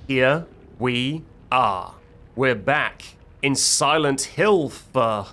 Here we are. We're back in Silent Hill for...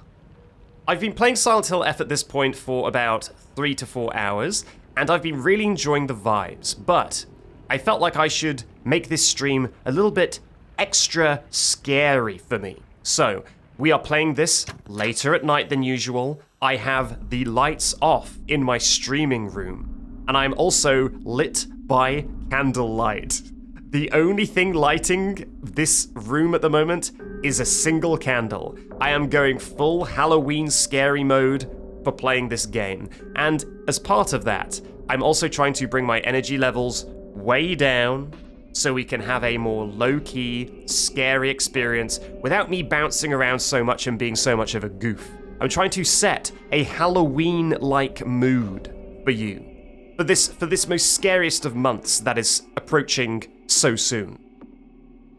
I've been playing Silent Hill F at this point for about 3 to 4 hours, and I've been really enjoying the vibes, but I felt like I should make this stream a little bit extra scary for me. So, we are playing this later at night than usual. I have the lights off in my streaming room, and I'm also lit by candlelight. The only thing lighting this room at the moment is a single candle. I am going full Halloween scary mode for playing this game. And as part of that, I'm also trying to bring my energy levels way down so we can have a more low-key, scary experience without me bouncing around so much and being so much of a goof. I'm trying to set a Halloween-like mood for you. For this most scariest of months that is approaching so soon.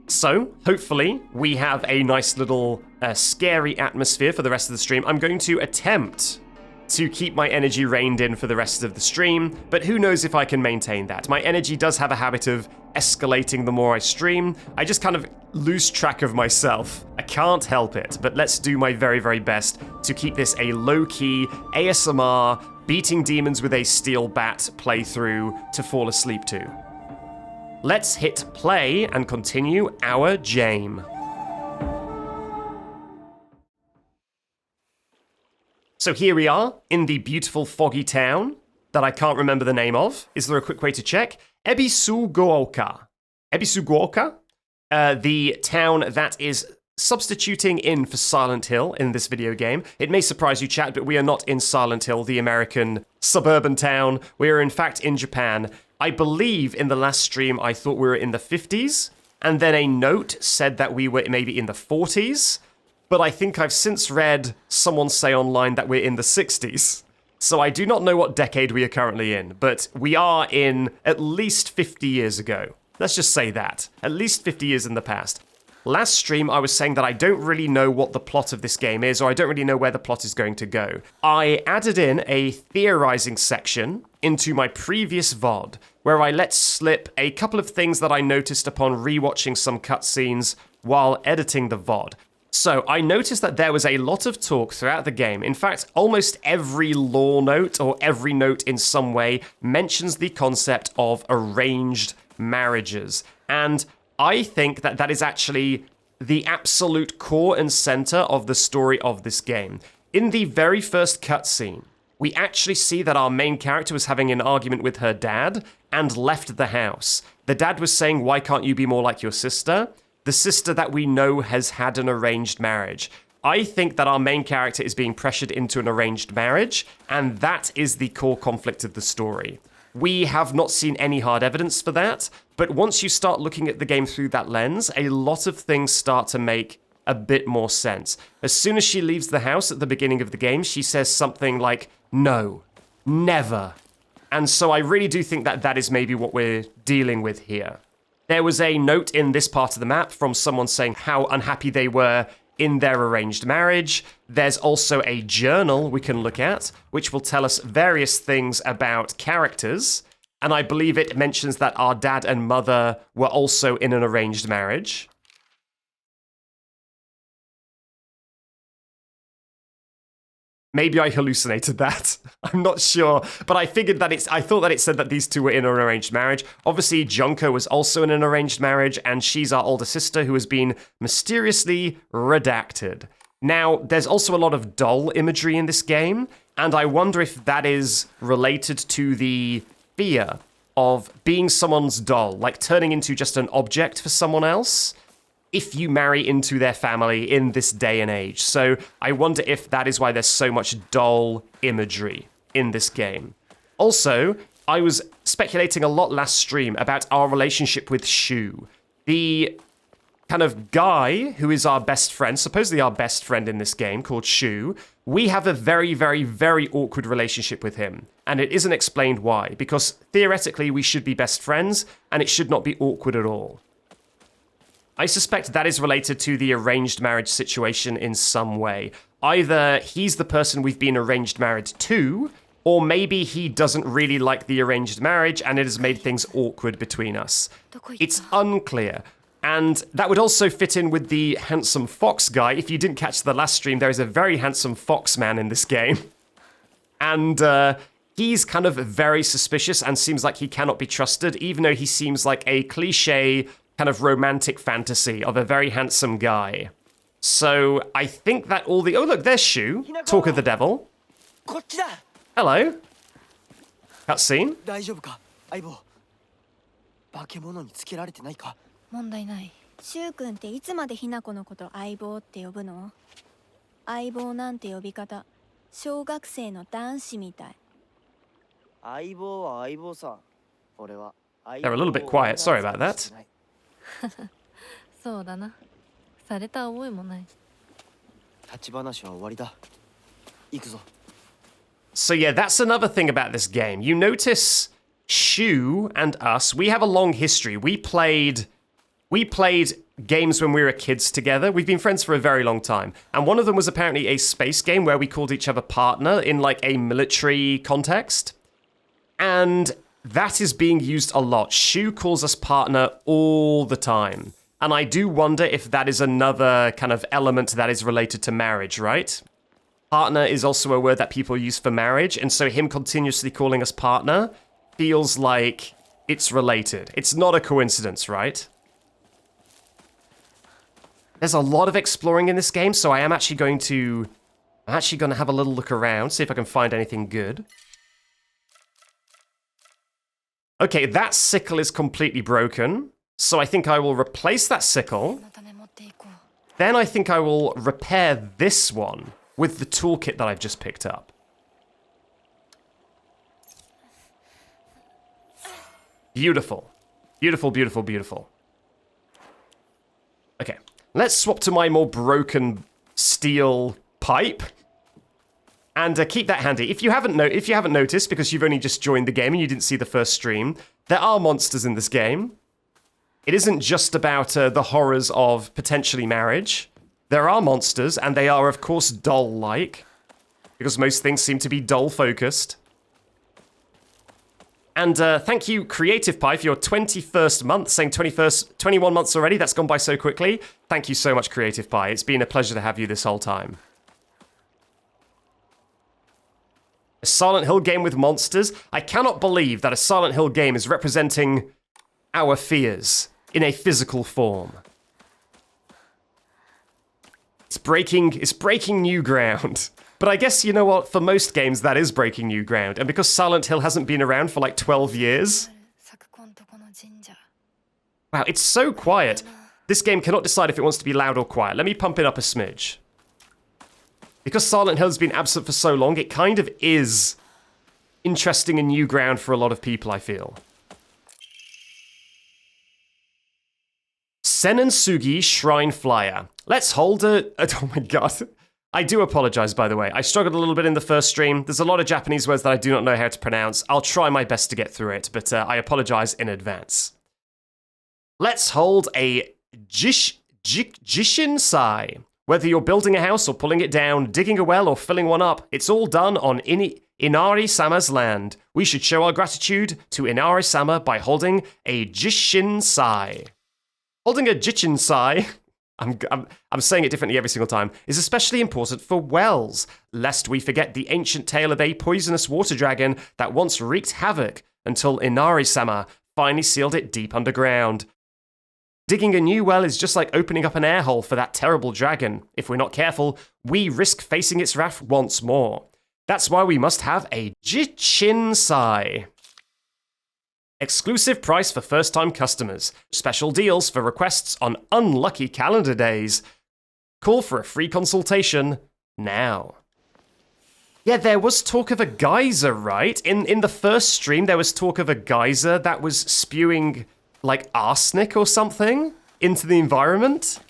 So, hopefully, we have a nice little scary atmosphere for the rest of the stream. I'm going to attempt to keep my energy reined in for the rest of the stream, but who knows if I can maintain that. My energy does have a habit of escalating the more I stream. I just kind of lose track of myself. I can't help it, but let's do my very, very best to keep this a low-key ASMR beating demons with a steel bat playthrough to fall asleep to. Let's hit play and continue our game. So here we are in the beautiful foggy town that I can't remember the name of. Is there a quick way to check? Ebisugaoka. Ebisugaoka? The town that is substituting in for Silent Hill in this video game. It may surprise you, chat, but we are not in Silent Hill, the American suburban town. We are in fact in Japan. I believe in the last stream I thought we were in the 50s, and then a note said that we were maybe in the 40s, but I think I've since read someone say online that we're in the 60s. So I do not know what decade we are currently in, but we are in at least 50 years ago. Let's just say that. At least 50 years in the past. Last stream, I was saying that I don't really know what the plot of this game is, or I don't really know where the plot is going to go. I added in a theorizing section into my previous VOD, where I let slip a couple of things that I noticed upon rewatching some cutscenes while editing the VOD. So, I noticed that there was a lot of talk throughout the game. In fact, almost every lore note, or every note in some way, mentions the concept of arranged marriages. And I think that that is actually the absolute core and center of the story of this game. In the very first cutscene, we actually see that our main character was having an argument with her dad and left the house. The dad was saying, "Why can't you be more like your sister?" The sister that we know has had an arranged marriage. I think that our main character is being pressured into an arranged marriage, and that is the core conflict of the story. We have not seen any hard evidence for that, but once you start looking at the game through that lens, a lot of things start to make a bit more sense. As soon as she leaves the house at the beginning of the game, she says something like, "No, never." And so I really do think that that is maybe what we're dealing with here. There was a note in this part of the map from someone saying how unhappy they were in their arranged marriage. There's also a journal we can look at, which will tell us various things about characters. And I believe it mentions that our dad and mother were also in an arranged marriage. Maybe I hallucinated that. I'm not sure. But I figured that I thought that it said that these two were in an arranged marriage. Obviously, Junko was also in an arranged marriage, and she's our older sister who has been mysteriously redacted. Now, there's also a lot of doll imagery in this game, and I wonder if that is related to the fear of being someone's doll, like turning into just an object for someone else, if you marry into their family in this day and age. So I wonder if that is why there's so much doll imagery in this game. Also, I was speculating a lot last stream about our relationship with Shu, the kind of guy who is our best friend, supposedly our best friend in this game, called Shu. We have a very, very, very awkward relationship with him, and it isn't explained why, because theoretically we should be best friends, and it should not be awkward at all. I suspect that is related to the arranged marriage situation in some way. Either he's the person we've been arranged married to, or maybe he doesn't really like the arranged marriage and it has made things awkward between us. It's unclear. And that would also fit in with the handsome fox guy. If you didn't catch the last stream, there is a very handsome fox man in this game. And he's kind of very suspicious and seems like he cannot be trusted, even though he seems like a cliche kind of romantic fantasy of a very handsome guy. So I think that all the... Oh, look, there's Shu, talk of the devil. Hello. Cutscene. 大丈夫か、相棒。化け物につけられてないか。問題ない。シュウ君っていつまでひな子のこと相棒って呼ぶの？相棒なんて呼び方、小学生の男子みたい。相棒は相棒さ。俺は。They're a little bit quiet. Sorry about that. そうだな。された覚えもない。立ち話は終わりだ。行くぞ。So yeah, that's another thing about this game. You notice Shu and us, we have a long history. We played games when we were kids together. We've been friends for a very long time. And one of them was apparently a space game where we called each other partner in like a military context. And that is being used a lot. Shu calls us partner all the time. And I do wonder if that is another kind of element that is related to marriage, right? Partner is also a word that people use for marriage, and so him continuously calling us partner feels like it's related. It's not a coincidence, right? There's a lot of exploring in this game, so I'm actually going to have a little look around, see if I can find anything good. Okay, that sickle is completely broken, so I think I will replace that sickle. Then I think I will repair this one with the toolkit that I've just picked up. Beautiful. Beautiful, beautiful, beautiful. Okay, let's swap to my more broken steel pipe. And keep that handy. If you haven't noticed, because you've only just joined the game and you didn't see the first stream, there are monsters in this game. It isn't just about the horrors of potentially marriage. There are monsters, and they are, of course, doll-like, because most things seem to be doll-focused. And thank you, Creative Pie, for your 21st month, saying 21 months already. That's gone by so quickly. Thank you so much, Creative Pie. It's been a pleasure to have you this whole time. A Silent Hill game with monsters? I cannot believe that a Silent Hill game is representing our fears in a physical form. It's breaking new ground. But I guess, you know what, for most games that is breaking new ground. And because Silent Hill hasn't been around for like 12 years... Wow, it's so quiet. This game cannot decide if it wants to be loud or quiet. Let me pump it up a smidge. Because Silent Hill has been absent for so long, it kind of is interesting and new ground for a lot of people, I feel. Senensugi Shrine Flyer. Let's hold a... Oh my god. I do apologize, by the way. I struggled a little bit in the first stream. There's a lot of Japanese words that I do not know how to pronounce. I'll try my best to get through it, but I apologize in advance. Let's hold a Jishinsai. Whether you're building a house or pulling it down, digging a well or filling one up, it's all done on Inari-sama's land. We should show our gratitude to Inari-sama by holding a Jishinsai. Holding a Jishinsai, I'm saying it differently every single time, is especially important for wells, lest we forget the ancient tale of a poisonous water dragon that once wreaked havoc until Inari-sama finally sealed it deep underground. Digging a new well is just like opening up an air hole for that terrible dragon. If we're not careful, we risk facing its wrath once more. That's why we must have a Jishinsai. Exclusive price for first-time customers. Special deals for requests on unlucky calendar days. Call for a free consultation now. Yeah, there was talk of a geyser, right? In the first stream, there was talk of a geyser that was spewing, like, arsenic or something into the environment.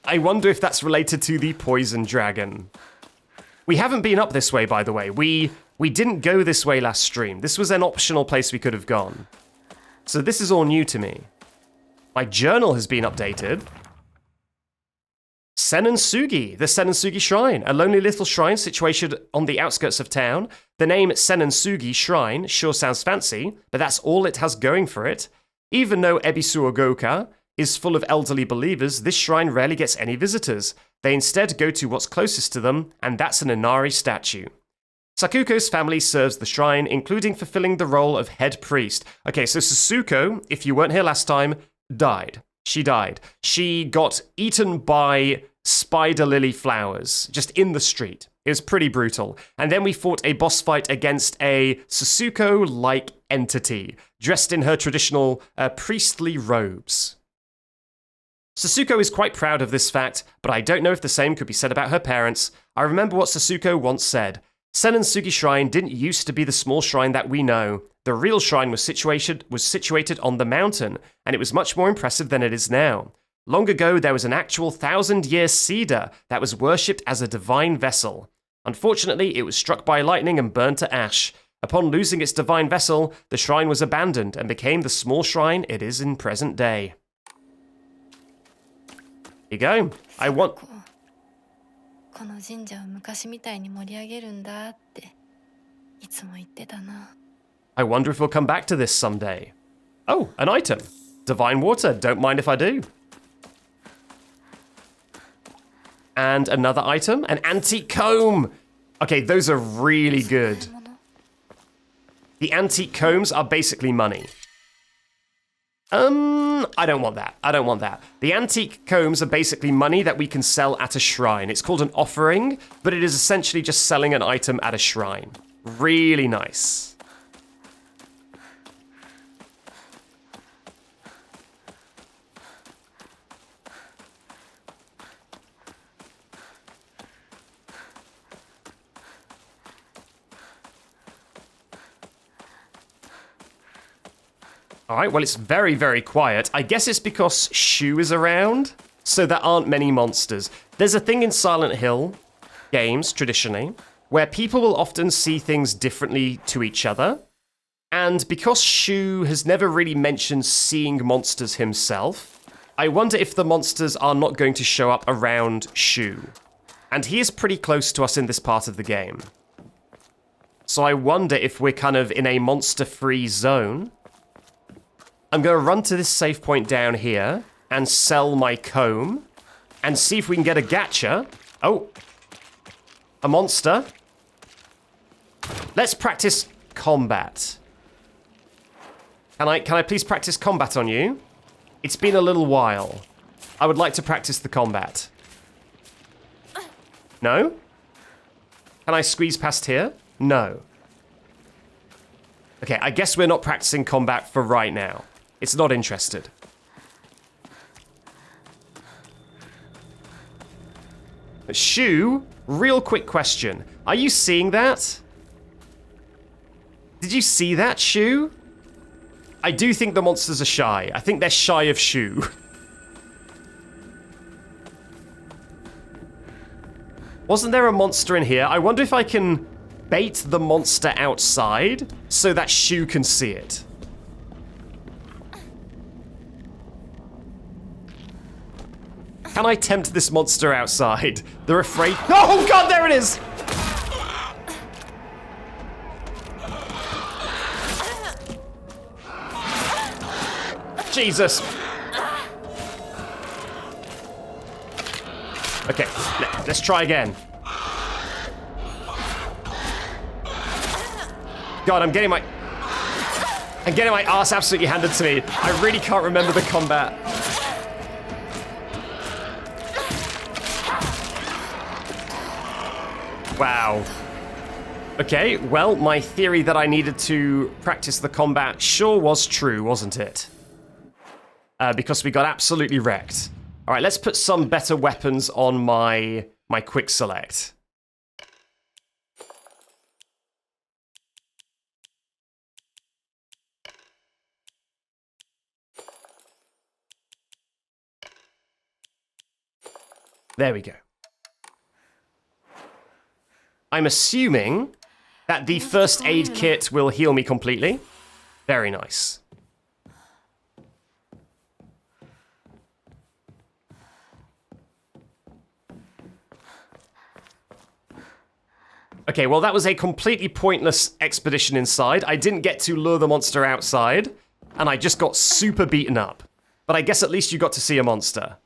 I wonder if that's related to the poison dragon. We haven't been up this way, by the way. We didn't go this way last stream. This was an optional place we could have gone. So this is all new to me. My journal has been updated. Senensugi, the Senensugi Shrine, a lonely little shrine situated on the outskirts of town. The name Senensugi Shrine sure sounds fancy, but that's all it has going for it. Even though Ebisugaoka is full of elderly believers, this shrine rarely gets any visitors. They instead go to what's closest to them, and that's an Inari statue. Sakuko's family serves the shrine, including fulfilling the role of head priest. Okay, so Sasuko, if you weren't here last time, died. She died. She got eaten by spider lily flowers, just in the street. It was pretty brutal. And then we fought a boss fight against a Sasuko-like entity, dressed in her traditional priestly robes. Sasuko is quite proud of this fact, but I don't know if the same could be said about her parents. I remember what Sasuko once said. Senonsugi Shrine didn't used to be the small shrine that we know. The real shrine was situated on the mountain, and it was much more impressive than it is now. Long ago, there was an actual 1,000-year cedar that was worshipped as a divine vessel. Unfortunately, it was struck by lightning and burned to ash. Upon losing its divine vessel, the shrine was abandoned and became the small shrine it is in present day. Here you go. I want... この神社を昔みたいに盛り上げるんだっていつも言ってたな。 I wonder if we'll come back to this someday. Oh, an item. Divine water. Don't mind if I do. And another item. An antique comb. Okay, those are really good. The antique combs are basically money. I don't want that. I don't want that. The antique combs are basically money that we can sell at a shrine. It's called an offering, but it is essentially just selling an item at a shrine. Really nice. All right, well, it's very, very quiet. I guess it's because Shu is around, so there aren't many monsters. There's a thing in Silent Hill games, traditionally, where people will often see things differently to each other. And because Shu has never really mentioned seeing monsters himself, I wonder if the monsters are not going to show up around Shu. And he is pretty close to us in this part of the game. So I wonder if we're kind of in a monster-free zone. I'm going to run to this save point down here and sell my comb and see if we can get a gacha. Oh, a monster. Let's practice combat. Can I please practice combat on you? It's been a little while. I would like to practice the combat. No? Can I squeeze past here? No. Okay, I guess we're not practicing combat for right now. It's not interested. Shu, real quick question. Are you seeing that? Did you see that, Shu? I do think the monsters are shy. I think they're shy of Shu. Wasn't there a monster in here? I wonder if I can bait the monster outside so that Shu can see it. Can I tempt this monster outside? They're afraid. Oh god, there it is! Jesus. Okay, let's try again. God, I'm getting my ass absolutely handed to me. I really can't remember the combat. Wow. Okay, well, my theory that I needed to practice the combat sure was true, wasn't it? Because we got absolutely wrecked. All right, let's put some better weapons on my quick select. There we go. I'm assuming that the first aid kit will heal me completely. Very nice. Okay, well, that was a completely pointless expedition inside. I didn't get to lure the monster outside, and I just got super beaten up. But I guess at least you got to see a monster.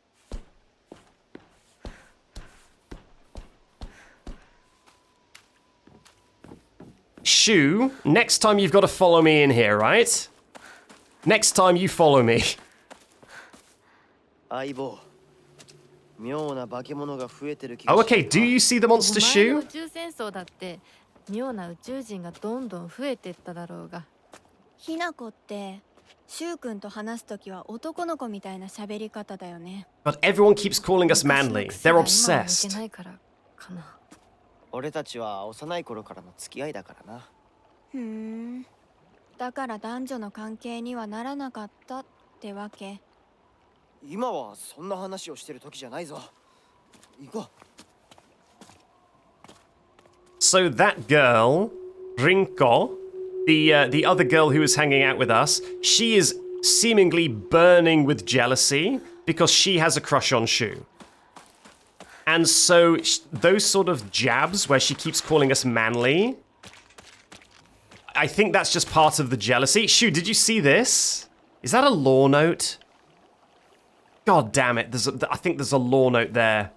Shu, next time you've got to follow me in here, right? Next time you follow me. 相棒妙な化け物が増えてる気 Oh, がして okay. Do you see the お monster, 前の Shu? 宇宙戦争だって妙な宇宙人がどんどん増えてっただろうが。ひなこってしゅうくんと話すときは男の子みたいな喋り方だよね。 But everyone keeps calling us manly. They're 昔の癖が今も抜 obsessed. けないからかな。俺たちは幼い頃からの付き合いだからな。ふーん。だから男女の関係にはならなかったってわけ。今はそんな話をしてる時じゃないぞ。行こう。 So that girl, Rinko, the other girl who was hanging out with us, she is seemingly burning with jealousy because she has a crush on Shu. And so those sort of jabs where she keeps calling us manly, I think that's just part of the jealousy. Shu, did you see this? Is that a law note? God damn it, I think there's a law note there.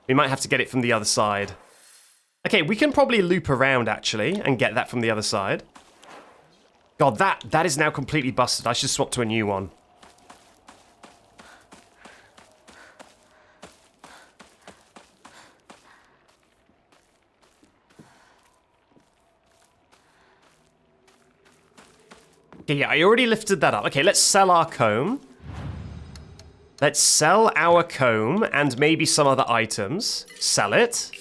We might have to get it from the other side. Okay, we can probably loop around, actually, and get that from the other side. God, that is now completely busted. I should swap to a new one. Okay, yeah, I already lifted that up. Okay, let's sell our comb. Let's sell our comb and maybe some other items. Sell it.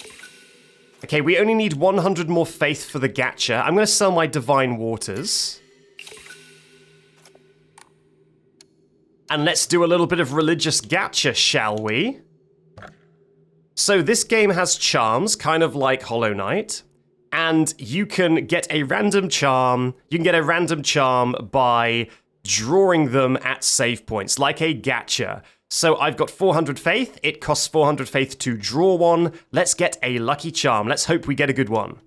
Okay, we only need 100 more faith for the gacha. I'm going to sell my divine waters. And let's do a little bit of religious gacha, shall we? So this game has charms, kind of like Hollow Knight. And you can get a random charm. You can get a random charm by drawing them at save points, like a gacha. So I've got 400 faith. It costs 400 faith to draw one. Let's get a lucky charm. Let's hope we get a good one.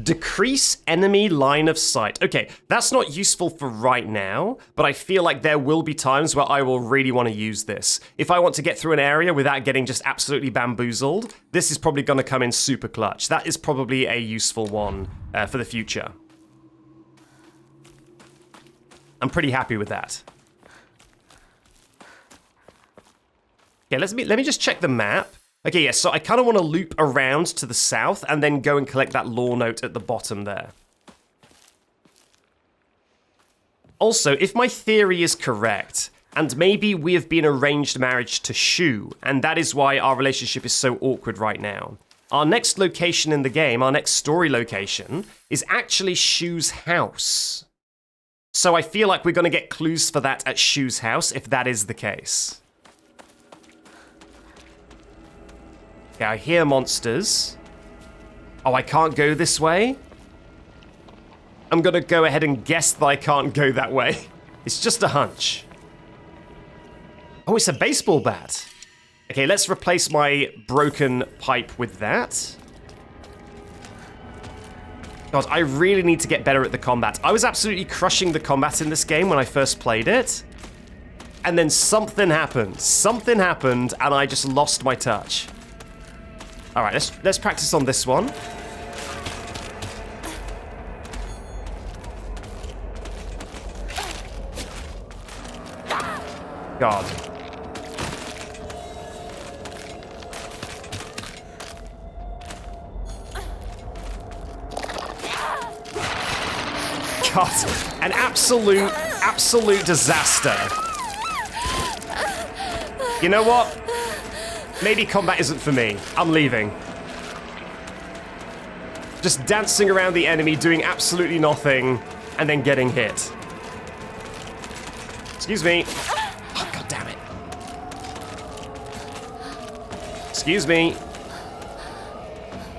Decrease enemy line of sight. Okay, that's not useful for right now, but I feel like there will be times where I will really want to use this. If I want to get through an area without getting just absolutely bamboozled, this is probably going to come in super clutch. That is probably a useful one for the future. I'm pretty happy with that. Okay, let me just check the map. Okay, yes, so I kind of want to loop around to the south and then go and collect that lore note at the bottom there. Also, if my theory is correct, and maybe we have been arranged marriage to Shu, and that is why our relationship is so awkward right now. Our next location in the game, our next story location, is actually Shu's house. So I feel like we're going to get clues for that at Shu's house, if that is the case. Okay, I hear monsters. Oh, I can't go this way? I'm gonna go ahead and guess that I can't go that way. It's just a hunch. Oh, it's a baseball bat. Okay, let's replace my broken pipe with that. God, I really need to get better at the combat. I was absolutely crushing the combat in this game when I first played it. And then something happened. Something happened, and I just lost my touch. All right, let's practice on this one. God. God, an absolute disaster. You know what? Maybe combat isn't for me. I'm leaving. Just dancing around the enemy, doing absolutely nothing, and then getting hit. Excuse me. Oh, God damn it. Excuse me.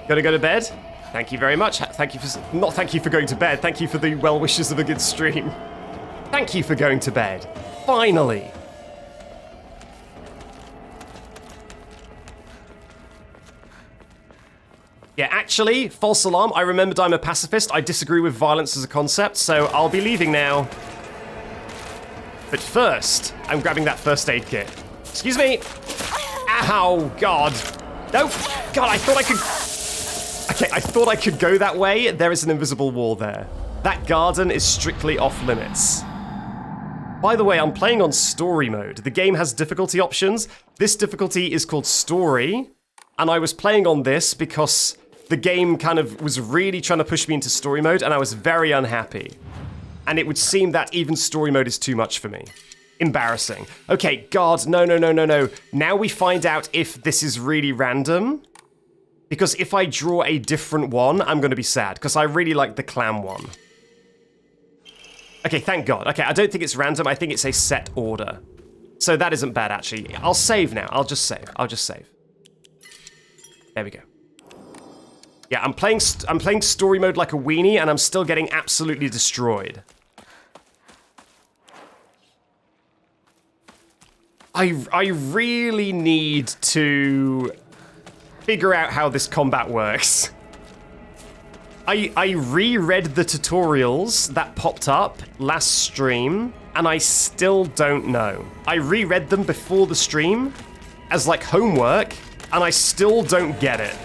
Gonna go to bed? Thank you very much. Thank you for... Not thank you for going to bed. Thank you for the well wishes of a good stream. Thank you for going to bed. Finally. Yeah, actually, false alarm. I remembered I'm a pacifist. I disagree with violence as a concept, so I'll be leaving now. But first, I'm grabbing that first aid kit. Excuse me. Ow, God. No. God, I thought I could... Okay, I thought I could go that way. There is an invisible wall there. That garden is strictly off limits. By the way, I'm playing on story mode. The game has difficulty options. This difficulty is called story. And I was playing on this because the game kind of was really trying to push me into story mode, and I was very unhappy. And it would seem that even story mode is too much for me. Embarrassing. Okay, God, no. Now we find out if this is really random. Because if I draw a different one, I'm going to be sad, because I really like the clam one. Okay, thank God. Okay, I don't think it's random. I think it's a set order. So that isn't bad, actually. I'll save now. I'll just save. There we go. Yeah, I'm playing story mode like a weenie, and I'm still getting absolutely destroyed. I really need to figure out how this combat works. I reread the tutorials that popped up last stream, and I still don't know. I reread them before the stream as like homework, and I still don't get it.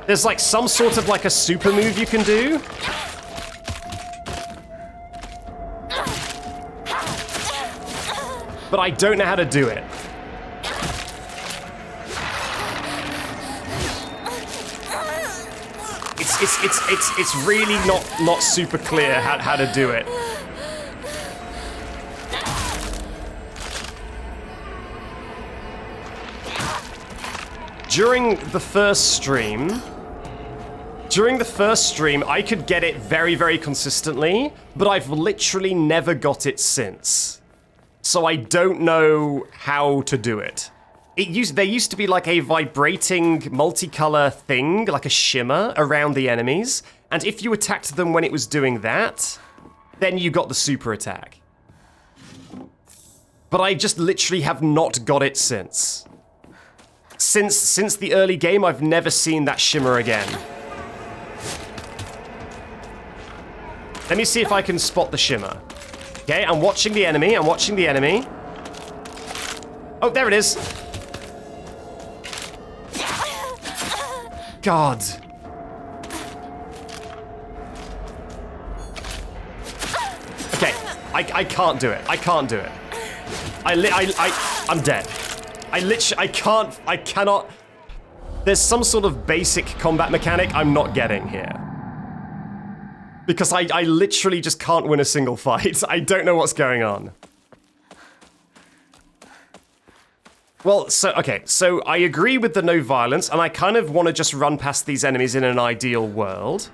There's like some sort of like a super move you can do. But I don't know how to do it. It's really not super clear how to do it. During the first stream, I could get it very, very consistently, but I've literally never got it since. So I don't know how to do it. There used to be like a vibrating multicolor thing, like a shimmer around the enemies, and if you attacked them when it was doing that, then you got the super attack. But I just literally have not got it since. Since the early game, I've never seen that shimmer again. Let me see if I can spot the shimmer. Okay, I'm watching the enemy. Oh, there it is. God. Okay, I can't do it. I'm dead. I cannot. There's some sort of basic combat mechanic I'm not getting here. Because I literally just can't win a single fight. I don't know what's going on. Well, so I agree with the no violence, and I kind of want to just run past these enemies in an ideal world.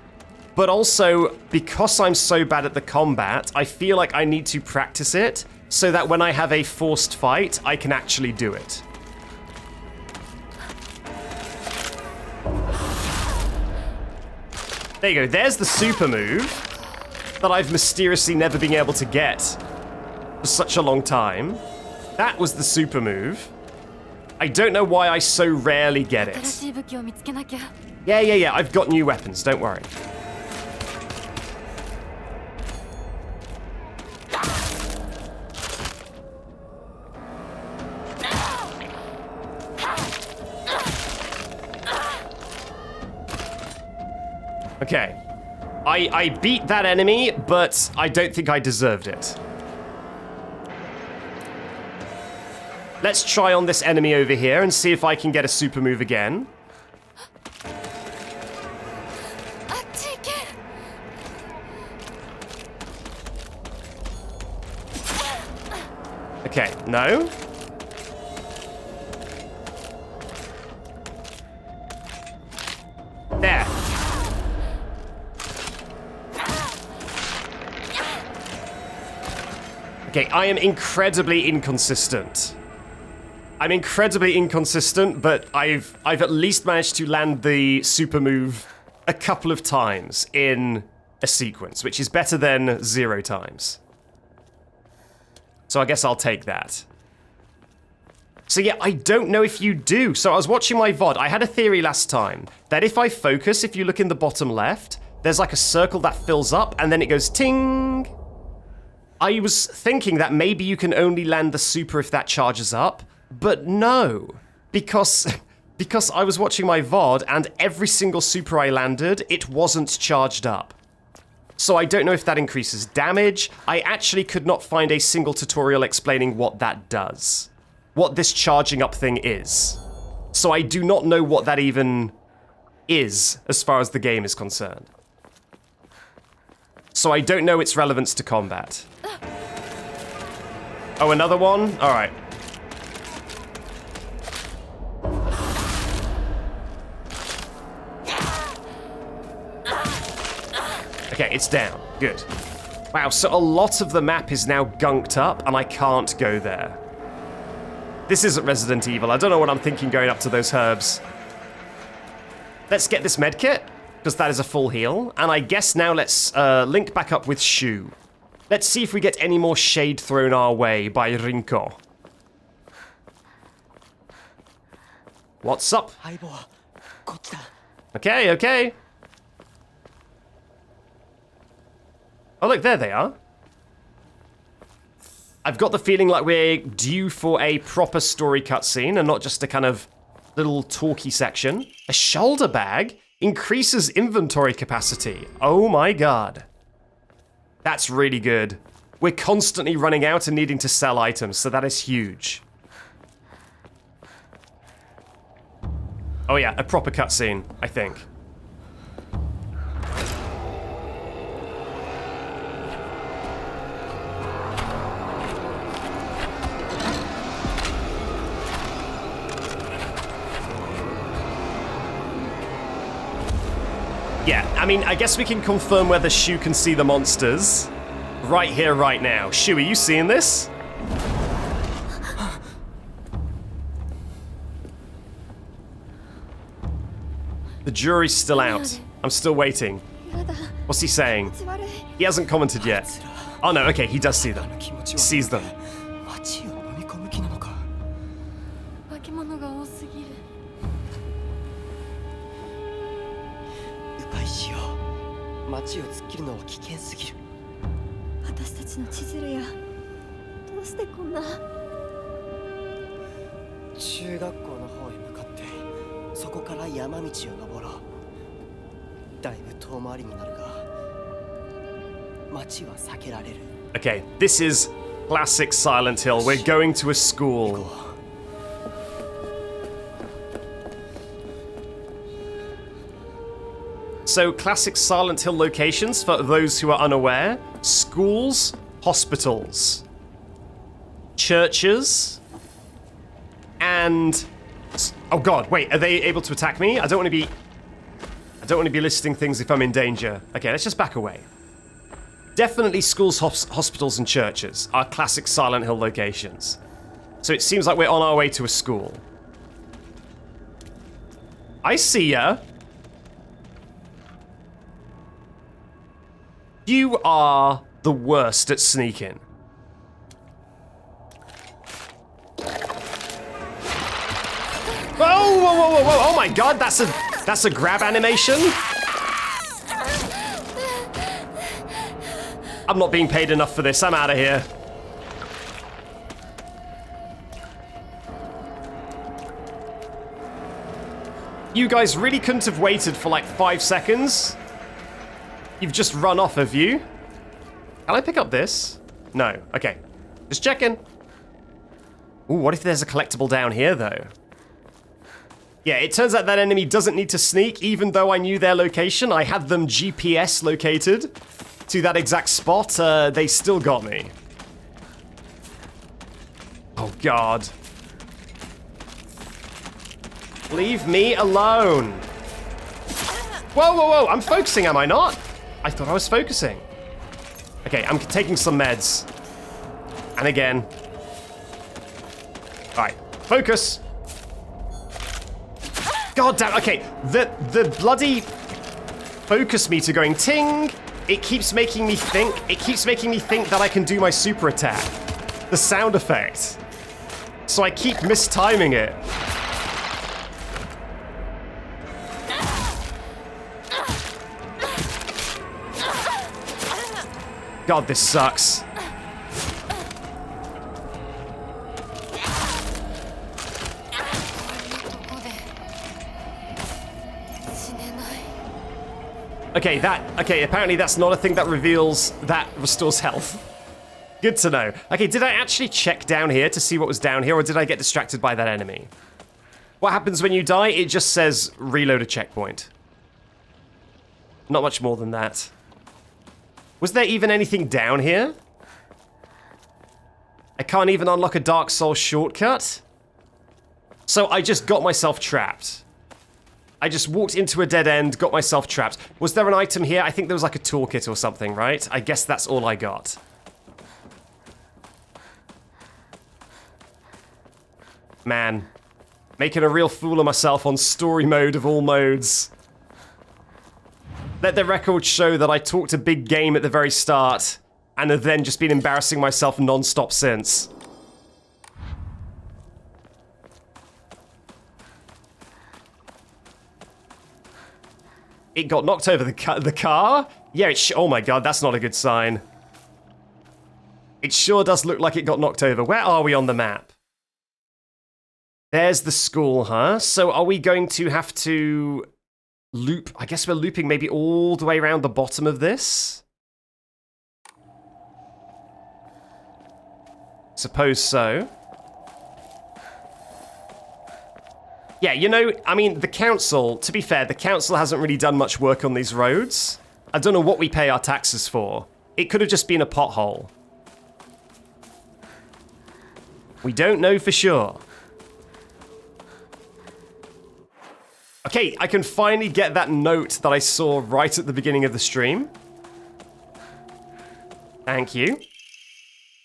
But also, because I'm so bad at the combat, I feel like I need to practice it, so that when I have a forced fight, I can actually do it. There you go, there's the super move that I've mysteriously never been able to get for such a long time. That was the super move. I don't know why I so rarely get it. Yeah, I've got new weapons, don't worry. Okay. I beat that enemy, but I don't think I deserved it. Let's try on this enemy over here and see if I can get a super move again. Okay, no. There. Okay, I am incredibly inconsistent. I'm incredibly inconsistent, but I've at least managed to land the super move a couple of times in a sequence, which is better than 0 times. So I guess I'll take that. So yeah, I don't know if you do. So I was watching my VOD. I had a theory last time that if I focus, if you look in the bottom left, there's like a circle that fills up and then it goes ting. I was thinking that maybe you can only land the super if that charges up, but no, because I was watching my VOD and every single super I landed, it wasn't charged up. So I don't know if that increases damage. I actually could not find a single tutorial explaining what that does, what this charging up thing is. So I do not know what that even is as far as the game is concerned. So I don't know its relevance to combat. Oh, another one? All right. Okay, it's down. Good. Wow, so a lot of the map is now gunked up, and I can't go there. This isn't Resident Evil. I don't know what I'm thinking going up to those herbs. Let's get this medkit, because that is a full heal. And I guess now let's link back up with Shu. Let's see if we get any more shade thrown our way by Rinko. What's up? 相棒はこっちだ。 Okay, okay. Oh, look, there they are. I've got the feeling like we're due for a proper story cutscene and not just a kind of little talky section. A shoulder bag increases inventory capacity. Oh my god. That's really good. We're constantly running out and needing to sell items, so that is huge. Oh yeah, a proper cutscene, I think. Yeah, I mean, I guess we can confirm whether Shu can see the monsters right here, right now. Shu, are you seeing this? The jury's still out. I'm still waiting. What's he saying? He hasn't commented yet. Oh no, okay, he does see them. He sees them. 街を飲み込む気なのか。化け物が多すぎる。迂回しよう。街を突っ切るのは危険すぎる。私たちの千鶴やどうしてこんな。中学校の方へ向かってそこから山道を登ろう。だいぶ遠回りになるが街は避けられる。 Okay, this is classic Silent Hill. We're going to a school. So, classic Silent Hill locations, for those who are unaware: schools, hospitals, churches, and... Oh god, wait, are they able to attack me? I don't want to be listing things if I'm in danger. Okay, let's just back away. Definitely schools, hospitals, and churches are classic Silent Hill locations. So it seems like we're on our way to a school. I see ya. You are the worst at sneaking. Whoa, whoa, whoa, whoa, whoa, oh my god, that's a grab animation? I'm not being paid enough for this, I'm out of here. You guys really couldn't have waited for like 5 seconds? You've just run off, have you? Can I pick up this? No, okay. Just checking. Ooh, what if there's a collectible down here though? Yeah, it turns out that enemy doesn't need to sneak, even though I knew their location. I had them GPS located to that exact spot. They still got me. Oh, God. Leave me alone. Whoa, whoa, whoa. I'm focusing, am I not? I thought I was focusing. Okay, I'm taking some meds. And again. All right, focus. God damn, okay, the bloody focus meter going ting, it keeps making me think that I can do my super attack. The sound effect. So I keep mistiming it. God, this sucks. Okay, apparently that's not a thing that restores health. Good to know. Okay, did I actually check down here to see what was down here, or did I get distracted by that enemy? What happens when you die? It just says reload a checkpoint. Not much more than that. Was there even anything down here? I can't even unlock a Dark Souls shortcut? So I just got myself trapped. I just walked into a dead end, got myself trapped. Was there an item here? I think there was like a toolkit or something, right? I guess that's all I got. Man, making a real fool of myself on story mode of all modes. Let the record show that I talked a big game at the very start, and have then just been embarrassing myself non-stop since. It got knocked over the car? Yeah, oh my god, that's not a good sign. It sure does look like it got knocked over. Where are we on the map? There's the school, huh? So are we going to have to loop? I guess we're looping maybe all the way around the bottom of this? Suppose so. Yeah, you know, I mean, the council, to be fair, the council hasn't really done much work on these roads. I don't know what we pay our taxes for. It could have just been a pothole. We don't know for sure. Okay, I can finally get that note that I saw right at the beginning of the stream. Thank you.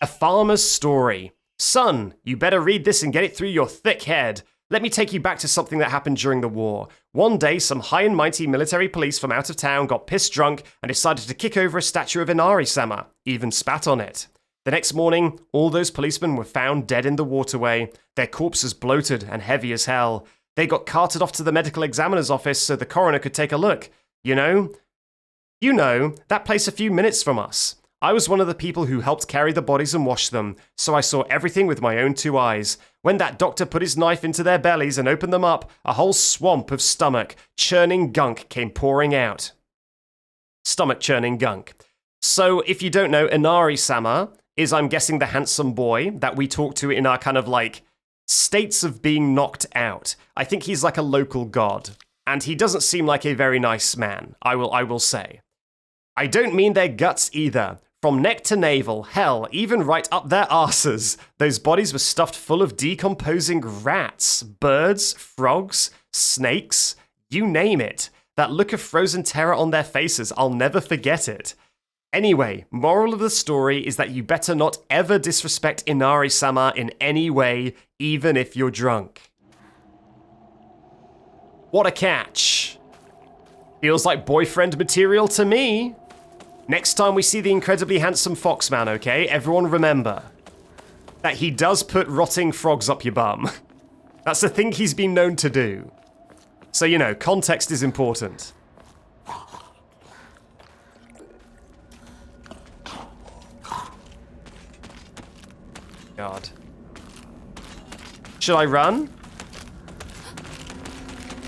A farmer's story. Son, you better read this and get it through your thick head. Let me take you back to something that happened during the war. One day, some high and mighty military police from out of town got pissed drunk and decided to kick over a statue of Inari-sama, even spat on it. The next morning, all those policemen were found dead in the waterway, their corpses bloated and heavy as hell. They got carted off to the medical examiner's office so the coroner could take a look. You know, that place a few minutes from us. I was one of the people who helped carry the bodies and wash them, so I saw everything with my own two eyes. When that doctor put his knife into their bellies and opened them up, a whole swamp of stomach, churning gunk came pouring out. Stomach churning gunk. So, if you don't know, Inari-sama is, I'm guessing, the handsome boy that we talk to in our kind of like states of being knocked out. I think he's like a local god, and he doesn't seem like a very nice man, I will say. I don't mean their guts either. From neck to navel, hell, even right up their arses, those bodies were stuffed full of decomposing rats, birds, frogs, snakes, you name it. That look of frozen terror on their faces, I'll never forget it. Anyway, moral of the story is that you better not ever disrespect Inari-sama in any way, even if you're drunk. What a catch. Feels like boyfriend material to me. Next time we see the incredibly handsome Foxman, okay? Everyone remember that he does put rotting frogs up your bum. That's a thing he's been known to do. So, you know, context is important. God. Should I run?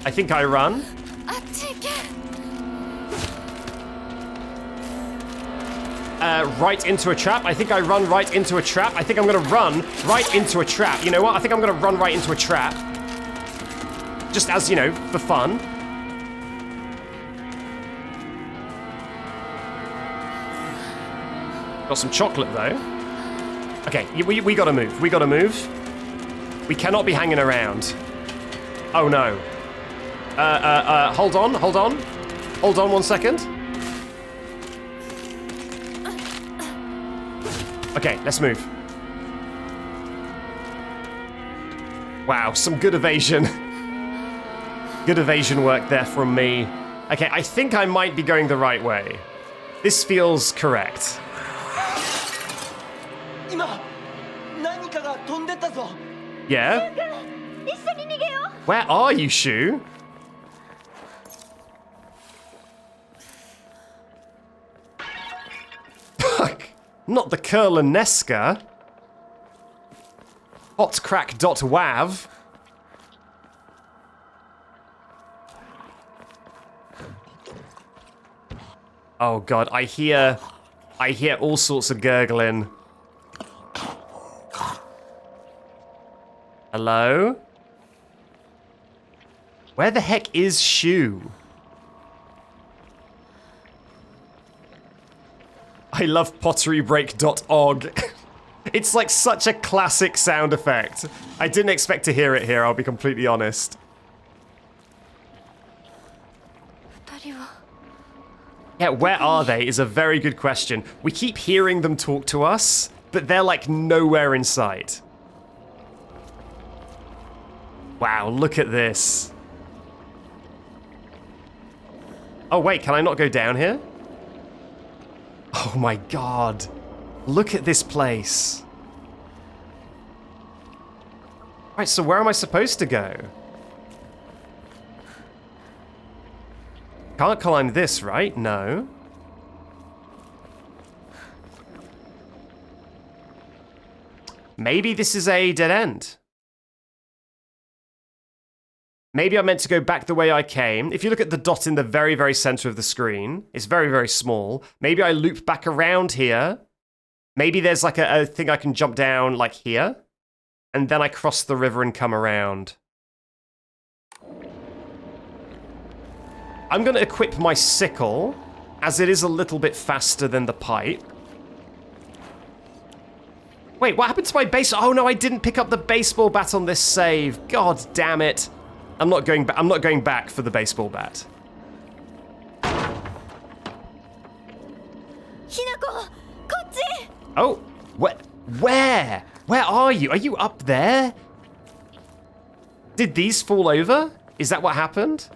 I think I run. Right into a trap. I think I run right into a trap. I think I'm gonna run right into a trap. You know what? I think I'm gonna run right into a trap. Just as, you know, for fun. Got some chocolate, though. Okay, we gotta move. We gotta move. We cannot be hanging around. Oh, no. Hold on. Hold on 1 second. Okay, let's move. Wow, some good evasion. Good evasion work there from me. Okay, I think I might be going the right way. This feels correct. 今何かが飛んでったぞ Yeah? Where are you, Shu? Fuck. Not the Kurlanesca. Hotcrack.wav. Oh god, I hear all sorts of gurgling. Hello? Where the heck is Shu? I love potterybreak.org. It's like such a classic sound effect. I didn't expect to hear it here, I'll be completely honest. Yeah, where are they is a very good question. We keep hearing them talk to us, but they're like nowhere in sight. Wow, look at this. Oh wait, can I not go down here? Oh my god. Look at this place. Right, so where am I supposed to go? Can't climb this, right? No. Maybe this is a dead end. Maybe I'm meant to go back the way I came. If you look at the dot in the very, very center of the screen, it's very, very small. Maybe I loop back around here. Maybe there's like a thing I can jump down like here. And then I cross the river and come around. I'm going to equip my sickle, as it is a little bit faster than the pipe. Wait, what happened to my base? Oh no, I didn't pick up the baseball bat on this save. God damn it. I'm not going back for the baseball bat. Oh, where? Where are you? Are you up there? Did these fall over? Is that what happened?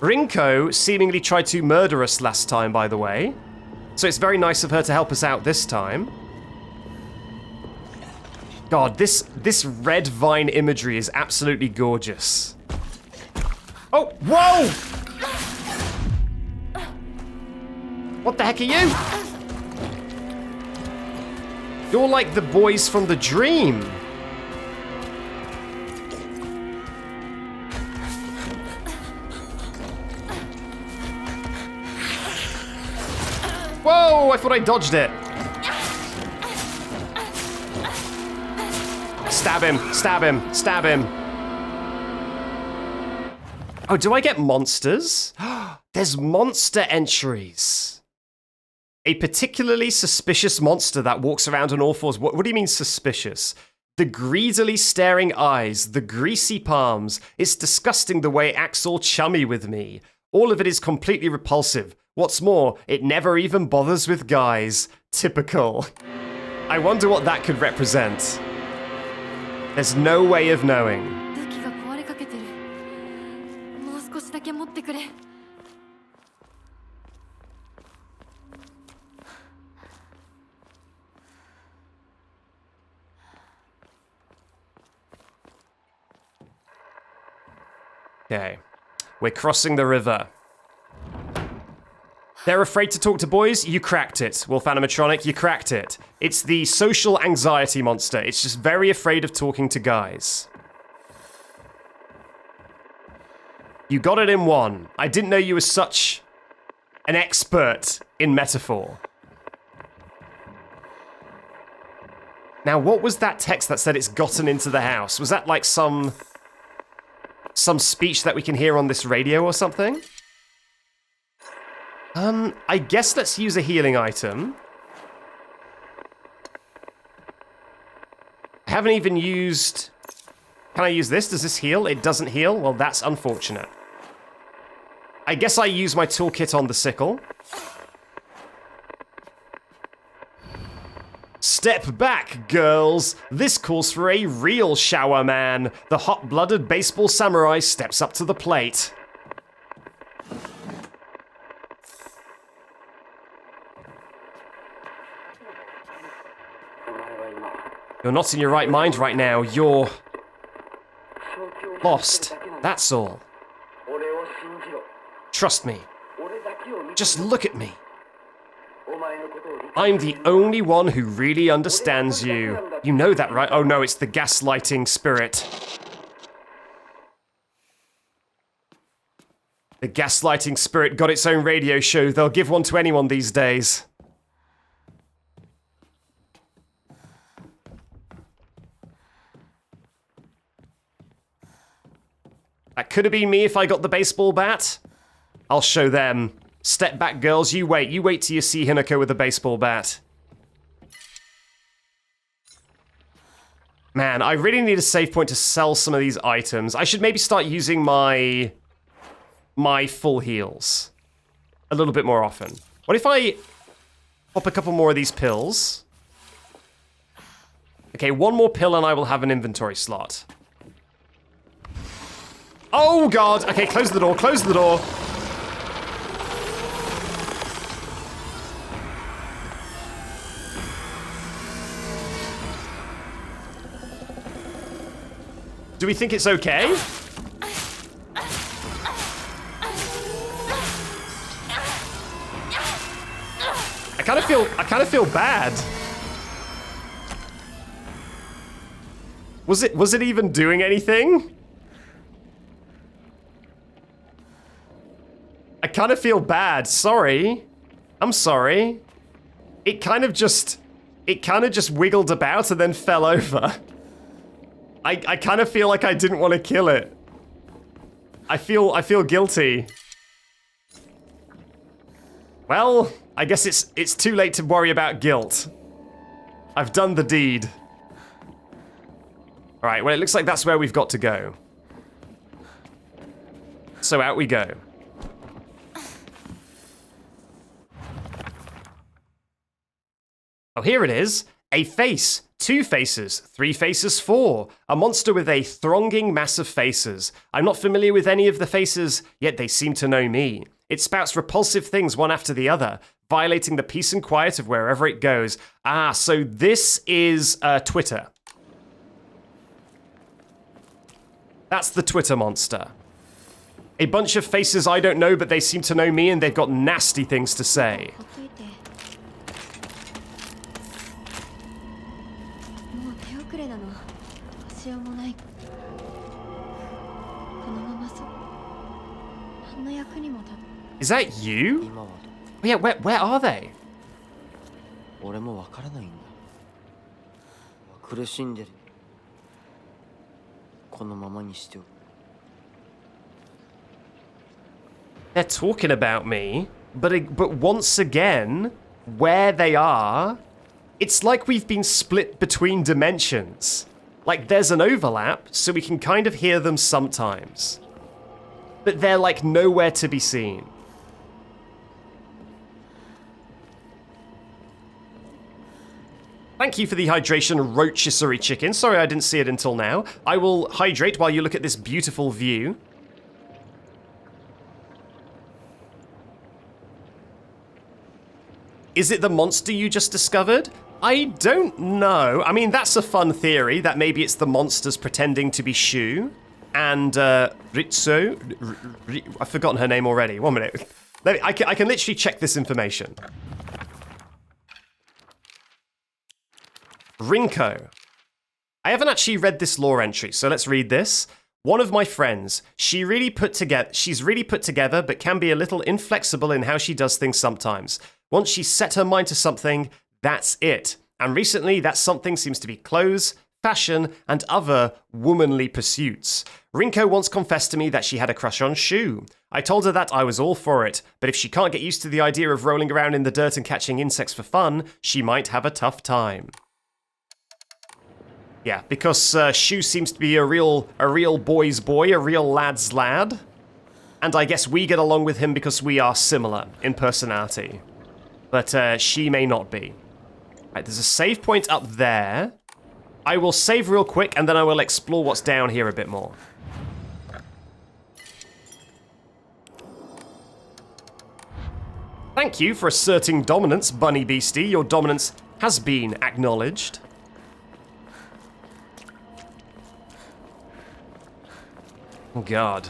Rinko seemingly tried to murder us last time, by the way. So it's very nice of her to help us out this time. God, this red vine imagery is absolutely gorgeous. Oh, whoa! What the heck are you? You're like the boys from the dream. Whoa, I thought I dodged it. Stab him, stab him, stab him. Oh, do I get monsters? There's monster entries. A particularly suspicious monster that walks around on all fours. What do you mean suspicious? The greedily staring eyes, the greasy palms. It's disgusting the way it acts all chummy with me. All of it is completely repulsive. What's more, it never even bothers with guys. Typical. I wonder what that could represent. There's no way of knowing. Okay, we're crossing the river. They're afraid to talk to boys? You cracked it. Wolf Animatronic, you cracked it. It's the social anxiety monster. It's just very afraid of talking to guys. You got it in one. I didn't know you were such an expert in metaphor. Now, what was that text that said it's gotten into the house? Was that like some speech that we can hear on this radio or something? I guess let's use a healing item. I haven't even used... Can I use this? Does this heal? It doesn't heal? Well, that's unfortunate. I guess I use my toolkit on the sickle. Step back, girls. This calls for a real shower man. The hot-blooded baseball samurai steps up to the plate. You're not in your right mind right now. You're lost. That's all. Trust me. Just look at me. I'm the only one who really understands you. You know that, right? Oh no, it's the gaslighting spirit. The gaslighting spirit got its own radio show. They'll give one to anyone these days. That could have been me if I got the baseball bat. I'll show them. Step back, girls. You wait. You wait till you see Hinako with a baseball bat. Man, I really need a save point to sell some of these items. I should maybe start using my full heals a little bit more often. What if I pop a couple more of these pills? Okay, one more pill and I will have an inventory slot. Oh god! Okay, close the door, close the door. Do we think it's okay? I kind of feel bad. Was it even doing anything? I kind of feel bad. Sorry. I'm sorry. It kind of just wiggled about and then fell over. I kind of feel like I didn't want to kill it. I feel guilty. Well, I guess it's too late to worry about guilt. I've done the deed. All right, well, it looks like that's where we've got to go. So out we go. Oh, here it is. A face, 2 faces, 3 faces, 4. A monster with a thronging mass of faces. I'm not familiar with any of the faces, yet they seem to know me. It spouts repulsive things one after the other, violating the peace and quiet of wherever it goes. Ah, so this is Twitter. That's the Twitter monster. A bunch of faces I don't know, but they seem to know me and they've got nasty things to say. Is that you? Oh, yeah, where are they? They're talking about me, but once again, where they are, it's like we've been split between dimensions. Like there's an overlap, so we can kind of hear them sometimes. But they're like nowhere to be seen. Thank you for the hydration, rotisserie chicken. Sorry I didn't see it until now. I will hydrate while you look at this beautiful view. Is it the monster you just discovered? I don't know. I mean, that's a fun theory, that maybe it's the monsters pretending to be Shu. And Ritsu, I've forgotten her name already. 1 minute. I can literally check this information. Rinko. I haven't actually read this lore entry, so let's read this. One of my friends. She's really put together, but can be a little inflexible in how she does things sometimes. Once she's set her mind to something, that's it. And recently, that something seems to be clothes, fashion, and other womanly pursuits. Rinko once confessed to me that she had a crush on Shu. I told her that I was all for it, but if she can't get used to the idea of rolling around in the dirt and catching insects for fun, she might have a tough time. Yeah, because Shu seems to be a real boy's boy, a real lad's lad. And I guess we get along with him because we are similar in personality. But she may not be. Right, there's a save point up there. I will save real quick, and then I will explore what's down here a bit more. Thank you for asserting dominance, Bunny Beastie. Your dominance has been acknowledged. Oh, God.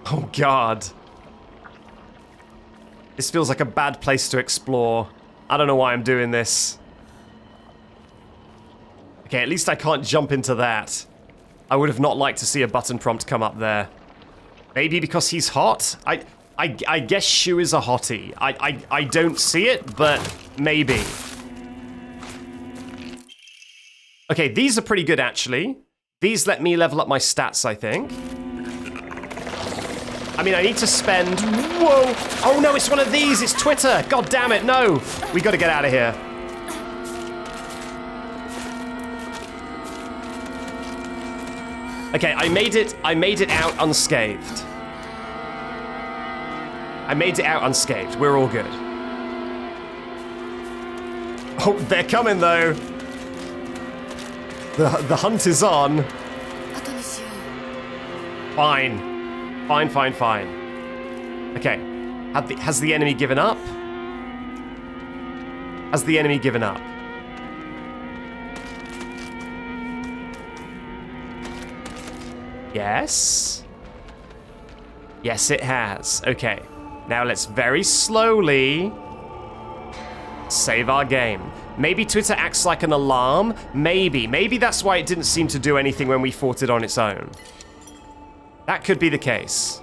Oh, God. This feels like a bad place to explore. I don't know why I'm doing this. Okay, at least I can't jump into that. I would have not liked to see a button prompt come up there. Maybe because he's hot? I guess Shu is a hottie. I don't see it, but maybe. Okay, these are pretty good, actually. These let me level up my stats, I think. I mean, I need to spend... Whoa! Oh, no, it's one of these. It's Twitter. God damn it, no. We got to get out of here. Okay, I made it out unscathed. I made it out unscathed. We're all good. Oh, they're coming, though. The hunt is on. Fine. Fine. Okay. Has the enemy given up? Has the enemy given up? Yes. Yes, it has. Okay. Now let's very slowly save our game. Maybe Twitter acts like an alarm. Maybe. Maybe that's why it didn't seem to do anything when we fought it on its own. That could be the case.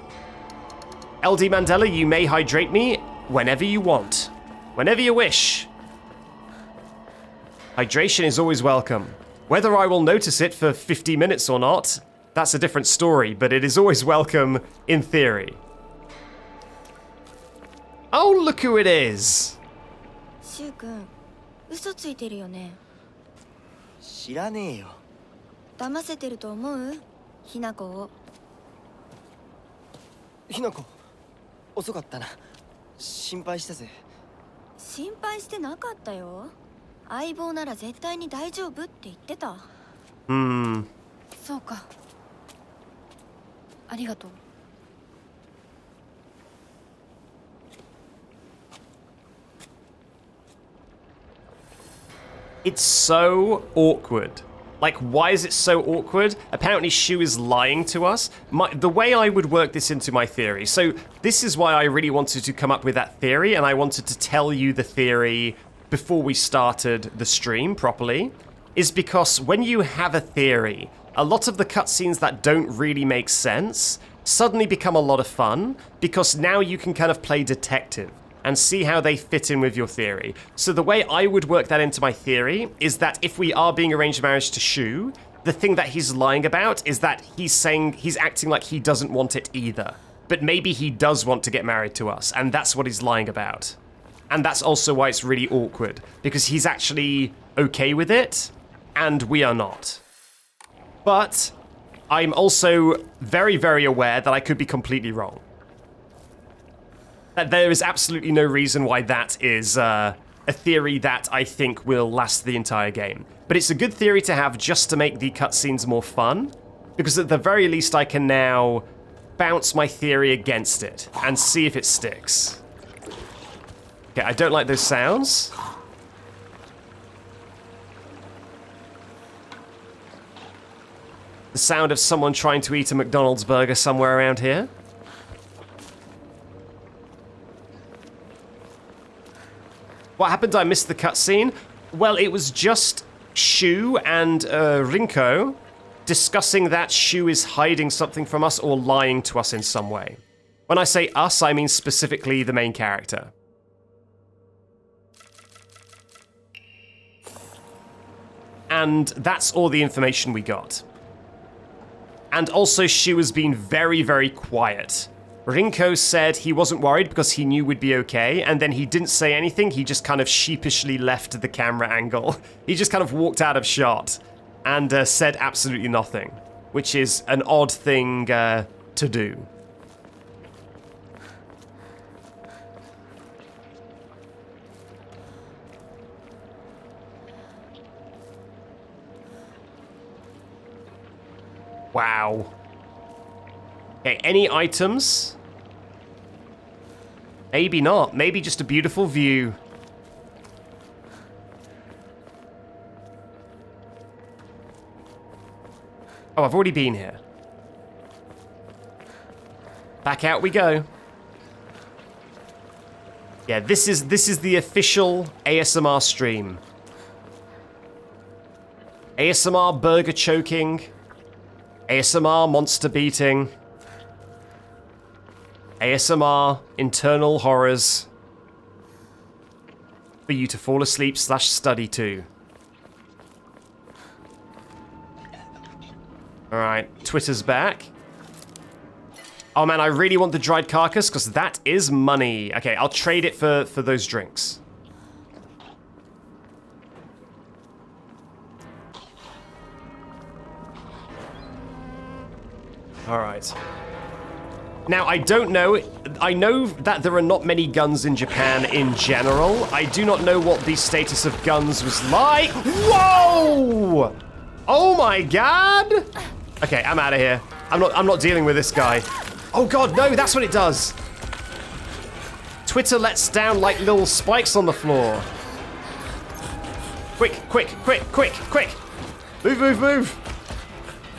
LD Mandela, you may hydrate me whenever you want. Whenever you wish. Hydration is always welcome. Whether I will notice it for 50 minutes or not, that's a different story, but it is always welcome in theory. Oh, look who it is. シュウ君、嘘ついてるよね。知らねえよ。騙せてると思う？ひなこを。ひなこ、遅かったな。心配したぜ。心配してなかったよ。相棒なら絶対に大丈夫って言ってた。そうか。ありがとう。It's so awkward. Like, why is it so awkward? Apparently Shu is lying to us. The way I would work this into my theory. So this is why I really wanted to come up with that theory, and I wanted to tell you the theory before we started the stream properly, is because when you have a theory, a lot of the cutscenes that don't really make sense suddenly become a lot of fun, because now you can kind of play detective and see how they fit in with your theory. So the way I would work that into my theory is that if we are being arranged marriage to Shu, the thing that he's lying about is that he's acting like he doesn't want it either. But maybe he does want to get married to us, and that's what he's lying about. And that's also why it's really awkward, because he's actually okay with it, and we are not. But I'm also very, very aware that I could be completely wrong. That there is absolutely no reason why that is a theory that I think will last the entire game. But it's a good theory to have just to make the cutscenes more fun, because at the very least I can now bounce my theory against it and see if it sticks. Okay, I don't like those sounds. The sound of someone trying to eat a McDonald's burger somewhere around here. What happened? I missed the cutscene. Well, it was just Shu and Rinko discussing that Shu is hiding something from us or lying to us in some way. When I say us, I mean specifically the main character. And that's all the information we got. And also, Shu has been very, very quiet. Rinko said he wasn't worried because he knew we'd be okay, and then he didn't say anything, he just kind of sheepishly left the camera angle. He just kind of walked out of shot and said absolutely nothing, which is an odd thing to do. Wow. Okay, any items? Maybe not. Maybe just a beautiful view. Oh, I've already been here. Back out we go. Yeah, this is the official ASMR stream. ASMR burger choking. ASMR monster beating. ASMR internal horrors. For you to fall asleep / study to. Alright, Twitter's back. Oh man, I really want the dried carcass because that is money. Okay, I'll trade it for those drinks. Alright. Now, I don't know. I know that there are not many guns in Japan in general. I do not know what the status of guns was like. Whoa! Oh my god! Okay, I'm out of here. I'm not dealing with this guy. Oh god, no, that's what it does. Twitter lets down like little spikes on the floor. Quick, quick, quick, quick, quick. Move, move, move.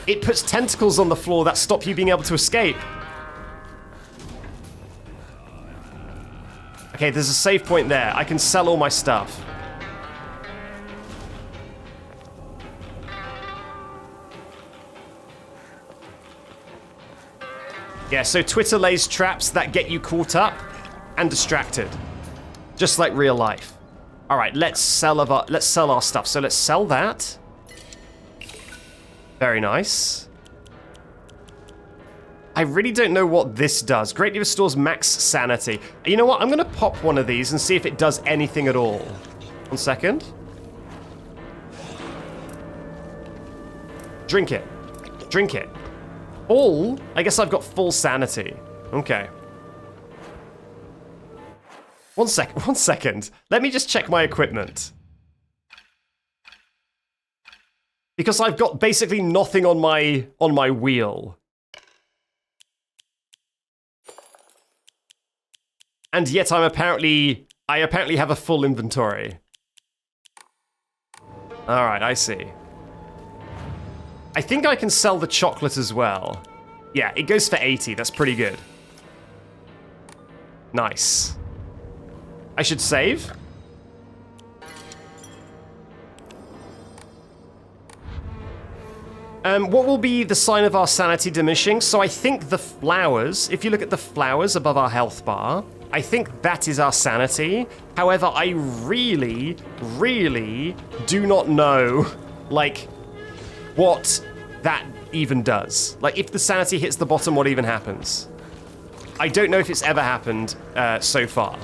It puts tentacles on the floor that stop you being able to escape. Okay, there's a save point there. I can sell all my stuff. Yeah, so Twitter lays traps that get you caught up and distracted. Just like real life. All right, let's sell our stuff. So let's sell that. Very nice. I really don't know what this does. Greatly restores max sanity. You know what? I'm going to pop one of these and see if it does anything at all. 1 second. Drink it. Drink it. Full? I guess I've got full sanity. Okay. 1 second. 1 second. Let me just check my equipment. Because I've got basically nothing on my wheel. And yet I apparently have a full inventory. All right, I see. I think I can sell the chocolate as well. Yeah, it goes for 80. That's pretty good. Nice. I should save. What will be the sign of our sanity diminishing? So I think the flowers, if you look at the flowers above our health bar, I think that is our sanity. However, I really, really do not know, like, what that even does. Like, if the sanity hits the bottom, what even happens? I don't know if it's ever happened so far.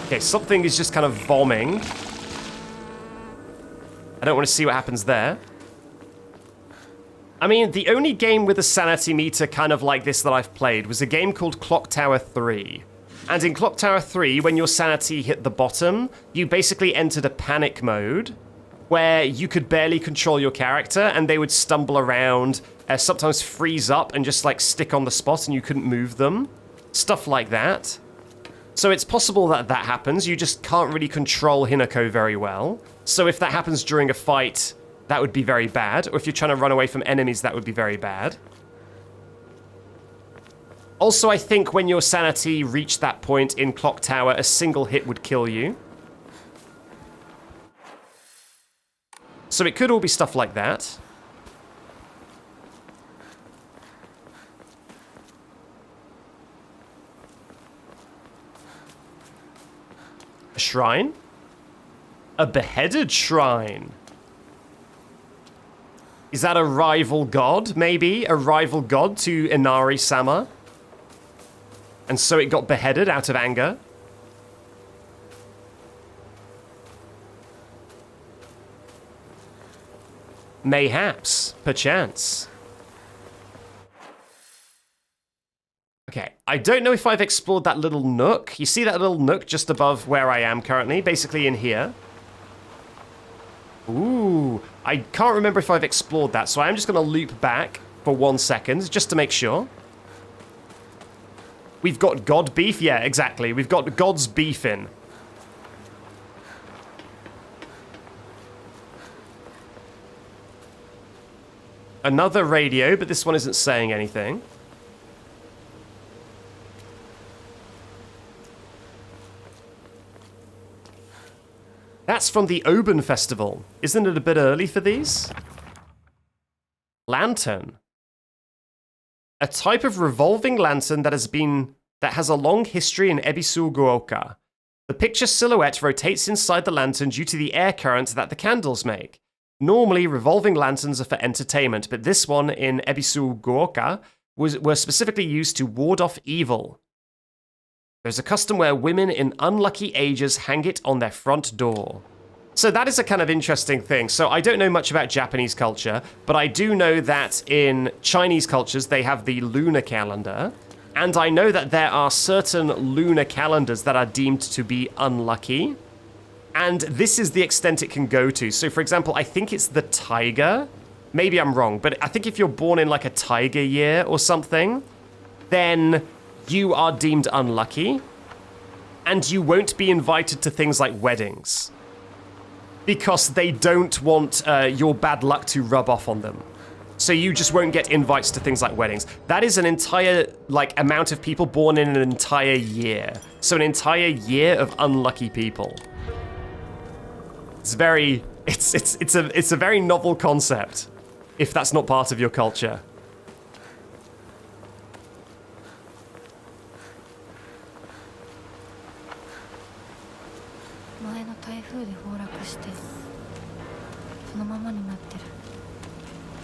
Okay, something is just kind of vomiting. I don't want to see what happens there. I mean, the only game with a sanity meter kind of like this that I've played was a game called Clock Tower 3. And in Clock Tower 3, when your sanity hit the bottom, you basically entered a panic mode where you could barely control your character and they would stumble around, sometimes freeze up and just like stick on the spot and you couldn't move them. Stuff like that. So it's possible that that happens, you just can't really control Hinako very well. So if that happens during a fight, that would be very bad. Or if you're trying to run away from enemies, that would be very bad. Also, I think when your sanity reached that point in Clock Tower, a single hit would kill you. So it could all be stuff like that. A shrine? A beheaded shrine. Is that a rival god, maybe? A rival god to Inari-sama? And so it got beheaded out of anger? Mayhaps. Perchance. Okay, I don't know if I've explored that little nook. You see that little nook just above where I am currently? Basically in here. Ooh, I can't remember if I've explored that, so I'm just going to loop back for 1 second, just to make sure. We've got god beef? Yeah, exactly. We've got god's beef in. Another radio, but this one isn't saying anything. that's from the Oben Festival. Isn't it a bit early for these? Lantern. A type of revolving lantern that has a long history in Ebisugaoka. The picture silhouette rotates inside the lantern due to the air current that the candles make. Normally, revolving lanterns are for entertainment, but this one in Ebisugaoka were specifically used to ward off evil. There's a custom where women in unlucky ages hang it on their front door. So that is a kind of interesting thing. So I don't know much about Japanese culture, but I do know that in Chinese cultures, they have the lunar calendar. And I know that there are certain lunar calendars that are deemed to be unlucky. And this is the extent it can go to. So for example, I think it's the tiger. Maybe I'm wrong, but I think if you're born in like a tiger year or something, then you are deemed unlucky, and you won't be invited to things like weddings because they don't want your bad luck to rub off on them. So you just won't get invites to things like weddings. That is an entire amount of people born in an entire year. So an entire year of unlucky people. It's a very novel concept, if that's not part of your culture.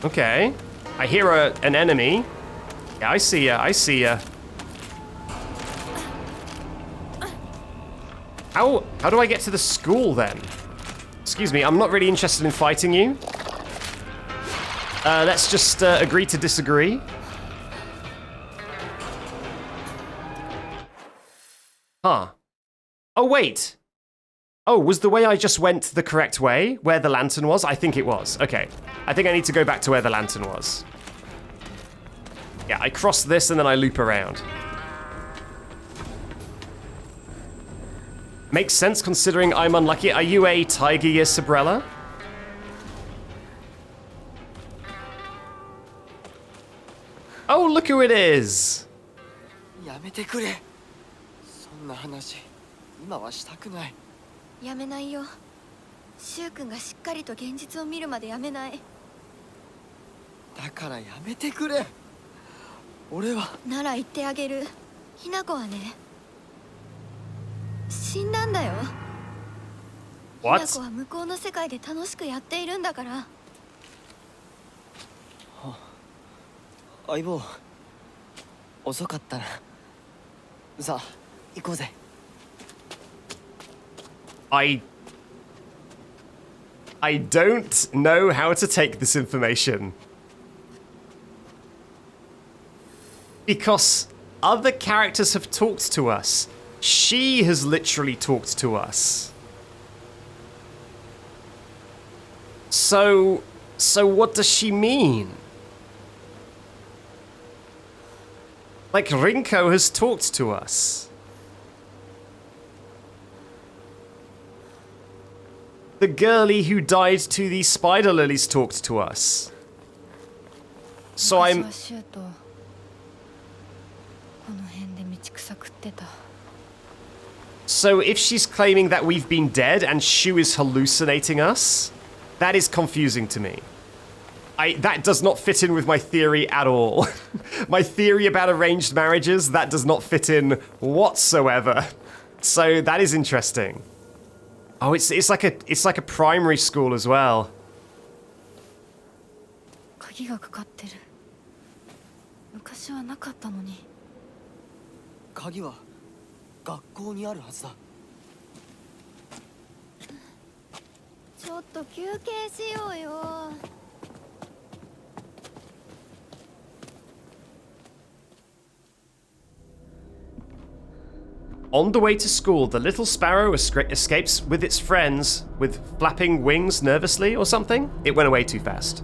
Okay. I hear an enemy. Yeah, I see ya. I see ya. How do I get to the school then? Excuse me, I'm not really interested in fighting you. Let's just agree to disagree. Huh. Oh, wait. Oh, was the way I just went the correct way? Where the lantern was? I think it was. Okay. I think I need to go back to where the lantern was. Yeah, I cross this and then I loop around. Makes sense considering I'm unlucky. Are you a Tiger Year Sabrella? Oh, look who it is! やめてくれ。そんな話、今はしたくない。やめないよ。シュウ君がしっかりと現実を見るまでやめない。だからやめてくれ。俺は。なら言ってあげる。ひな子はね、死んだんだよ。ひな子は向こうの世界で楽しくやっているんだから。相棒、遅かったな。さあ、行こうぜ。I don't know how to take this information. Because other characters have talked to us. She has literally talked to us. So what does she mean? Like, Rinko has talked to us. The girlie who died to the spider lilies talked to us. So I'm... So if she's claiming that we've been dead and Shu is hallucinating us, that is confusing to me. That does not fit in with my theory at all. My theory about arranged marriages, that does not fit in whatsoever. So that is interesting. Oh, it's like a primary school as well. 鍵がかかってる。昔はなかったのに。鍵は学校にあるはずだ。ちょっと休憩しようよ。On the way to school, the little sparrow escapes with its friends with flapping wings nervously or something. It went away too fast.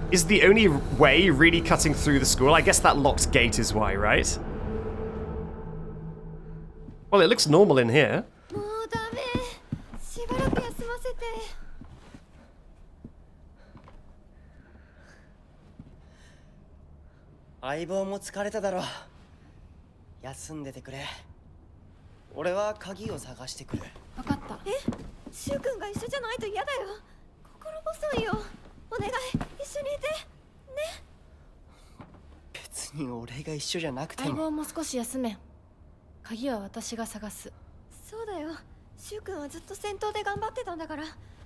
Is the only way really cutting through the school? I guess that locked gate is why, right? Well, it looks normal in here. もうダメ。しばらく休ませて。相棒も疲れただろう。休んでてくれ。俺は鍵を探してくる。分かった。シュウ君が一緒じゃないと嫌だよ。心細いよ。お願い、一緒にいて。ね。別に俺が一緒じゃなくて相も。棒も少し休め。鍵は私が探す。そうだよ。シュウ君はずっと戦闘で頑張ってたんだから。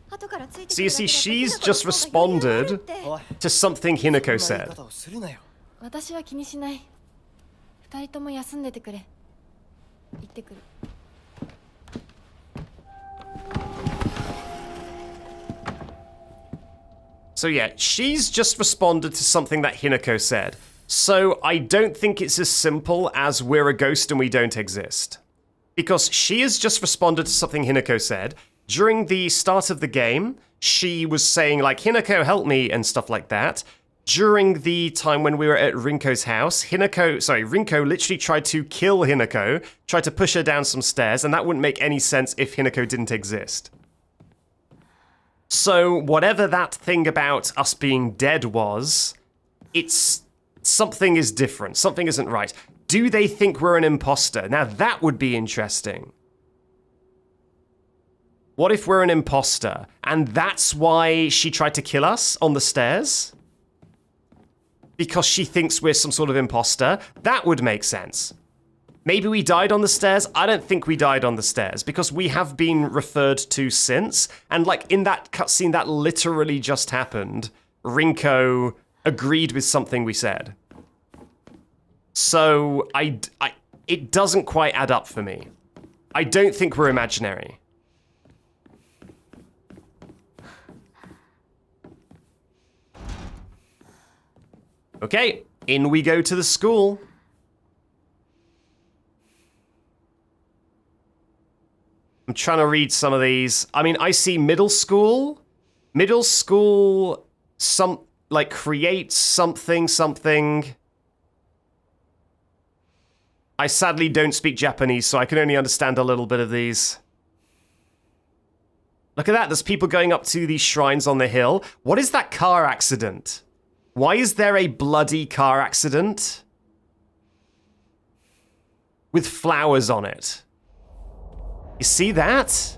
後からついて So you see, she's just responded おい、 to something そん Hinako な言い said. 方をするなよ。私は気にしない。二人とも休んでてくれ。行ってくる。So yeah, she's just responded to something that Hinako said. So I don't think it's as simple as we're a ghost and we don't exist. Because she has just responded to something Hinako said. During the start of the game, she was saying like, Hinako, help me, and stuff like that. During the time when we were at Rinko's house, Rinko literally tried to kill Hinako, tried to push her down some stairs, and that wouldn't make any sense if Hinako didn't exist. So whatever that thing about us being dead was, something is different. Something isn't right. Do they think we're an imposter? Now that would be interesting. What if we're an imposter and that's why she tried to kill us on the stairs? Because she thinks we're some sort of imposter? That would make sense. Maybe we died on the stairs? I don't think we died on the stairs because we have been referred to since. And like in that cutscene that literally just happened, Rinko agreed with something we said. So it doesn't quite add up for me. I don't think we're imaginary. Okay, in we go to the school. I'm trying to read some of these. I mean, I see middle school. Middle school, create something. I sadly don't speak Japanese, so I can only understand a little bit of these. Look at that, there's people going up to these shrines on the hill. What is that car accident? Why is there a bloody car accident? With flowers on it. You see that?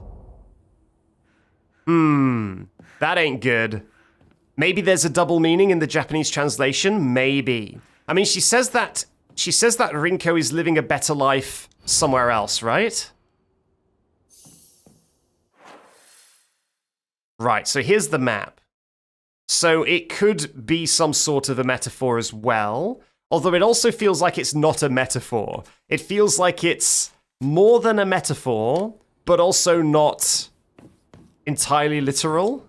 That ain't good. Maybe there's a double meaning in the Japanese translation. Maybe. I mean, she says that Rinko is living a better life somewhere else, right? Right, so here's the map. So it could be some sort of a metaphor as well, although it also feels like it's not a metaphor. It feels like it's more than a metaphor, but also not entirely literal.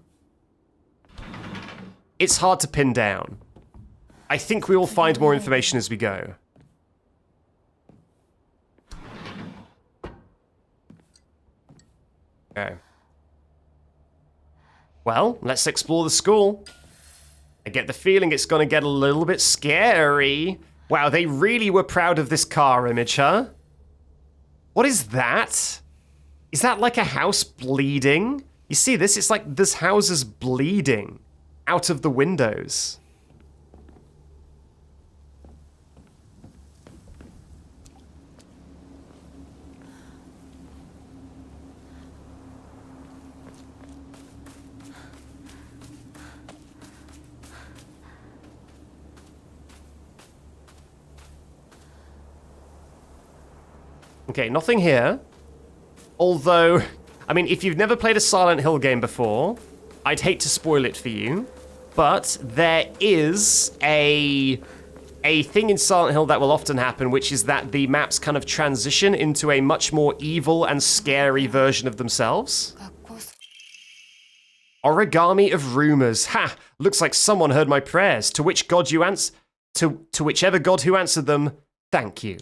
It's hard to pin down. I think we will find more information as we go. Okay. Well, let's explore the school. I get the feeling it's going to get a little bit scary. Wow, they really were proud of this car image, huh? What is that? Is that like a house bleeding? You see this? It's like this house is bleeding out of the windows. Okay, nothing here. Although, I mean, if you've never played a Silent Hill game before, I'd hate to spoil it for you, but there is a thing in Silent Hill that will often happen, which is that the maps kind of transition into a much more evil and scary version of themselves. Origami of rumors. Ha! Looks like someone heard my prayers. To which god you answer, to whichever god who answered them, thank you.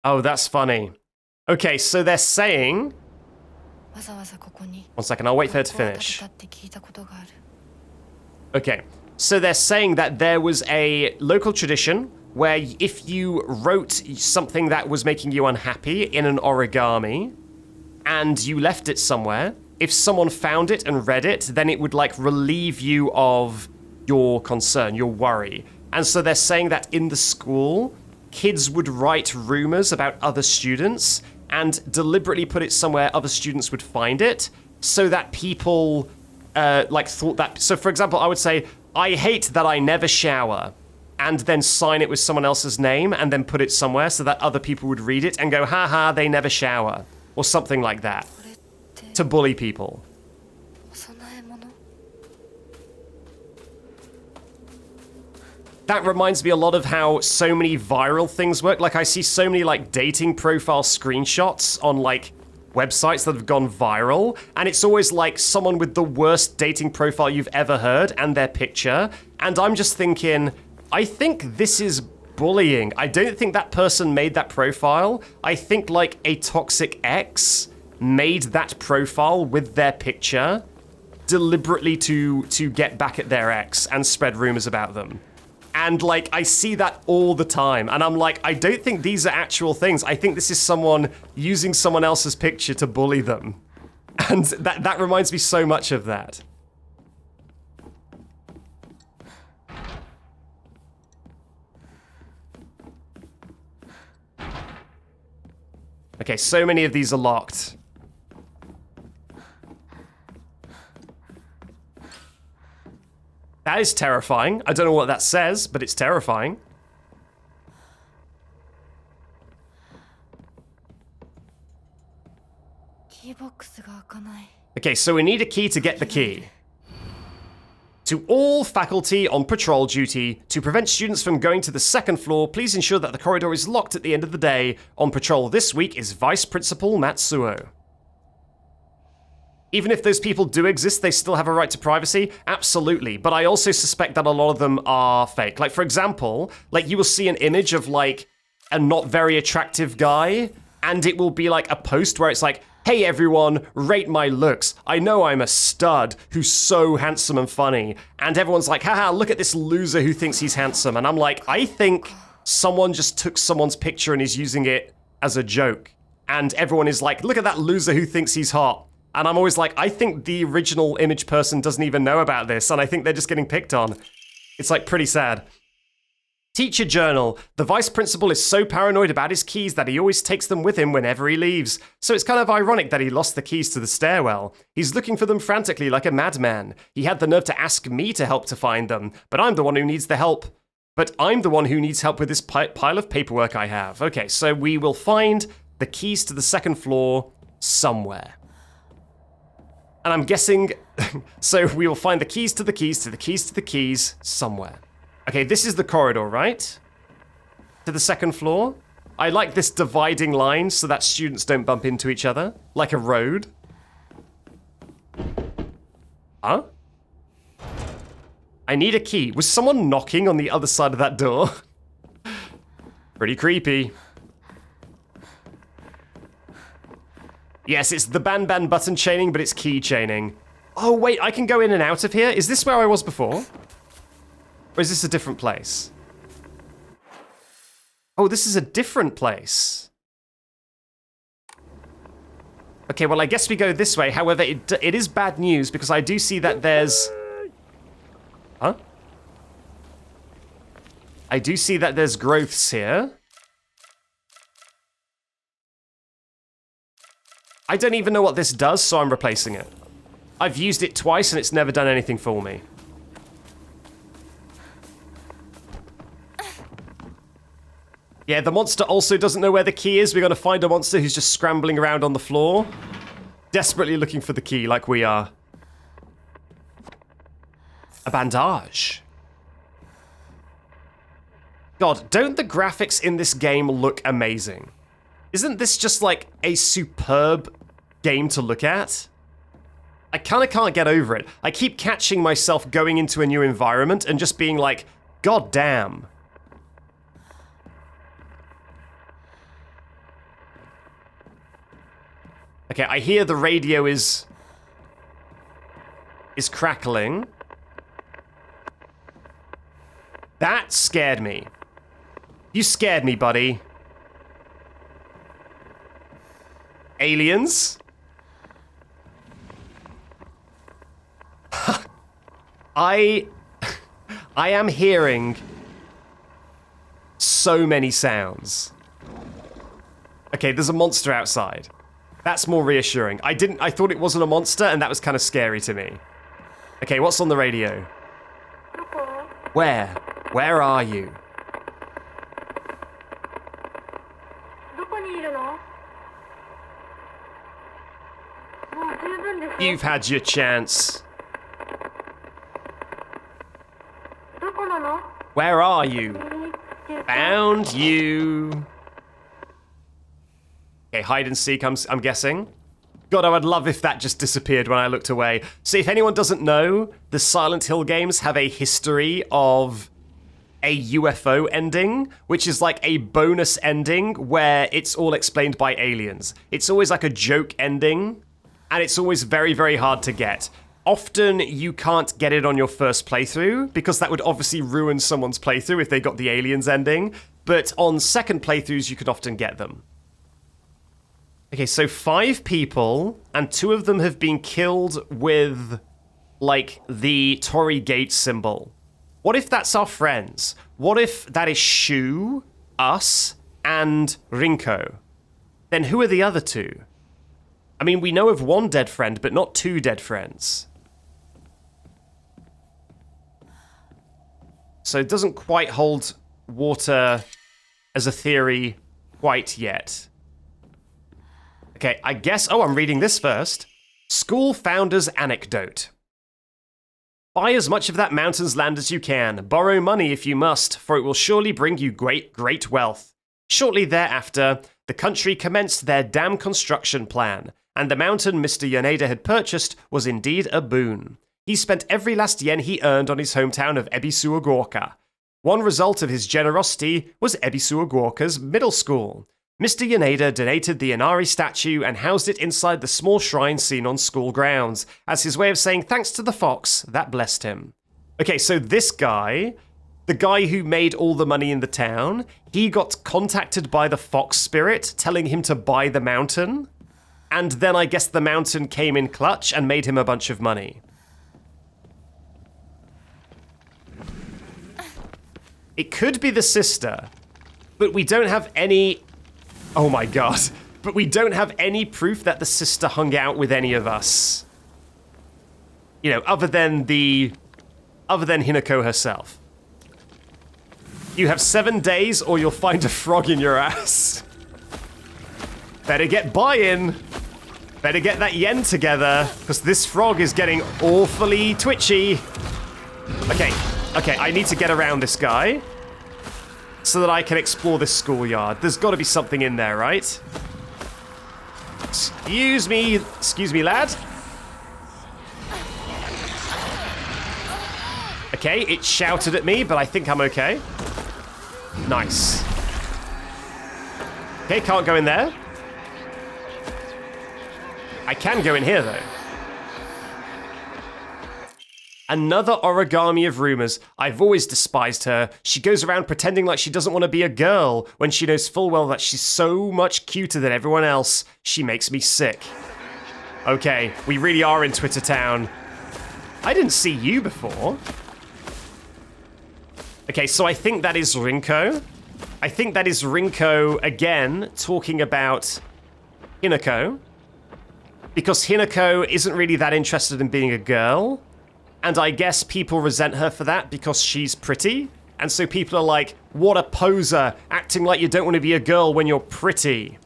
Oh, that's funny. Okay, so they're saying... One second, I'll wait for her to finish. Okay, so they're saying that there was a local tradition where if you wrote something that was making you unhappy in an origami and you left it somewhere, if someone found it and read it, then it would like relieve you of your concern, your worry. And so they're saying that in the school, kids would write rumors about other students and deliberately put it somewhere other students would find it so that people thought that. So for example, I would say, I hate that I never shower, and then sign it with someone else's name and then put it somewhere so that other people would read it and go, haha, they never shower, or something like that, to bully people. お供え物 That reminds me a lot of how so many viral things work. Like I see so many like dating profile screenshots on like websites that have gone viral, and it's always like someone with the worst dating profile you've ever heard and their picture. And I'm just thinking, I think this is bullying. I don't think that person made that profile. I think like a toxic ex made that profile with their picture deliberately to get back at their ex and spread rumors about them. And like, I see that all the time. And I'm like, I don't think these are actual things. I think this is someone using someone else's picture to bully them. And that reminds me so much of that. Okay, so many of these are locked. That is terrifying. I don't know what that says, but it's terrifying. Keybox が開かない Okay, so we need a key to get the key. To all faculty on patrol duty, to prevent students from going to the second floor, please ensure that the corridor is locked at the end of the day. On patrol this week is Vice Principal Matsuo. Even if those people do exist, they still have a right to privacy? Absolutely. But I also suspect that a lot of them are fake. Like, for example, like you will see an image of like a not very attractive guy, and it will be like a post where it's like, hey everyone, rate my looks. I know I'm a stud who's so handsome and funny. And everyone's like, haha, look at this loser who thinks he's handsome. And I'm like, I think someone just took someone's picture and is using it as a joke. And everyone is like, look at that loser who thinks he's hot. And I'm always like, I think the original image person doesn't even know about this, and I think they're just getting picked on. It's like pretty sad. Teacher journal. The vice principal is so paranoid about his keys that he always takes them with him whenever he leaves. So it's kind of ironic that he lost the keys to the stairwell. He's looking for them frantically like a madman. He had the nerve to ask me to help to find them, but I'm the one who needs the help. But I'm the one who needs help with this pile of paperwork I have. Okay, so we will find the keys to the second floor somewhere. And I'm guessing, so we will find the keys to the keys to the keys to the keys somewhere. Okay, this is the corridor, right? To the second floor. I like this dividing line so that students don't bump into each other, like a road. Huh? I need a key. Was someone knocking on the other side of that door? Pretty creepy. Yes, it's the ban button chaining, but it's key chaining. Oh, wait, I can go in and out of here? Is this where I was before? Or is this a different place? Oh, this is a different place. Okay, well, I guess we go this way. However, it is bad news because I do see that there's... Huh? I do see that there's growths here. I don't even know what this does, so I'm replacing it. I've used it twice and it's never done anything for me. Yeah, the monster also doesn't know where the key is. We're going to find a monster who's just scrambling around on the floor, desperately looking for the key like we are. A bandage. God, don't the graphics in this game look amazing? Isn't this just like a superb game to look at? I kind of can't get over it. I keep catching myself going into a new environment and just being like, God damn. Okay, I hear the radio is crackling. That scared me. You scared me, buddy. Aliens? I am hearing so many sounds. Okay, there's a monster outside. That's more reassuring. I thought it wasn't a monster, and that was kind of scary to me. Okay, what's on the radio? Where? Where are you? You've had your chance. Where are you? Found you. Okay, hide and seek, I'm guessing. God, I would love if that just disappeared when I looked away. So if anyone doesn't know, the Silent Hill games have a history of a UFO ending, which is like a bonus ending where it's all explained by aliens. It's always like a joke ending, and it's always very, very hard to get. Often you can't get it on your first playthrough, because that would obviously ruin someone's playthrough if they got the aliens ending, but on second playthroughs you can often get them. Okay, so 5 people, and 2 of them have been killed with, like, the Torii Gate symbol. What if that's our friends? What if that is Shu, us, and Rinko? Then who are the other 2? I mean, we know of 1 dead friend, but not 2 dead friends. So it doesn't quite hold water as a theory quite yet. Okay, I guess... Oh, I'm reading this first. School Founder's Anecdote. Buy as much of that mountain's land as you can. Borrow money if you must, for it will surely bring you great, great wealth. Shortly thereafter, the country commenced their dam construction plan, and the mountain Mr. Yoneda had purchased was indeed a boon. He spent every last yen he earned on his hometown of Ebisugaoka. One result of his generosity was Ebisugaoka's middle school. Mr. Yoneda donated the Inari statue and housed it inside the small shrine seen on school grounds, as his way of saying thanks to the fox that blessed him. Okay, so this guy, the guy who made all the money in the town, he got contacted by the fox spirit telling him to buy the mountain, and then I guess the mountain came in clutch and made him a bunch of money. It could be the sister, but we don't have any... Oh my god. But we don't have any proof that the sister hung out with any of us. You know, other than Hinako herself. You have 7 days or you'll find a frog in your ass. Better get buy-in. Better get that yen together, because this frog is getting awfully twitchy. Okay, I need to get around this guy so that I can explore this schoolyard. There's got to be something in there, right? Excuse me, lad. Okay, it shouted at me, but I think I'm okay. Nice. Okay, can't go in there. I can go in here, though. Another origami of rumors. I've always despised her. She goes around pretending like she doesn't want to be a girl when she knows full well that she's so much cuter than everyone else. She makes me sick. Okay, we really are in Twitter Town. I didn't see you before. Okay, so I think that is Rinko. I think that is Rinko again talking about Hinako. Because Hinako isn't really that interested in being a girl. And I guess people resent her for that because she's pretty. And so people are like, what a poser, acting like you don't want to be a girl when you're pretty.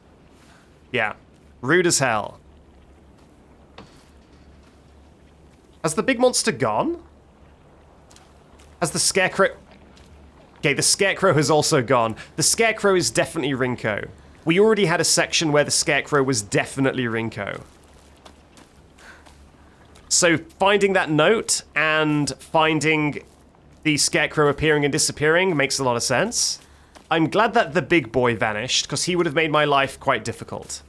Yeah, rude as hell. Has the big monster gone? Has the scarecrow... Okay, the scarecrow has also gone. The scarecrow is definitely Rinko. We already had a section where the scarecrow was definitely Rinko. So finding that note and finding the scarecrow appearing and disappearing makes a lot of sense. I'm glad that the big boy vanished, because he would have made my life quite difficult.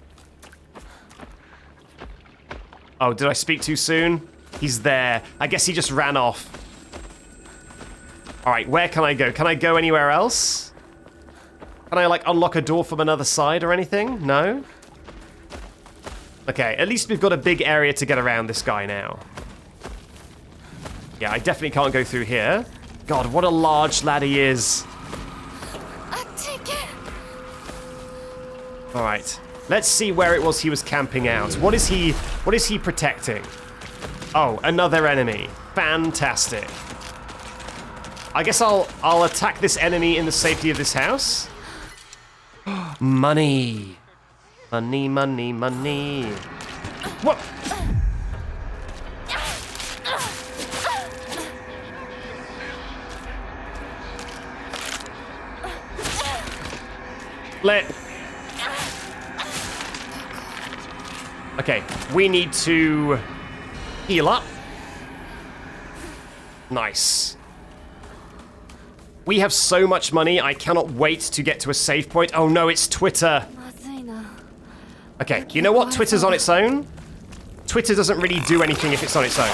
Oh, did I speak too soon? He's there. I guess he just ran off. All right, where can I go? Can I go anywhere else? Can I, like, unlock a door from another side or anything? No? Okay, at least we've got a big area to get around this guy now. Yeah, I definitely can't go through here. God, what a large lad he is. Alright, let's see where it was he was camping out. What is he protecting? Oh, another enemy. Fantastic. I guess I'll attack this enemy in the safety of this house. Money. Money, money, money. What? Okay, we need to heal up. Nice. We have so much money, I cannot wait to get to a save point. Oh no, it's Twitter. Okay, you know what? Twitter's on its own. Twitter doesn't really do anything if it's on its own.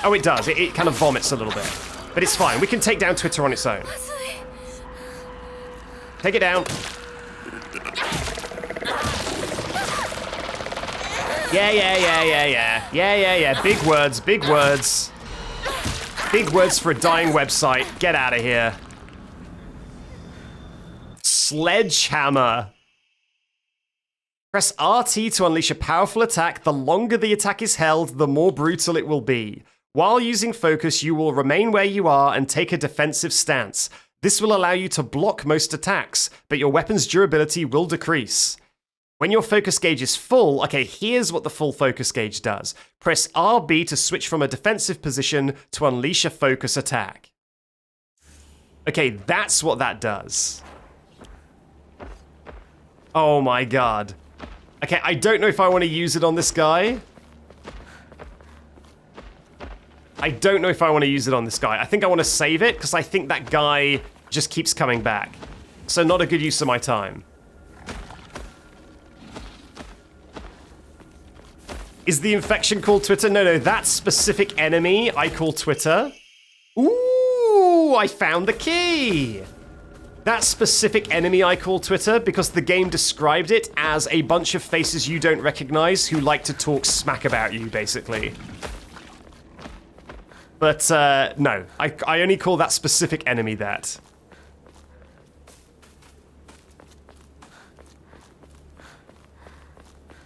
Oh, it does. It kind of vomits a little bit. But it's fine. We can take down Twitter on its own. Take it down. Yeah. Big words, big words. Big words for a dying website. Get out of here. Sledgehammer. Press RT to unleash a powerful attack. The longer the attack is held, the more brutal it will be. While using focus, you will remain where you are and take a defensive stance. This will allow you to block most attacks, but your weapon's durability will decrease. When your focus gauge is full, okay, here's what the full focus gauge does. Press RB to switch from a defensive position to unleash a focus attack. Okay, that's what that does. Oh my god. Okay, I don't know if I want to use it on this guy. I don't know if I want to use it on this guy. I think I want to save it, because I think that guy just keeps coming back. So not a good use of my time. Is the infection called Twitter? No, that specific enemy I call Twitter. Ooh, I found the key! That specific enemy I call Twitter because the game described it as a bunch of faces you don't recognize who like to talk smack about you, basically. But, no. I only call that specific enemy that.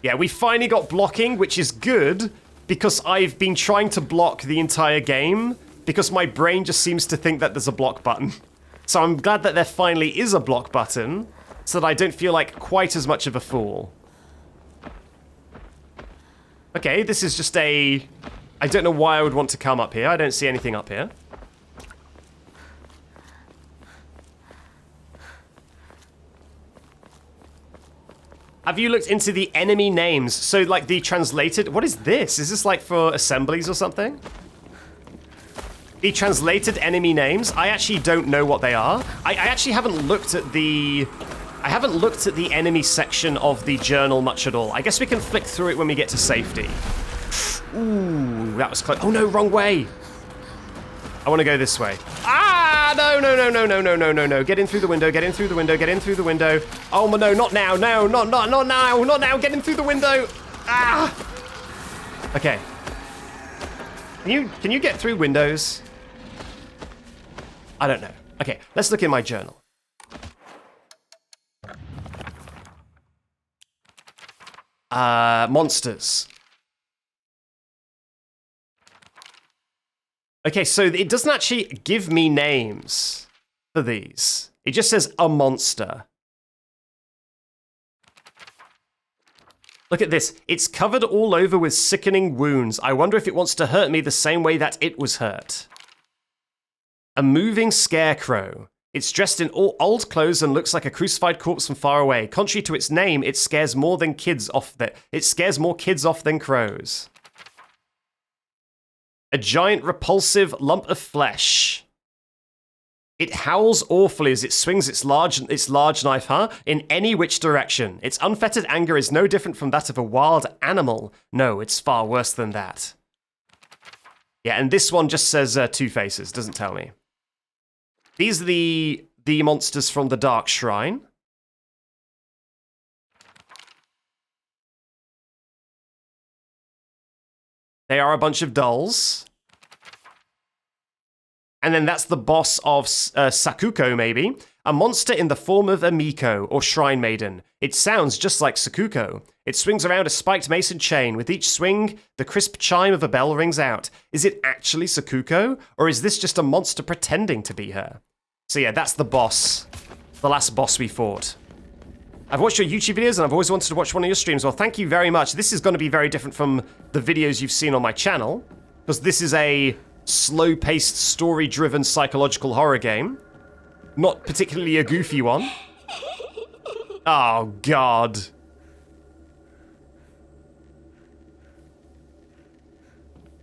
Yeah, we finally got blocking, which is good, because I've been trying to block the entire game, because my brain just seems to think that there's a block button. So I'm glad that there finally is a block button, so that I don't feel like quite as much of a fool. Okay, this is just a... I don't know why I would want to come up here. I don't see anything up here. Have you looked into the enemy names? So, like, the translated... What is this? Is this, like, for assemblies or something? The translated enemy names, I actually don't know what they are. I actually haven't looked at the... I haven't looked at the enemy section of the journal much at all. I guess we can flick through it when we get to safety. Ooh, that was close. Oh, no, wrong way. I want to go this way. Ah, no. Get in through the window, get in through the window, get in through the window. Oh, no, not now. No, not now. Get in through the window. Ah. Okay. Can you get through windows? I don't know. Okay, let's look in my journal. Monsters. Okay, so it doesn't actually give me names for these. It just says a monster. Look at this. It's covered all over with sickening wounds. I wonder if it wants to hurt me the same way that it was hurt. A moving scarecrow. It's dressed in all old clothes and looks like a crucified corpse from far away. Contrary to its name, it scares more kids off than crows. A giant repulsive lump of flesh. It howls awfully as it swings its large knife, in any which direction. Its unfettered anger is no different from that of a wild animal. No, it's far worse than that. Yeah, and this one just says two faces, doesn't tell me. These are the monsters from the Dark Shrine. They are a bunch of dolls. And then that's the boss of Sakuko, maybe. A monster in the form of a Miko, or Shrine Maiden. It sounds just like Sakuko. It swings around a spiked mason chain. With each swing, the crisp chime of a bell rings out. Is it actually Sakuko? Or is this just a monster pretending to be her? So yeah, that's the boss. The last boss we fought. I've watched your YouTube videos and I've always wanted to watch one of your streams. Well, thank you very much. This is going to be very different from the videos you've seen on my channel. Because this is a slow-paced, story-driven psychological horror game. Not particularly a goofy one. Oh, God.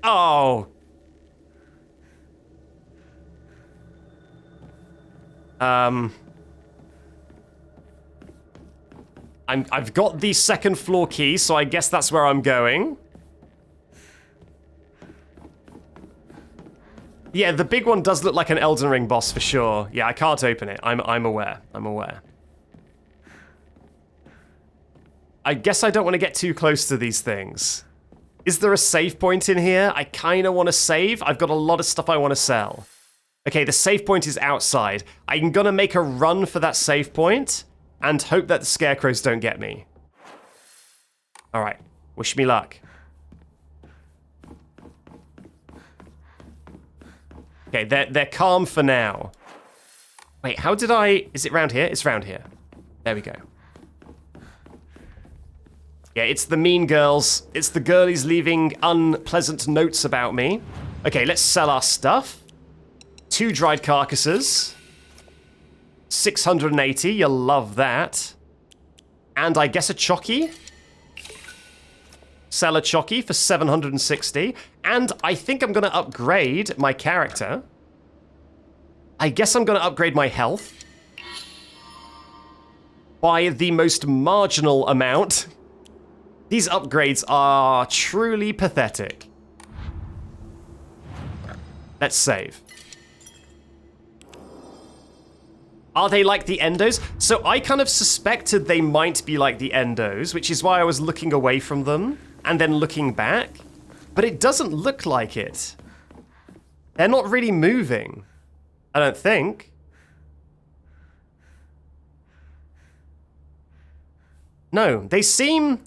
Oh. I've got the second floor key, so I guess that's where I'm going. Yeah, the big one does look like an Elden Ring boss for sure. Yeah, I can't open it. I'm aware. I'm aware. I guess I don't want to get too close to these things. Is there a save point in here? I kind of want to save. I've got a lot of stuff I want to sell. Okay, the save point is outside. I'm going to make a run for that save point and hope that the scarecrows don't get me. All right, wish me luck. Okay, they're calm for now. Wait, how did I... Is it round here? It's round here. There we go. Yeah, it's the mean girls. It's the girlies leaving unpleasant notes about me. Okay, let's sell our stuff. 2 dried carcasses. 680, you'll love that. And I guess a chockey. Sell a chockey for 760. And I think I'm going to upgrade my character. I guess I'm going to upgrade my health by the most marginal amount. These upgrades are truly pathetic. Let's save. Are they like the endos? So I kind of suspected they might be like the endos, which is why I was looking away from them and then looking back. But it doesn't look like it. They're not really moving. I don't think. No, they seem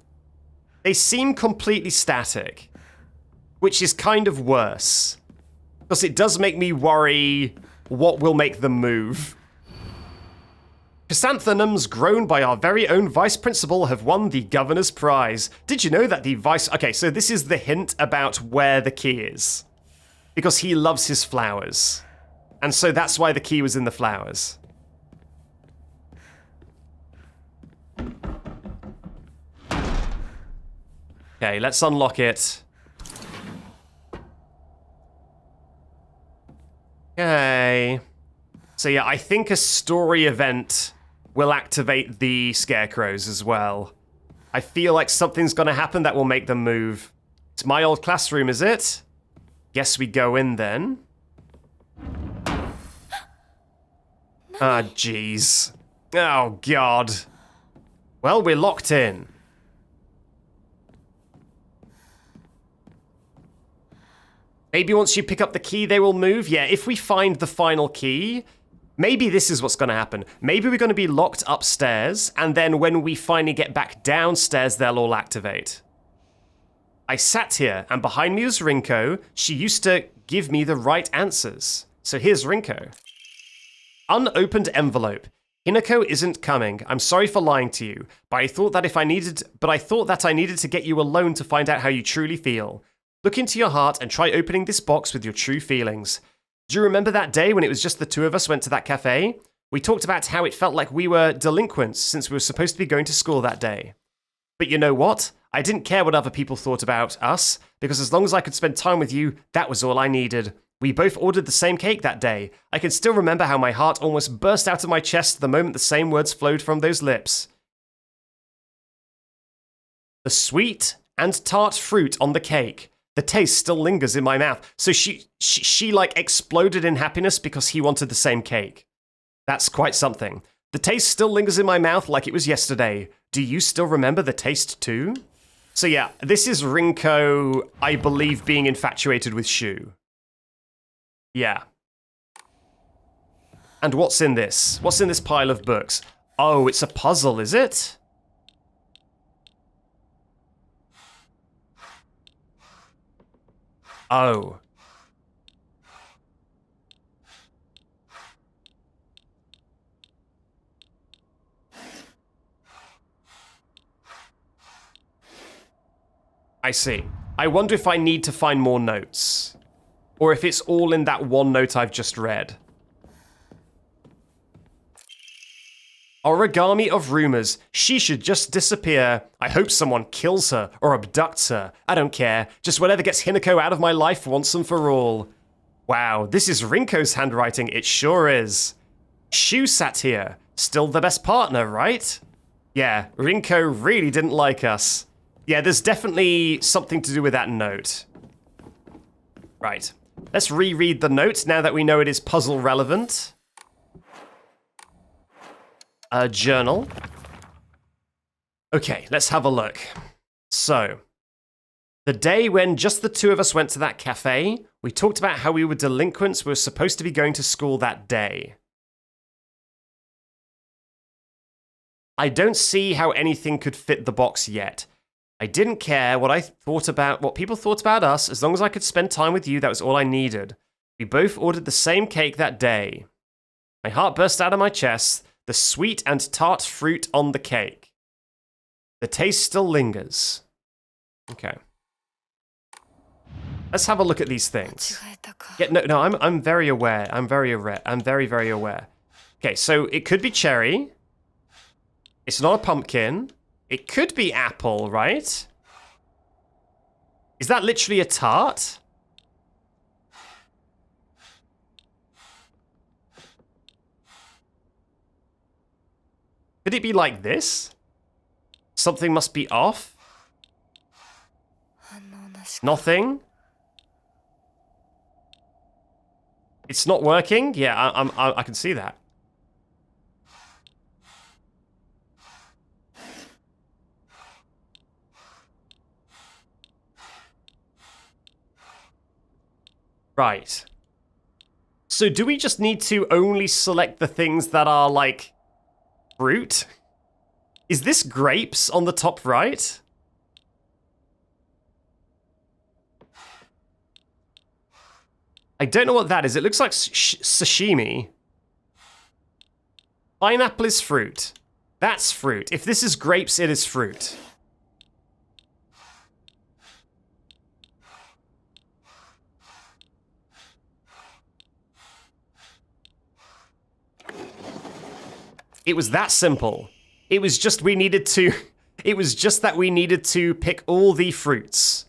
completely static, which is kind of worse. Because it does make me worry what will make them move. Chrysanthemums grown by our very own vice principal have won the governor's prize. Did you know that the vice... Okay, so this is the hint about where the key is. Because he loves his flowers. And so that's why the key was in the flowers. Okay, let's unlock it. Okay. So yeah, I think a story event will activate the scarecrows as well. I feel like something's gonna happen that will make them move. It's my old classroom, is it? Guess we go in then. Ah, jeez. Oh, God. Well, we're locked in. Maybe once you pick up the key, they will move? Yeah, if we find the final key, maybe this is what's going to happen. Maybe we're going to be locked upstairs, and then when we finally get back downstairs, they'll all activate. I sat here, and behind me was Rinko. She used to give me the right answers. So here's Rinko. Unopened envelope. Hinako isn't coming. I'm sorry for lying to you, but I thought that I needed to get you alone to find out how you truly feel. Look into your heart and try opening this box with your true feelings. Do you remember that day when it was just the two of us went to that cafe? We talked about how it felt like we were delinquents since we were supposed to be going to school that day. But you know what? I didn't care what other people thought about us, because as long as I could spend time with you, that was all I needed. We both ordered the same cake that day. I can still remember how my heart almost burst out of my chest the moment the same words flowed from those lips. The sweet and tart fruit on the cake. The taste still lingers in my mouth. So she like exploded in happiness because he wanted the same cake. That's quite something. The taste still lingers in my mouth like it was yesterday. Do you still remember the taste too? So yeah, this is Rinko, I believe, being infatuated with Shu. Yeah. And what's in this? What's in this pile of books? Oh, it's a puzzle, is it? Oh. I see. I wonder if I need to find more notes. Or if it's all in that one note I've just read. Origami of rumors. She should just disappear. I hope someone kills her or abducts her. I don't care. Just whatever gets Hinako out of my life once and for all. Wow, this is Rinko's handwriting. It sure is. Shu sat here. Still the best partner, right? Yeah, Rinko really didn't like us. Yeah, there's definitely something to do with that note. Right. Let's reread the note now that we know it is puzzle relevant. A journal. Okay, let's have a look. So, the day when just the two of us went to that cafe, we talked about how we were delinquents we were supposed to be going to school that day. I don't see how anything could fit the box yet. I didn't care what people thought about us. As long as I could spend time with you, that was all I needed. We both ordered the same cake that day. My heart burst out of my chest, the sweet and tart fruit on the cake. The taste still lingers. Okay. Let's have a look at these things. Yeah, no, I'm very aware. I'm very, very aware. Okay, so it could be cherry. It's not a pumpkin. It could be apple, right? Is that literally a tart? Could it be like this? Something must be off? Nothing? It's not working? Yeah, I can see that. Right. So do we just need to only select the things that are, like, fruit? Is this grapes on the top right? I don't know what that is. It looks like sashimi. Pineapple is fruit. That's fruit. If this is grapes, it is fruit. It was that simple. It was just we needed to... It was just that we needed to pick all the fruits.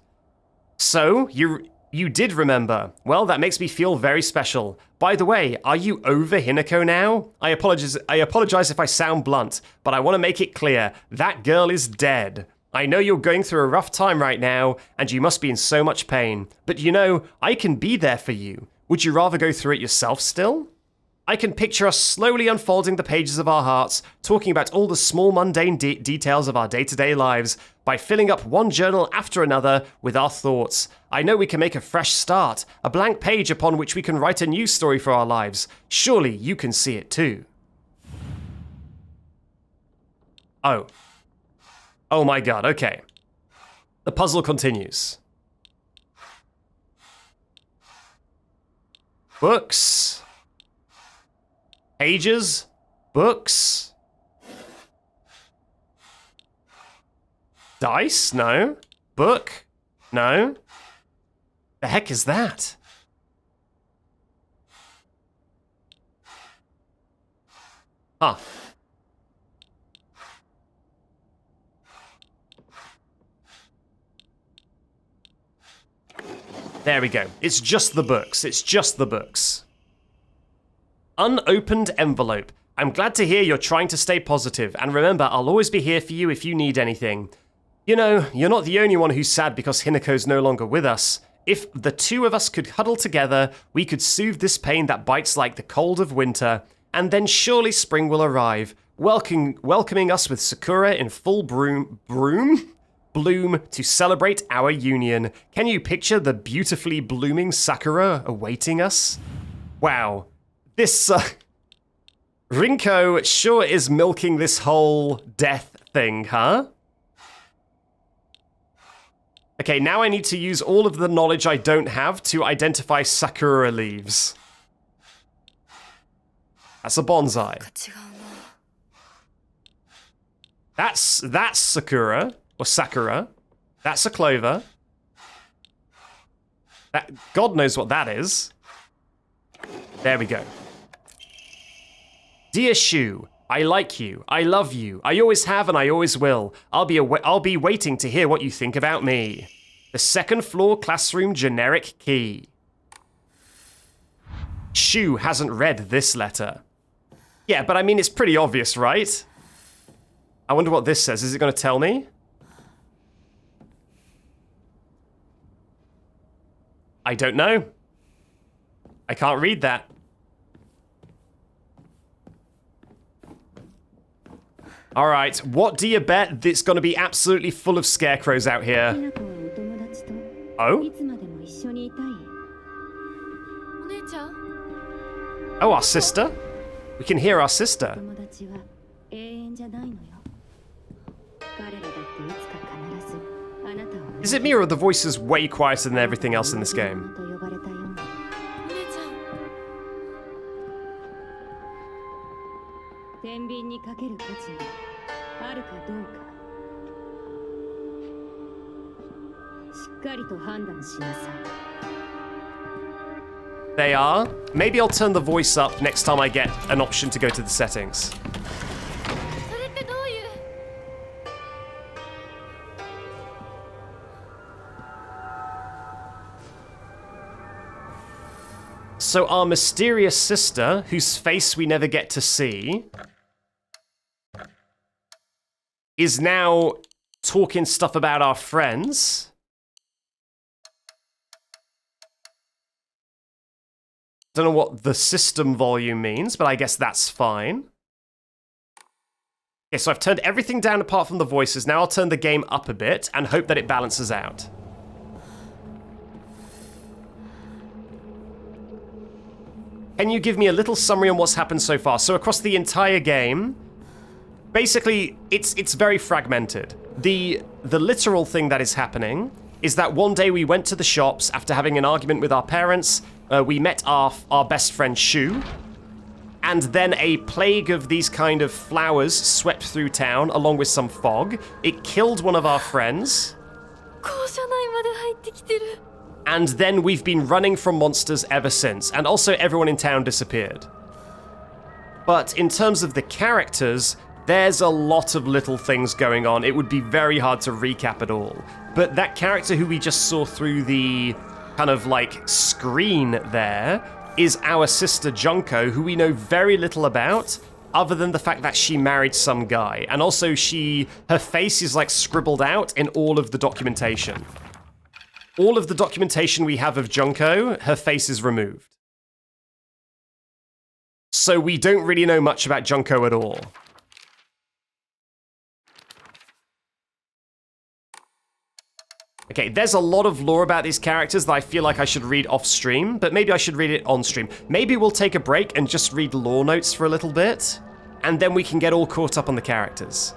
So, you did remember. Well, that makes me feel very special. By the way, are you over Hinako now? I apologize if I sound blunt, but I want to make it clear. That girl is dead. I know you're going through a rough time right now, and you must be in so much pain. But you know, I can be there for you. Would you rather go through it yourself still? I can picture us slowly unfolding the pages of our hearts, talking about all the small mundane details of our day-to-day lives, by filling up one journal after another with our thoughts. I know we can make a fresh start, a blank page upon which we can write a new story for our lives. Surely you can see it too. Oh. Oh my god, okay. The puzzle continues. Books. Pages, books, dice, no, book, no. The heck is that? Huh. There we go. It's just the books. It's just the books. Unopened envelope. I'm glad to hear you're trying to stay positive, and remember, I'll always be here for you if you need anything. You know, you're not the only one who's sad because Hinako's no longer with us. If the two of us could huddle together, we could soothe this pain that bites like the cold of winter, and then surely spring will arrive, welcoming us with Sakura in full bloom. bloom to celebrate our union. Can you picture the beautifully blooming sakura awaiting us? Wow. This, Rinko sure is milking this whole death thing, huh? Okay, now I need to use all of the knowledge I don't have to identify sakura leaves. That's a bonsai. That's sakura, or sakura. That's a clover. That, God knows what that is. There we go. Dear Shu, I like you, I love you, I always have and I always will. I'll be waiting to hear what you think about me. The second floor classroom generic key. Shu hasn't read this letter. Yeah, but I mean, it's pretty obvious, right? I wonder what this says. Is it going to tell me? I don't know. I can't read that. All right, what do you bet that's going to be absolutely full of scarecrows out here? Oh? Oh, our sister? We can hear our sister. Is it me or are the voices way quieter than everything else in this game? They are. Maybe I'll turn the voice up next time I get an option to go to the settings. So our mysterious sister, whose face we never get to see, is now talking stuff about our friends. Don't know what the system volume means, but I guess that's fine. Okay, so I've turned everything down apart from the voices. Now I'll turn the game up a bit and hope that it balances out. Can you give me a little summary on what's happened so far? So across the entire game, basically, it's very fragmented. The literal thing that is happening is that one day we went to the shops after having an argument with our parents. We met our best friend Shu, and then a plague of these kind of flowers swept through town along with some fog. It killed one of our friends. And then we've been running from monsters ever since, and also everyone in town disappeared. But in terms of the characters, there's a lot of little things going on. It would be very hard to recap it all. But that character who we just saw through the kind of like screen there is our sister Junko, who we know very little about, other than the fact that she married some guy. And also her face is like scribbled out in all of the documentation. All of the documentation we have of Junko, her face is removed. So we don't really know much about Junko at all. Okay, there's a lot of lore about these characters that I feel like I should read off stream, but maybe I should read it on stream. Maybe we'll take a break and just read lore notes for a little bit, and then we can get all caught up on the characters.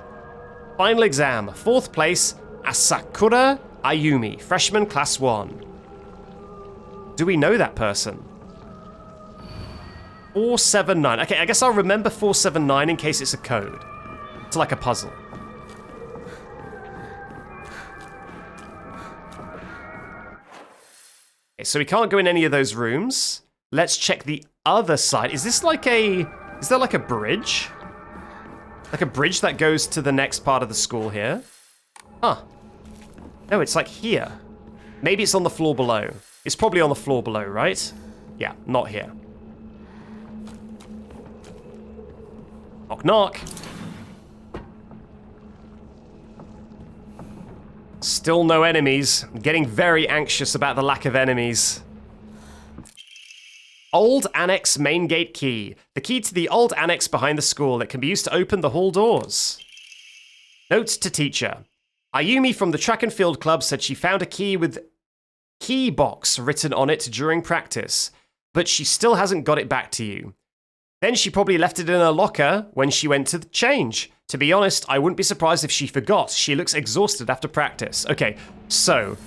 Final exam, 4th place, Asakura Ayumi, freshman class 1. Do we know that person? 479. Okay, I guess I'll remember 479 in case it's a code. It's like a puzzle. Okay, so we can't go in any of those rooms. Let's check the other side. Is there like a bridge? Like a bridge that goes to the next part of the school here? Huh. No, it's like here. Maybe it's on the floor below. It's probably on the floor below, right? Yeah, not here. Knock, knock. Still no enemies. I'm getting very anxious about the lack of enemies. Old Annex main gate key. The key to the old annex behind the school that can be used to open the hall doors. Note to teacher. Ayumi from the track and field club said she found a key with key box written on it during practice, but she still hasn't got it back to you. Then she probably left it in her locker when she went to change. To be honest, I wouldn't be surprised if she forgot. She looks exhausted after practice. Okay, so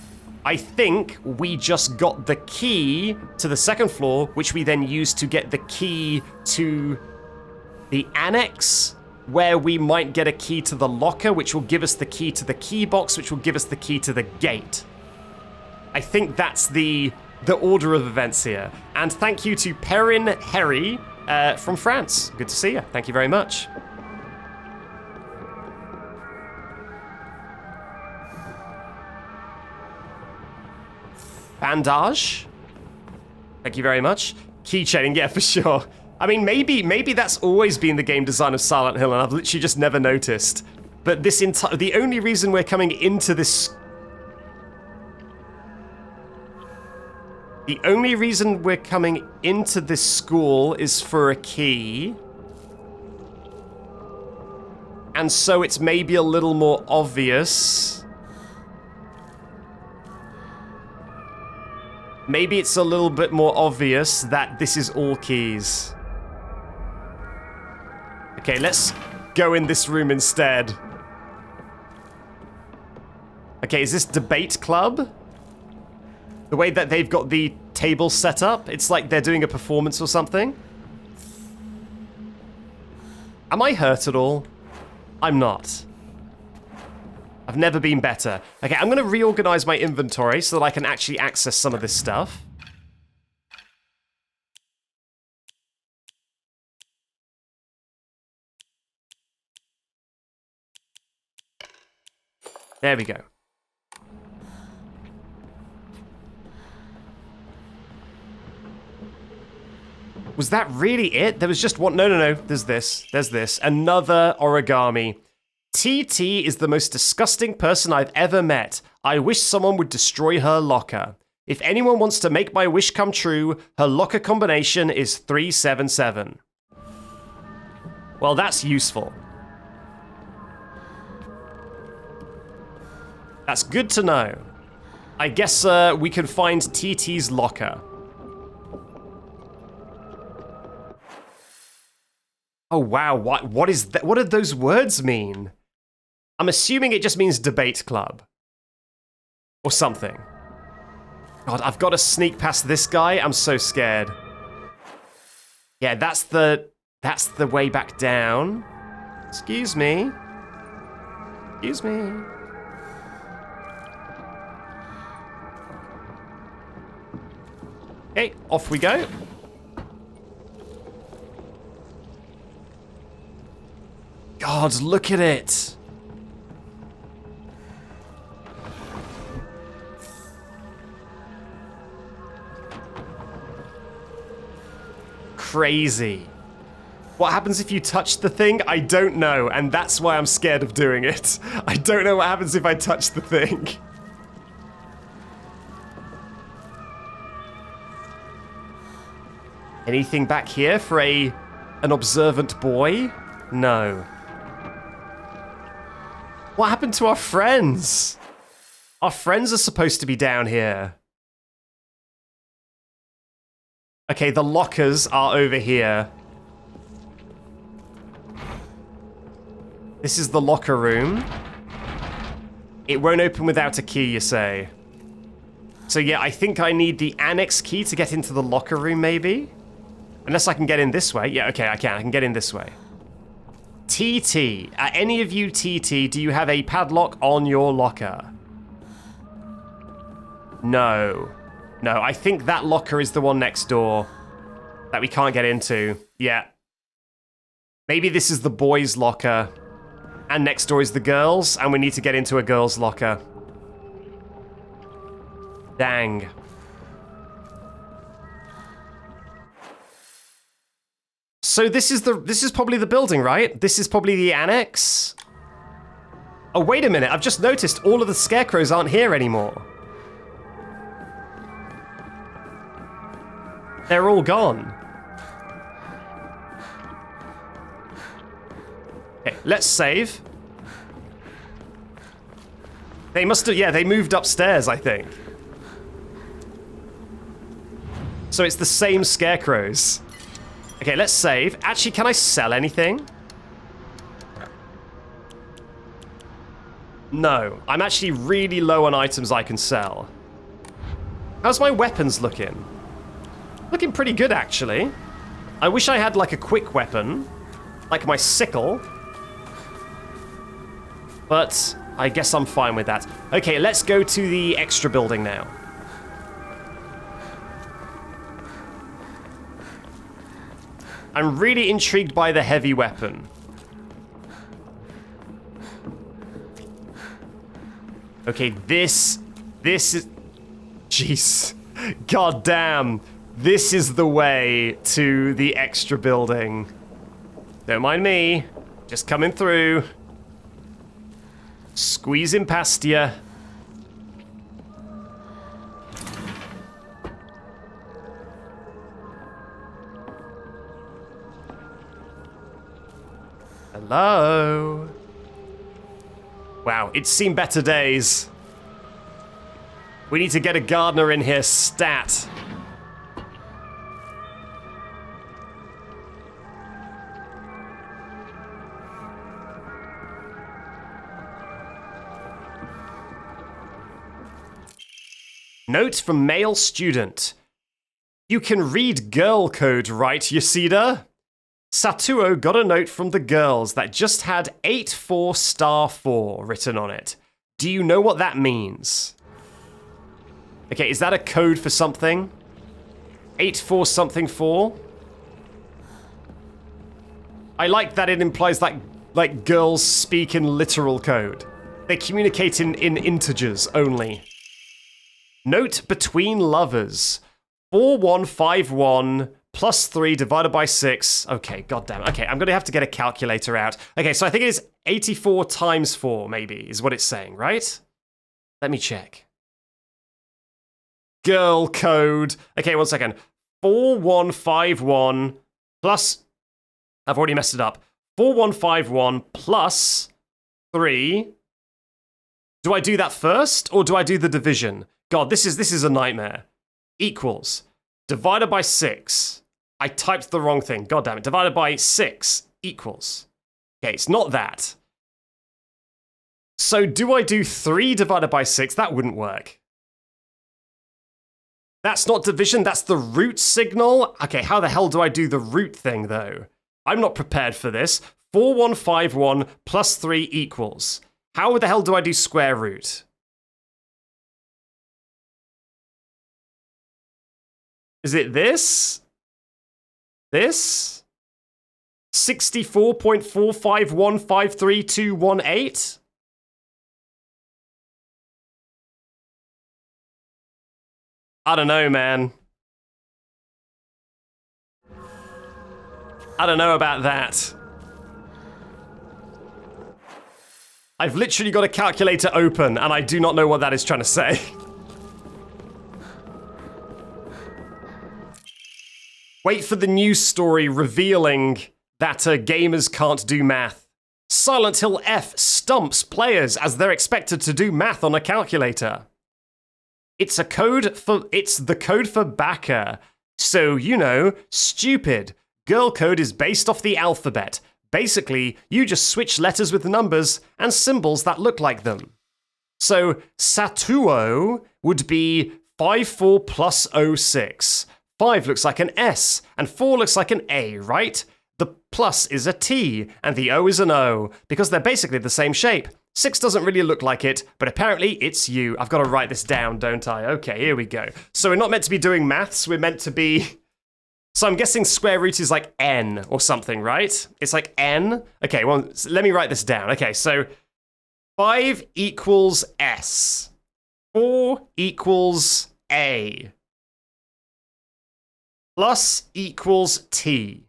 I think we just got the key to the second floor, which we then used to get the key to the annex, where we might get a key to the locker, which will give us the key to the key box, which will give us the key to the gate. I think that's the order of events here. And thank you to Perrin Herry from France. Good to see you. Thank you very much. Bandage. Thank you very much. Keychaining, yeah, for sure. I mean, maybe that's always been the game design of Silent Hill, and I've literally just never noticed. But this the only reason we're coming into this... The only reason we're coming into this school is for a key. And so it's maybe a little more obvious. Maybe it's a little bit more obvious that this is all keys. Okay, let's go in this room instead. Okay, is this debate club? The way that they've got the table set up, it's like they're doing a performance or something. Am I hurt at all? I'm not. I've never been better. Okay, I'm going to reorganize my inventory so that I can actually access some of this stuff. There we go. Was that really it? There was just one. No. There's this. There's this. Another origami. TT is the most disgusting person I've ever met. I wish someone would destroy her locker. If anyone wants to make my wish come true, her locker combination is 377. Well, that's useful. That's good to know. I guess we can find TT's locker. Oh wow, what is that? What did those words mean? I'm assuming it just means debate club. Or something. God, I've got to sneak past this guy. I'm so scared. Yeah, that's the way back down. Excuse me. Excuse me. Okay, off we go. God, look at it. Crazy. What happens if you touch the thing? I don't know, and that's why I'm scared of doing it. I don't know what happens if I touch the thing. Anything back here for an observant boy? No. What happened to our friends? Our friends are supposed to be down here. Okay, the lockers are over here. This is the locker room. It won't open without a key, you say? So yeah, I think I need the annex key to get into the locker room, maybe? Unless I can get in this way. Yeah, okay, I can get in this way. TT. Any of you TT, do you have a padlock on your locker? No. No, I think that locker is the one next door that we can't get into. Yeah. Maybe this is the boys' locker. And next door is the girls, and we need to get into a girls' locker. Dang. So this is probably the building, right? This is probably the annex. Oh, wait a minute. I've just noticed all of the scarecrows aren't here anymore. They're all gone. Okay, let's save. They must have, yeah, they moved upstairs, I think. So it's the same scarecrows. Okay, let's save. Actually, can I sell anything? No. I'm actually really low on items I can sell. How's my weapons looking? Looking pretty good, actually. I wish I had, like, a quick weapon. Like my sickle. But I guess I'm fine with that. Okay, let's go to the extra building now. I'm really intrigued by the heavy weapon. Okay, this is... Jeez. God damn. This is the way to the extra building. Don't mind me. Just coming through. Squeezing past you. Hello? Wow, it's seen better days. We need to get a gardener in here stat. Note from male student. You can read girl code, right, Yasida? Satuo got a note from the girls that just had 84*4 written on it. Do you know what that means? Okay, is that a code for something? 84 something 4? I like that it implies that, like, girls speak in literal code. They communicate in integers only. Note between lovers. 4151 plus 3 divided by 6. Okay, goddamn. Okay, I'm going to have to get a calculator out. Okay, so I think it is 84 times 4, maybe, is what it's saying, right? Let me check. Girl code. Okay, 1 second. 4151 plus... I've already messed it up. 4151 plus 3. Do I do that first, or do I do the division? God, this is a nightmare. Equals. Divided by 6. I typed the wrong thing. God damn it. Divided by 6 equals. Okay, it's not that. So do I do 3 divided by 6? That wouldn't work. That's not division, that's the root signal. Okay, how the hell do I do the root thing, though? I'm not prepared for this. 4151 plus 3 equals. How the hell do I do square root? Is it this? This? 64.45153.218? I don't know, man. I don't know about that. I've literally got a calculator open, and I do not know what that is trying to say. Wait for the news story revealing that gamers can't do math. Silent Hill F stumps players as they're expected to do math on a calculator. It's the code for Baka. So, you know, stupid. Girl code is based off the alphabet. Basically, you just switch letters with numbers and symbols that look like them. So, Satuo would be 54 plus 06. 5 looks like an S, and 4 looks like an A, right? The plus is a T, and the O is an O, because they're basically the same shape. 6 doesn't really look like it, but apparently it's you. I've got to write this down, don't I? Okay, here we go. So we're not meant to be doing maths, we're meant to be... So I'm guessing square root is like n or something, right? It's like n? Okay, well, let me write this down. Okay, so 5 equals S. 4 equals A. Plus equals T.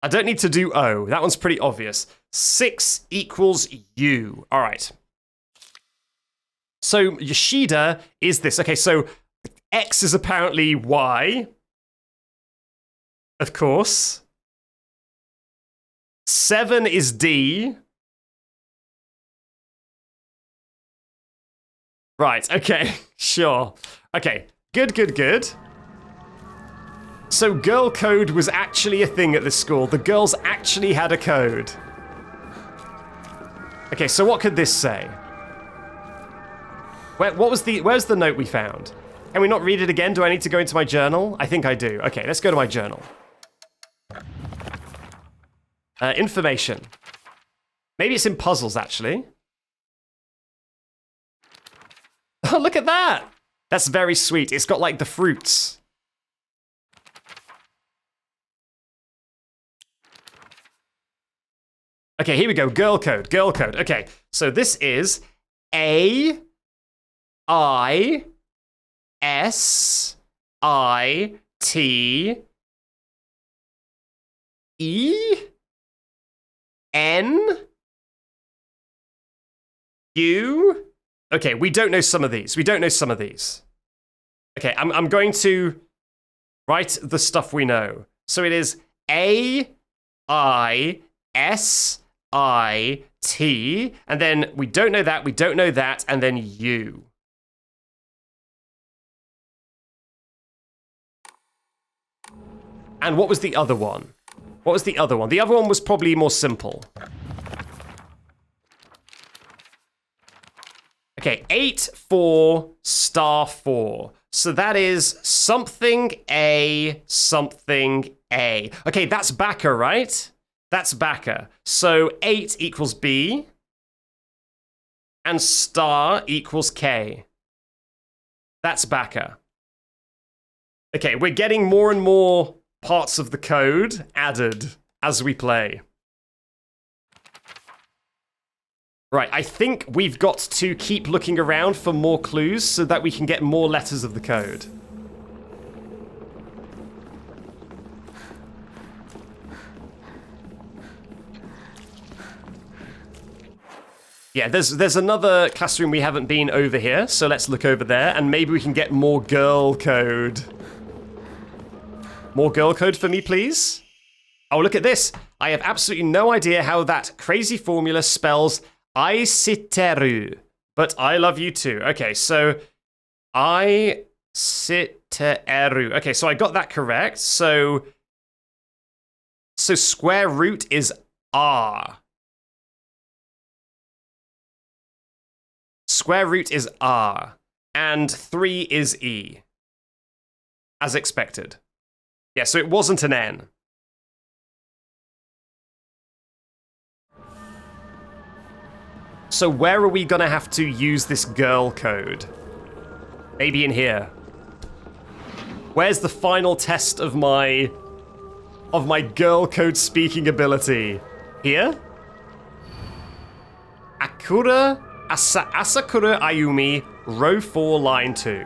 I don't need to do O. That one's pretty obvious. 6 equals U. All right. So Yoshida is this. Okay, so X is apparently Y. Of course. 7 is D. Right, okay, sure. Okay, good. So girl code was actually a thing at this school. The girls actually had a code. Okay, so what could this say? Where's the note we found? Can we not read it again? Do I need to go into my journal? I think I do. Okay, let's go to my journal. Information. Maybe it's in puzzles, actually. Oh, look at that! That's very sweet. It's got, like, the fruits. Okay, here we go. Girl code. Okay, so this is A I S I T E N U. Okay, we don't know some of these. Okay, I'm going to write the stuff we know. So it is A I S I T, and then we don't know that, and then U. And what was the other one? The other one was probably more simple. Okay, 8, 4, star 4. So that is something A, something A. Okay, that's backer, right? That's backer. So 8 equals B, and star equals K. That's backer. Okay, we're getting more and more parts of the code added as we play. Right, I think we've got to keep looking around for more clues so that we can get more letters of the code. Yeah, there's another classroom we haven't been over here, so let's look over there, and maybe we can get more girl code. More girl code for me, please? Oh, look at this. I have absolutely no idea how that crazy formula spells Aisiteru, but I love you too. Okay, so Aisiteru. Okay, so I got that correct. So square root is R. Square root is R, and 3 is E, as expected. Yeah, so it wasn't an N. So where are we gonna have to use this girl code? Maybe in here. Where's the final test of my girl code speaking ability? Here? Asakura Ayumi, row 4, line 2.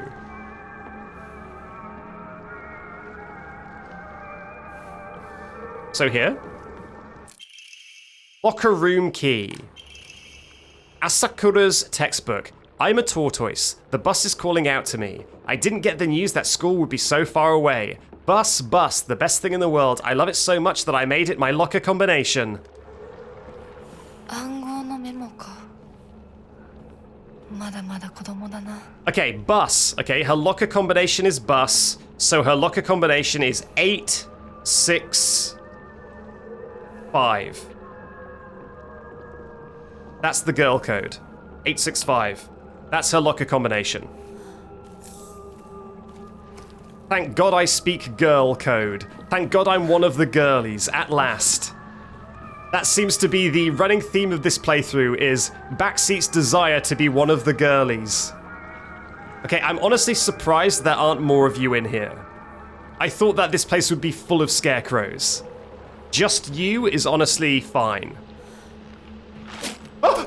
So here. Locker room key. Asakura's textbook. I'm a tortoise. The bus is calling out to me. I didn't get the news that school would be so far away. Bus, the best thing in the world. I love it so much that I made it my locker combination. Okay, bus. Okay, her locker combination is bus. So her locker combination is 8, 6, 5. That's the girl code. 865. That's her locker combination. Thank God I speak girl code. Thank God I'm one of the girlies, at last. That seems to be the running theme of this playthrough, is Backseat's desire to be one of the girlies. Okay, I'm honestly surprised there aren't more of you in here. I thought that this place would be full of scarecrows. Just you is honestly fine. Oh!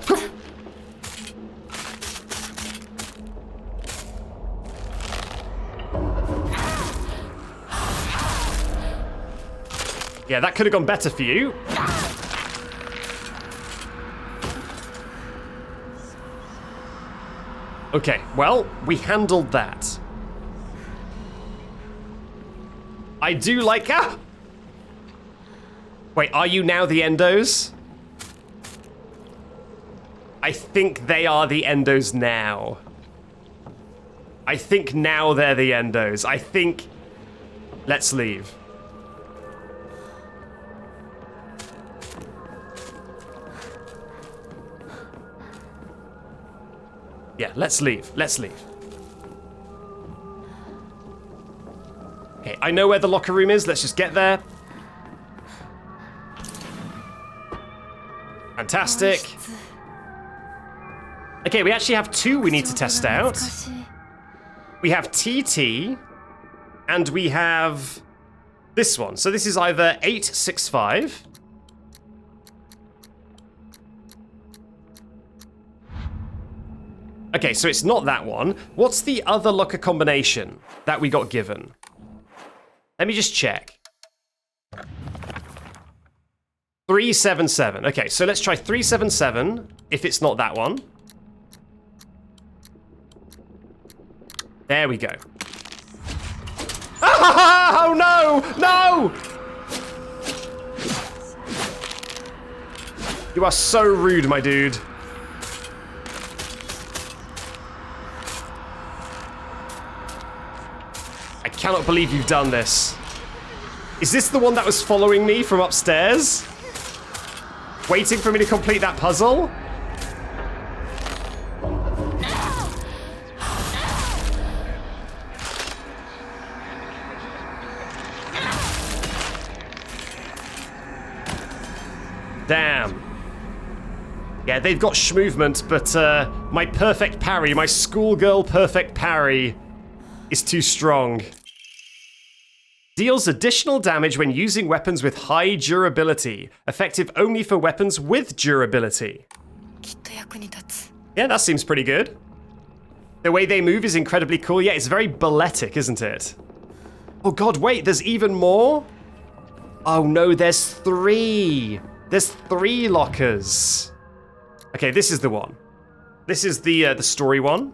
Yeah, that could have gone better for you. Okay, well, we handled that. I do like... Ah! Wait, are you now the endos? I think they are the endos now. I think now they're the endos. I think... Let's leave. Yeah, let's leave. Let's leave. Okay, I know where the locker room is. Let's just get there. Fantastic. Okay, we actually have 2 we need to test out. We have TT, and we have this one. So this is either 865. Okay, so it's not that one. What's the other locker combination that we got given? Let me just check. 377. Okay, so let's try 377 if it's not that one. There we go. Ah, oh no! No! You are so rude, my dude. I cannot believe you've done this. Is this the one that was following me from upstairs? Waiting for me to complete that puzzle? Damn. Yeah, they've got schmovement, but my perfect parry, my schoolgirl perfect parry, is too strong. Deals additional damage when using weapons with high durability. Effective only for weapons with durability. Yeah, that seems pretty good. The way they move is incredibly cool. Yeah, it's very balletic, isn't it? Oh god, wait, there's even more? Oh no, there's 3. There's 3 lockers. Okay, this is the one. This is the story one.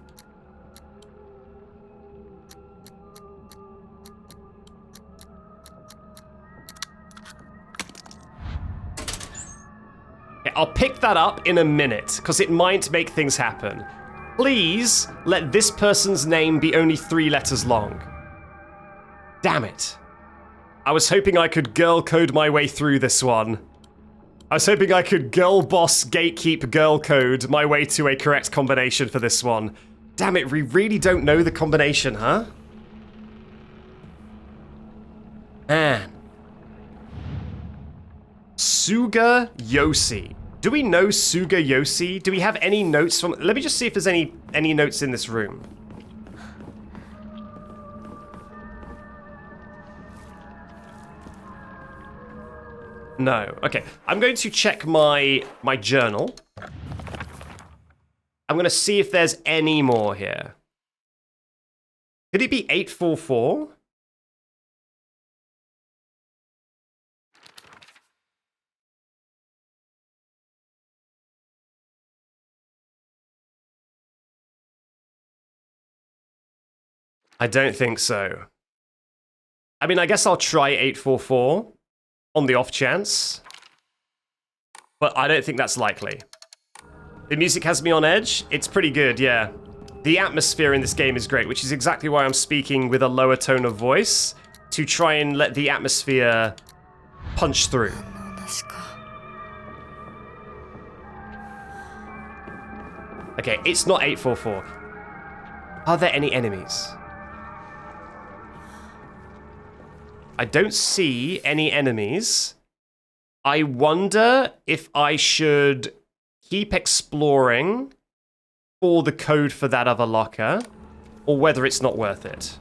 Okay, I'll pick that up in a minute, because it might make things happen. Please let this person's name be only 3 letters long. Damn it. I was hoping I could girl code my way through this one. I was hoping I could girl boss gatekeep girl code my way to a correct combination for this one. Damn it, we really don't know the combination, huh? Man. Suga Yoshi. Do we know Suga Yoshi? Do we have any notes from... Let me just see if there's any notes in this room. No. Okay. I'm going to check my journal. I'm going to see if there's any more here. Could it be 844? I don't think so. I mean, I guess I'll try 844 on the off chance, but I don't think that's likely. The music has me on edge. It's pretty good, yeah. The atmosphere in this game is great, which is exactly why I'm speaking with a lower tone of voice, to try and let the atmosphere punch through. Okay, it's not 844. Are there any enemies? I don't see any enemies. I wonder if I should keep exploring for the code for that other locker, or whether it's not worth it.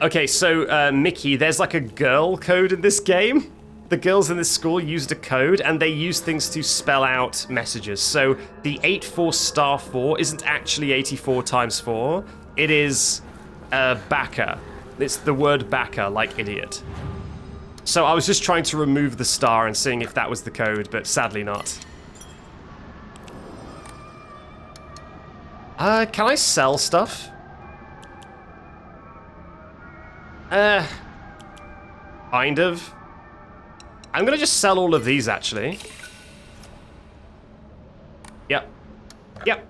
Okay, so Mickey, there's like a girl code in this game. The girls in this school used a code, and they use things to spell out messages. So the 84*4 isn't actually 84 times 4. It is backer. It's the word backer, like idiot. So I was just trying to remove the star and seeing if that was the code, but sadly not. Can I sell stuff? Kind of. I'm gonna just sell all of these, actually. Yep. Yep.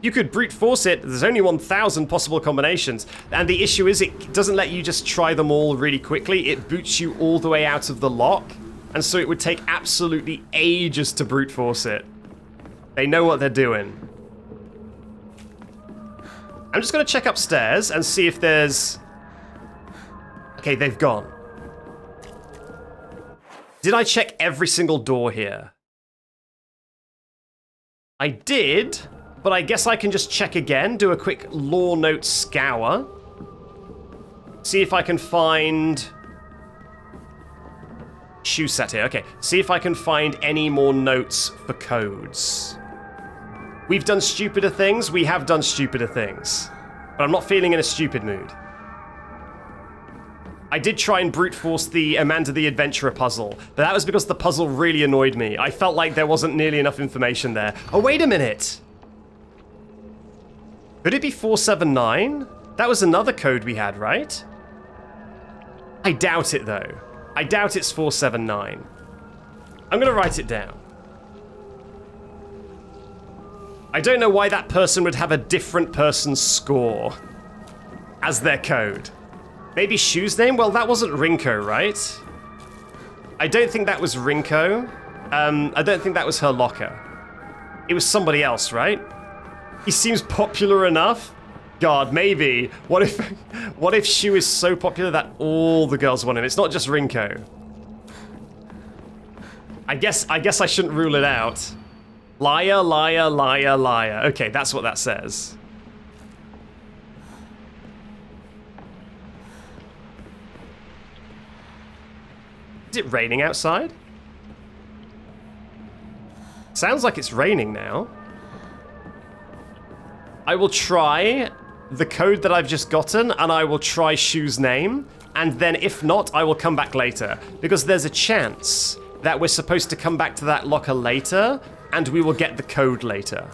You could brute force it. There's only 1,000 possible combinations. And the issue is it doesn't let you just try them all really quickly. It boots you all the way out of the lock. And so it would take absolutely ages to brute force it. They know what they're doing. I'm just going to check upstairs and see if there's... Okay, they've gone. Did I check every single door here? I did, but I guess I can just check again, do a quick lore note scour. See if I can find... Shu sat here, okay. See if I can find any more notes for codes. We've done stupider things, we have done stupider things. But I'm not feeling in a stupid mood. I did try and brute force the Amanda the Adventurer puzzle, but that was because the puzzle really annoyed me. I felt like there wasn't nearly enough information there. Oh, wait a minute! Could it be 479? That was another code we had, right? I doubt it, though. I doubt it's 479. I'm gonna write it down. I don't know why that person would have a different person's score as their code. Maybe Shu's name? Well, that wasn't Rinko, right? I don't think that was Rinko. I don't think that was her locker. It was somebody else, right? He seems popular enough. God, maybe. What if Shu is so popular that all the girls want him? It's not just Rinko. I guess I shouldn't rule it out. Liar, liar, liar, liar. Okay, that's what that says. Is it raining outside? Sounds like it's raining now. I will try the code that I've just gotten, and I will try Shu's name, and then if not, I will come back later. Because there's a chance that we're supposed to come back to that locker later, and we will get the code later.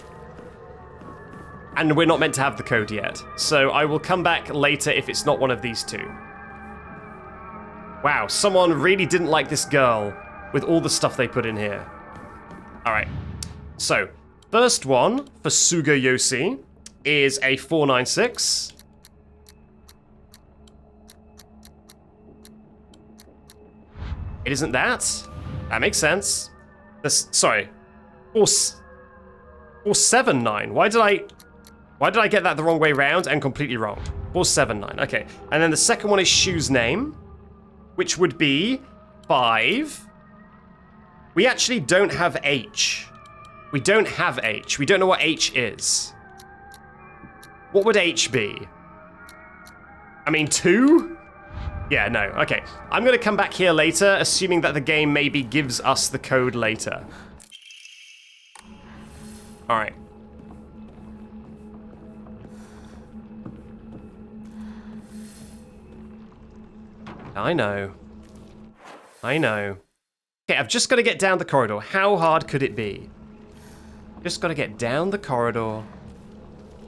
And we're not meant to have the code yet. So I will come back later if it's not one of these two. Wow, someone really didn't like this girl with all the stuff they put in here. Alright, so first one for Sugayoshi is a 496. It isn't that? That makes sense. Sorry. 479. Why did I get that the wrong way round and completely wrong? 479, okay. And then the second one is Shu's name, which would be 5. We actually don't have H. We don't have H. We don't know what H is. What would H be? I mean, 2? Yeah, no, okay. I'm gonna come back here later, assuming that the game maybe gives us the code later. All right. I know. Okay, I've just got to get down the corridor. How hard could it be? Just got to get down the corridor.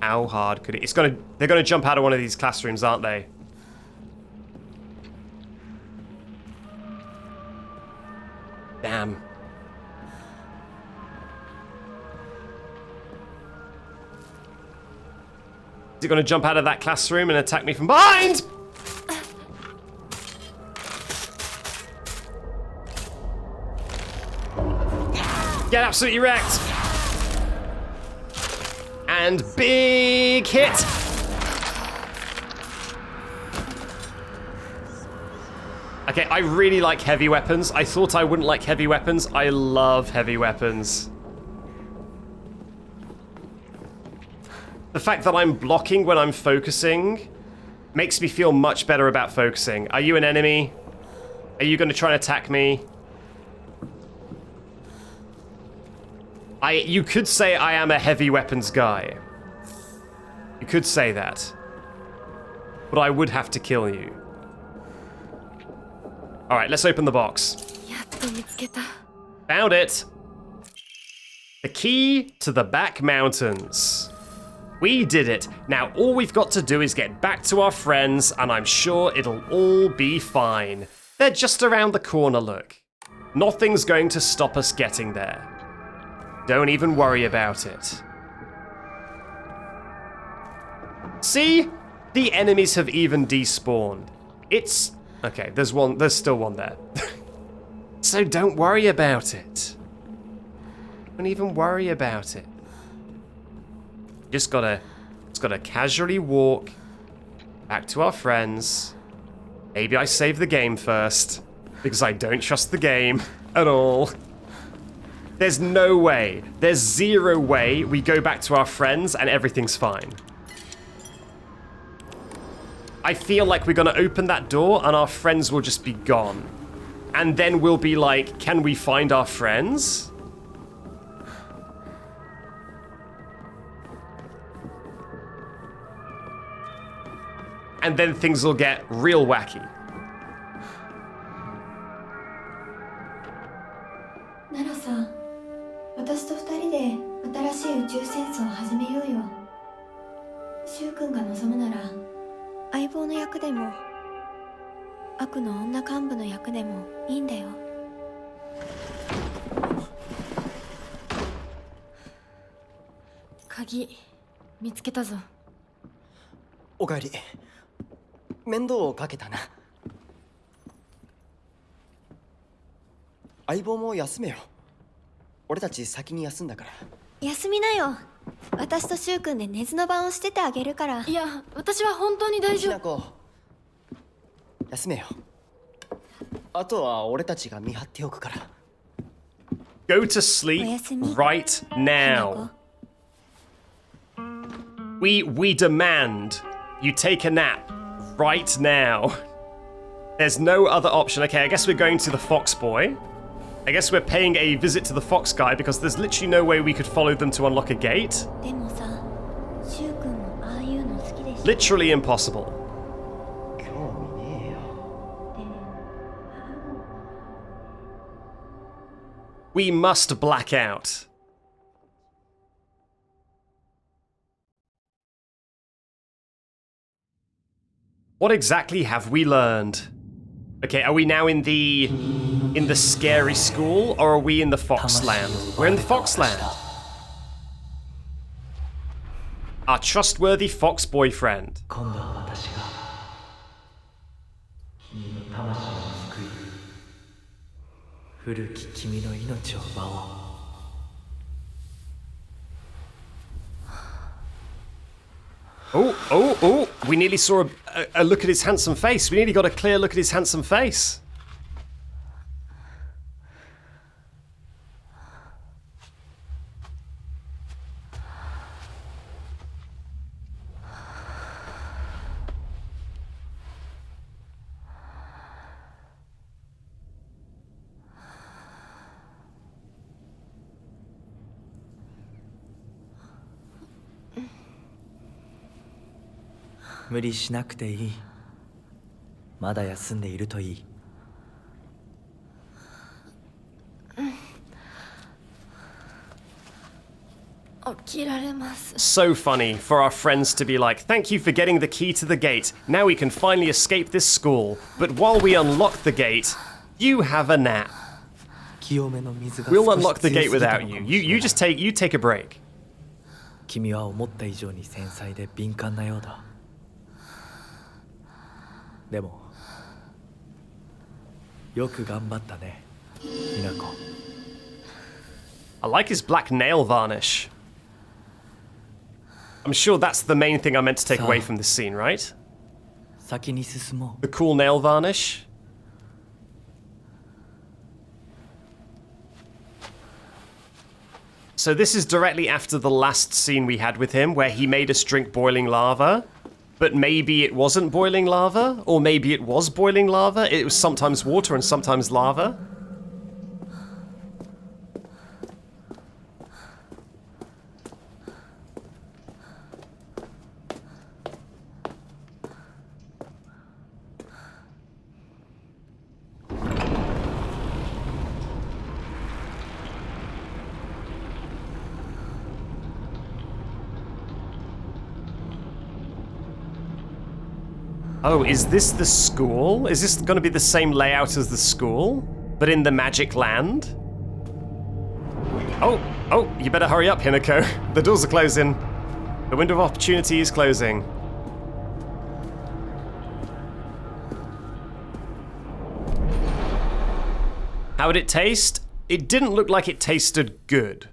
How hard could it? They're gonna jump out of one of these classrooms, aren't they? Damn. Is it gonna jump out of that classroom and attack me from behind? Get absolutely wrecked. And big hit. Okay, I really like heavy weapons. I thought I wouldn't like heavy weapons. I love heavy weapons. The fact that I'm blocking when I'm focusing makes me feel much better about focusing. Are you an enemy? Are you going to try and attack me? You could say I am a heavy weapons guy. You could say that. But I would have to kill you. Alright, let's open the box. Found it! The key to the back mountains. We did it. Now all we've got to do is get back to our friends, and I'm sure it'll all be fine. They're just around the corner, look. Nothing's going to stop us getting there. Don't even worry about it. See? The enemies have even despawned. It's... Okay, there's still one there. So don't worry about it. Don't even worry about it. Just gotta casually walk back to our friends. Maybe I save the game first, because I don't trust the game at all. There's no way, there's zero way we go back to our friends and everything's fine. I feel like we're gonna open that door and our friends will just be gone. And then we'll be like, can we find our friends? And then things will get real wacky. ならさ、私と二人で新しい宇宙戦争を始めようよ。シュウ君が望むなら、相棒の役でも、悪の女幹部の役でもいいんだよ。鍵見つけたぞ。おかえり。面倒をかけたな。相棒も休めよ。俺たち先に休んだから。休みなよ。私とシュウ君で寝妻番をしててあげるから。いや、私は本当に大丈夫。ひなこ、休めよ。あとは俺たちが見張っておくから。Go to sleep right now. We demand you take a nap right now. There's no other option. Okay, I guess we're going to the Fox Boy. I guess we're paying a visit to the Fox guy because there's literally no way we could follow them to unlock a gate. でもさ、シュウ君もああいうの好きでしょ。 Literally impossible. 興味ねえよ。 We must black out. What exactly have we learned? Okay, are we now in the scary school, or are we in the Foxland? We're in the Foxland. Our trustworthy fox boyfriend. 今度は私が君の魂を救い古き君の命を奪おう。 Oh, we nearly saw a look at his handsome face. We nearly got a clear look at his handsome face.「無理しなくていい。まだ休んでいるといい。」起きられます。 So funny for our friends to be like, thank you for getting the key to the gate. Now we can finally escape this school. But while we unlock the gate, you have a nap. 清めの水が We'll 少し unlock the 強 gate すぎた without のか you. もしれない You take a break. 君は思った以上に繊細で敏感なようだ。でもよく頑張ったね、みなこ。 I like his black nail varnish. I'm sure that's the main thing I meant to take away from this scene, right? 先に進もう。 The cool nail varnish. So this is directly after the last scene we had with him, where he made us drink boiling lava. But maybe it wasn't boiling lava, or maybe it was boiling lava. It was sometimes water and sometimes lava. Oh, is this the school? Is this going to be the same layout as the school, but in the magic land? Oh, you better hurry up, Hinako. The doors are closing. The window of opportunity is closing. How would it taste? It didn't look like it tasted good.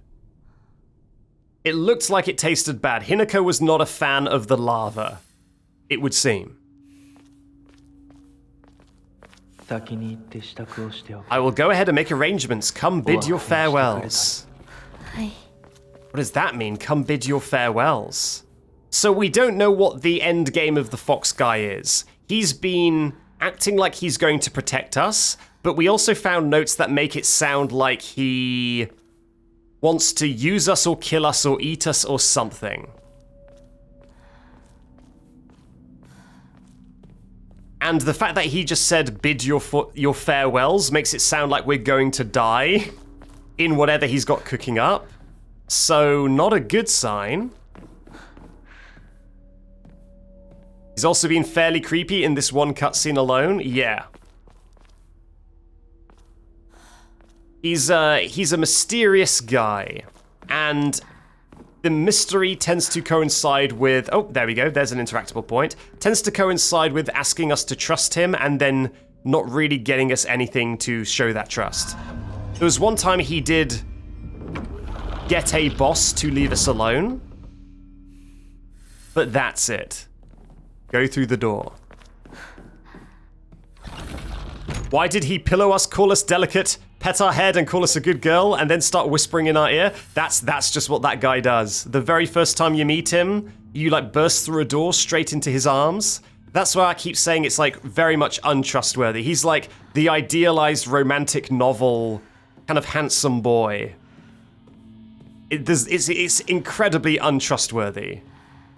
It looked like it tasted bad. Hinako was not a fan of the lava, it would seem. I will go ahead and make arrangements. Come bid your farewells. What does that mean? Come bid your farewells. So we don't know what the end game of the fox guy is. He's been acting like he's going to protect us, but we also found notes that make it sound like he wants to use us or kill us or eat us or something. And the fact that he just said bid your farewells makes it sound like we're going to die in whatever he's got cooking up. So, not a good sign. He's also been fairly creepy in this one cutscene alone. Yeah. He's a mysterious guy. And the mystery tends to coincide with... Oh, there we go. There's an interactable point. Tends to coincide with asking us to trust him and then not really getting us anything to show that trust. There was one time he did get a boss to leave us alone. But that's it. Go through the door. Why did he pillow us, call us delicate, pet our head and call us a good girl, and then start whispering in our ear? That's just what that guy does. The very first time you meet him, you like burst through a door straight into his arms. That's why I keep saying it's like very much untrustworthy. He's like the idealized romantic novel kind of handsome boy. It's incredibly untrustworthy.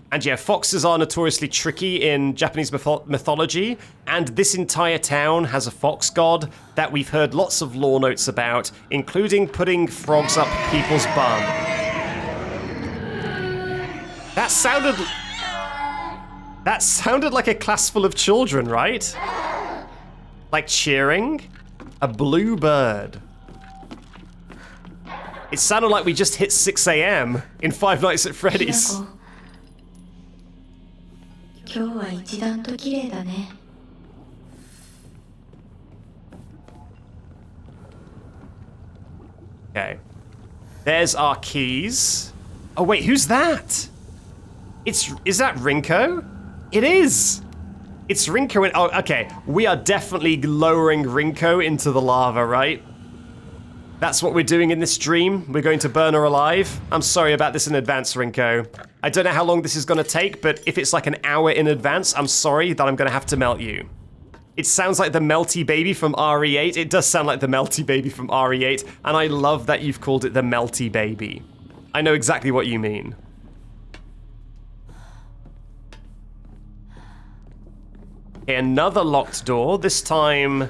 And yeah, foxes are notoriously tricky in Japanese mythology, and this entire town has a fox god that we've heard lots of lore notes about, including putting frogs up people's bum. That sounded like a class full of children, right? Like cheering? A blue bird. It sounded like we just hit 6 a.m. in Five Nights at Freddy's. Okay. There's our keys. Oh wait, who's that? Is that Rinko? It is! It's Rinko and... Oh, okay. We are definitely lowering Rinko into the lava, right? That's what we're doing in this stream. We're going to burn her alive. I'm sorry about this in advance, Rinko. I don't know how long this is going to take, but if it's like an hour in advance, I'm sorry that I'm going to have to melt you. It sounds like the melty baby from RE8. It does sound like the melty baby from RE8, and I love that you've called it the melty baby. I know exactly what you mean. Okay, another locked door. This time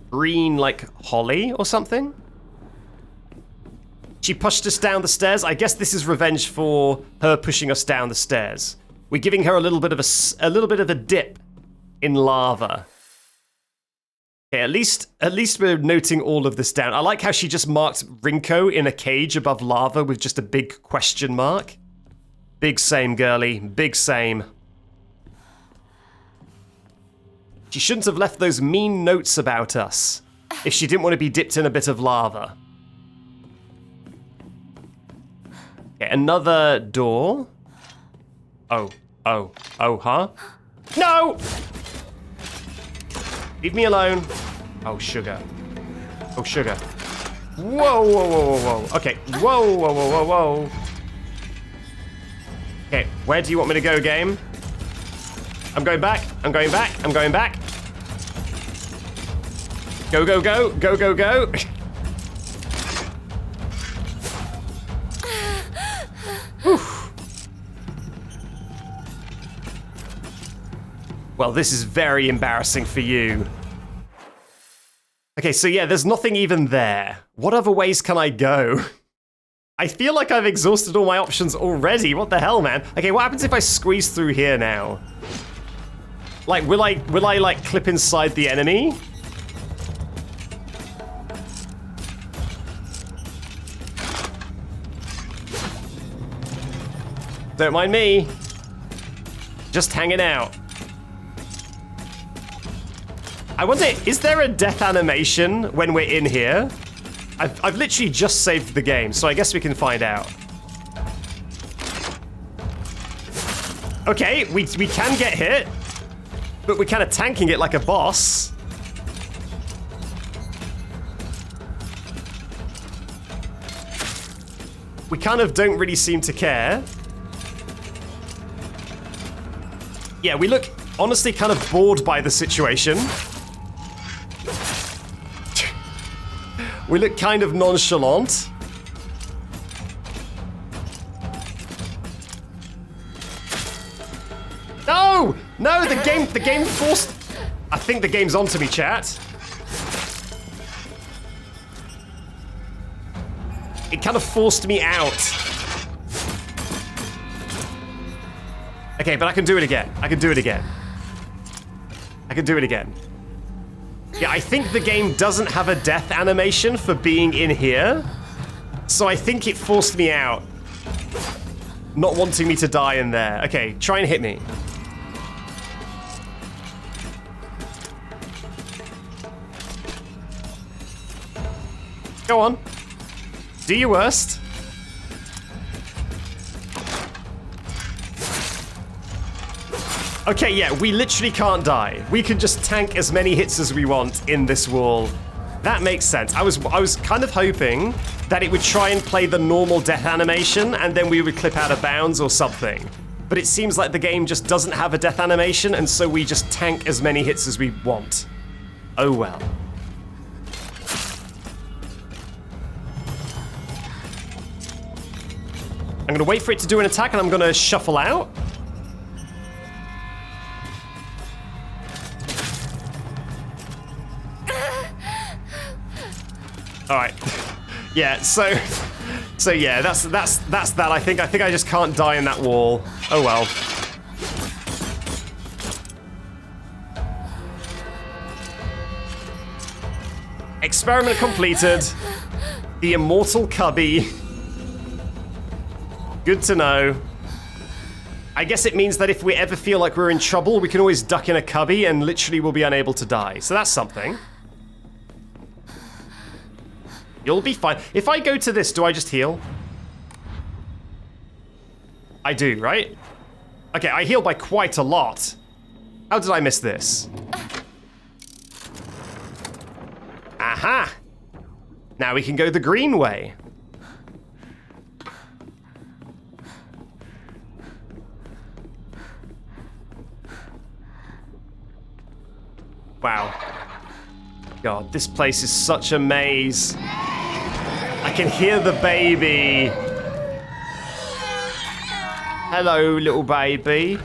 green, like holly or something. She pushed us down the stairs. I guess this is revenge for her pushing us down the stairs. We're giving her a little bit of a dip in lava. Okay, at least we're noting all of this down. I like how she just marked Rinko in a cage above lava with just a big question mark. Big same, girly. Big same. She shouldn't have left those mean notes about us if she didn't want to be dipped in a bit of lava. Okay, another door. Oh, huh? No! Leave me alone. Oh, sugar. Oh, sugar. Whoa. Okay, whoa. Okay, where do you want me to go, game? I'm going back. Go. Well, this is very embarrassing for you. Okay, so yeah, there's nothing even there. What other ways can I go? I feel like I've exhausted all my options already. What the hell, man? Okay, what happens if I squeeze through here now? Like, will I like clip inside the enemy? Don't mind me. Just hanging out. I wonder, is there a death animation when we're in here? I've literally just saved the game, so I guess we can find out. Okay, we can get hit, but we're kind of tanking it like a boss. We kind of don't really seem to care. Yeah, we look honestly kind of bored by the situation. We look kind of nonchalant. No! No, the game forced... I think the game's onto me, chat. It kind of forced me out. Okay, but I can do it again. I can do it again. I can do it again. Yeah, I think the game doesn't have a death animation for being in here. So I think it forced me out. Not wanting me to die in there. Okay, try and hit me. Go on. Do your worst. Okay, yeah, we literally can't die. We can just tank as many hits as we want in this wall. That makes sense. I was kind of hoping that it would try and play the normal death animation and then we would clip out of bounds or something. But it seems like the game just doesn't have a death animation and so we just tank as many hits as we want. Oh well. I'm gonna wait for it to do an attack and I'm gonna shuffle out. All right. Yeah, so yeah, that's that. I think I just can't die in that wall. Oh well. Experiment completed. The immortal cubby. Good to know. I guess it means that if we ever feel like we're in trouble, we can always duck in a cubby and literally we'll be unable to die. So that's something. You'll be fine. If I go to this, do I just heal? I do, right? Okay, I heal by quite a lot. How did I miss this? Aha! Now we can go the green way. Wow. God, this place is such a maze. I can hear the baby. Hello, little baby.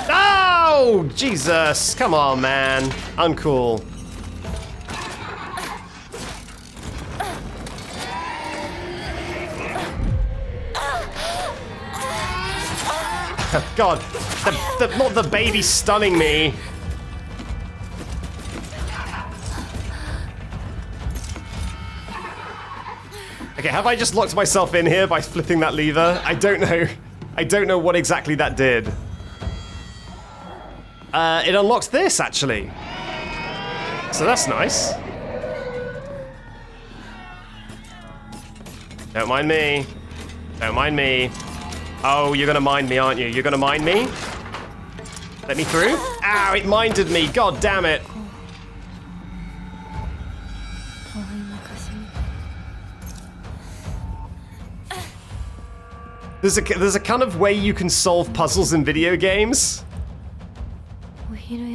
Oh, Jesus. Come on, man. Uncool. God, not the baby stunning me. Okay, have I just locked myself in here by flipping that lever? I don't know. I don't know what exactly that did. It unlocked this, actually. So that's nice. Don't mind me. Don't mind me. Oh, you're gonna mind me, aren't you? You're gonna mind me? Let me through? Ow, it minded me. God damn it. There's a kind of way you can solve puzzles in video games,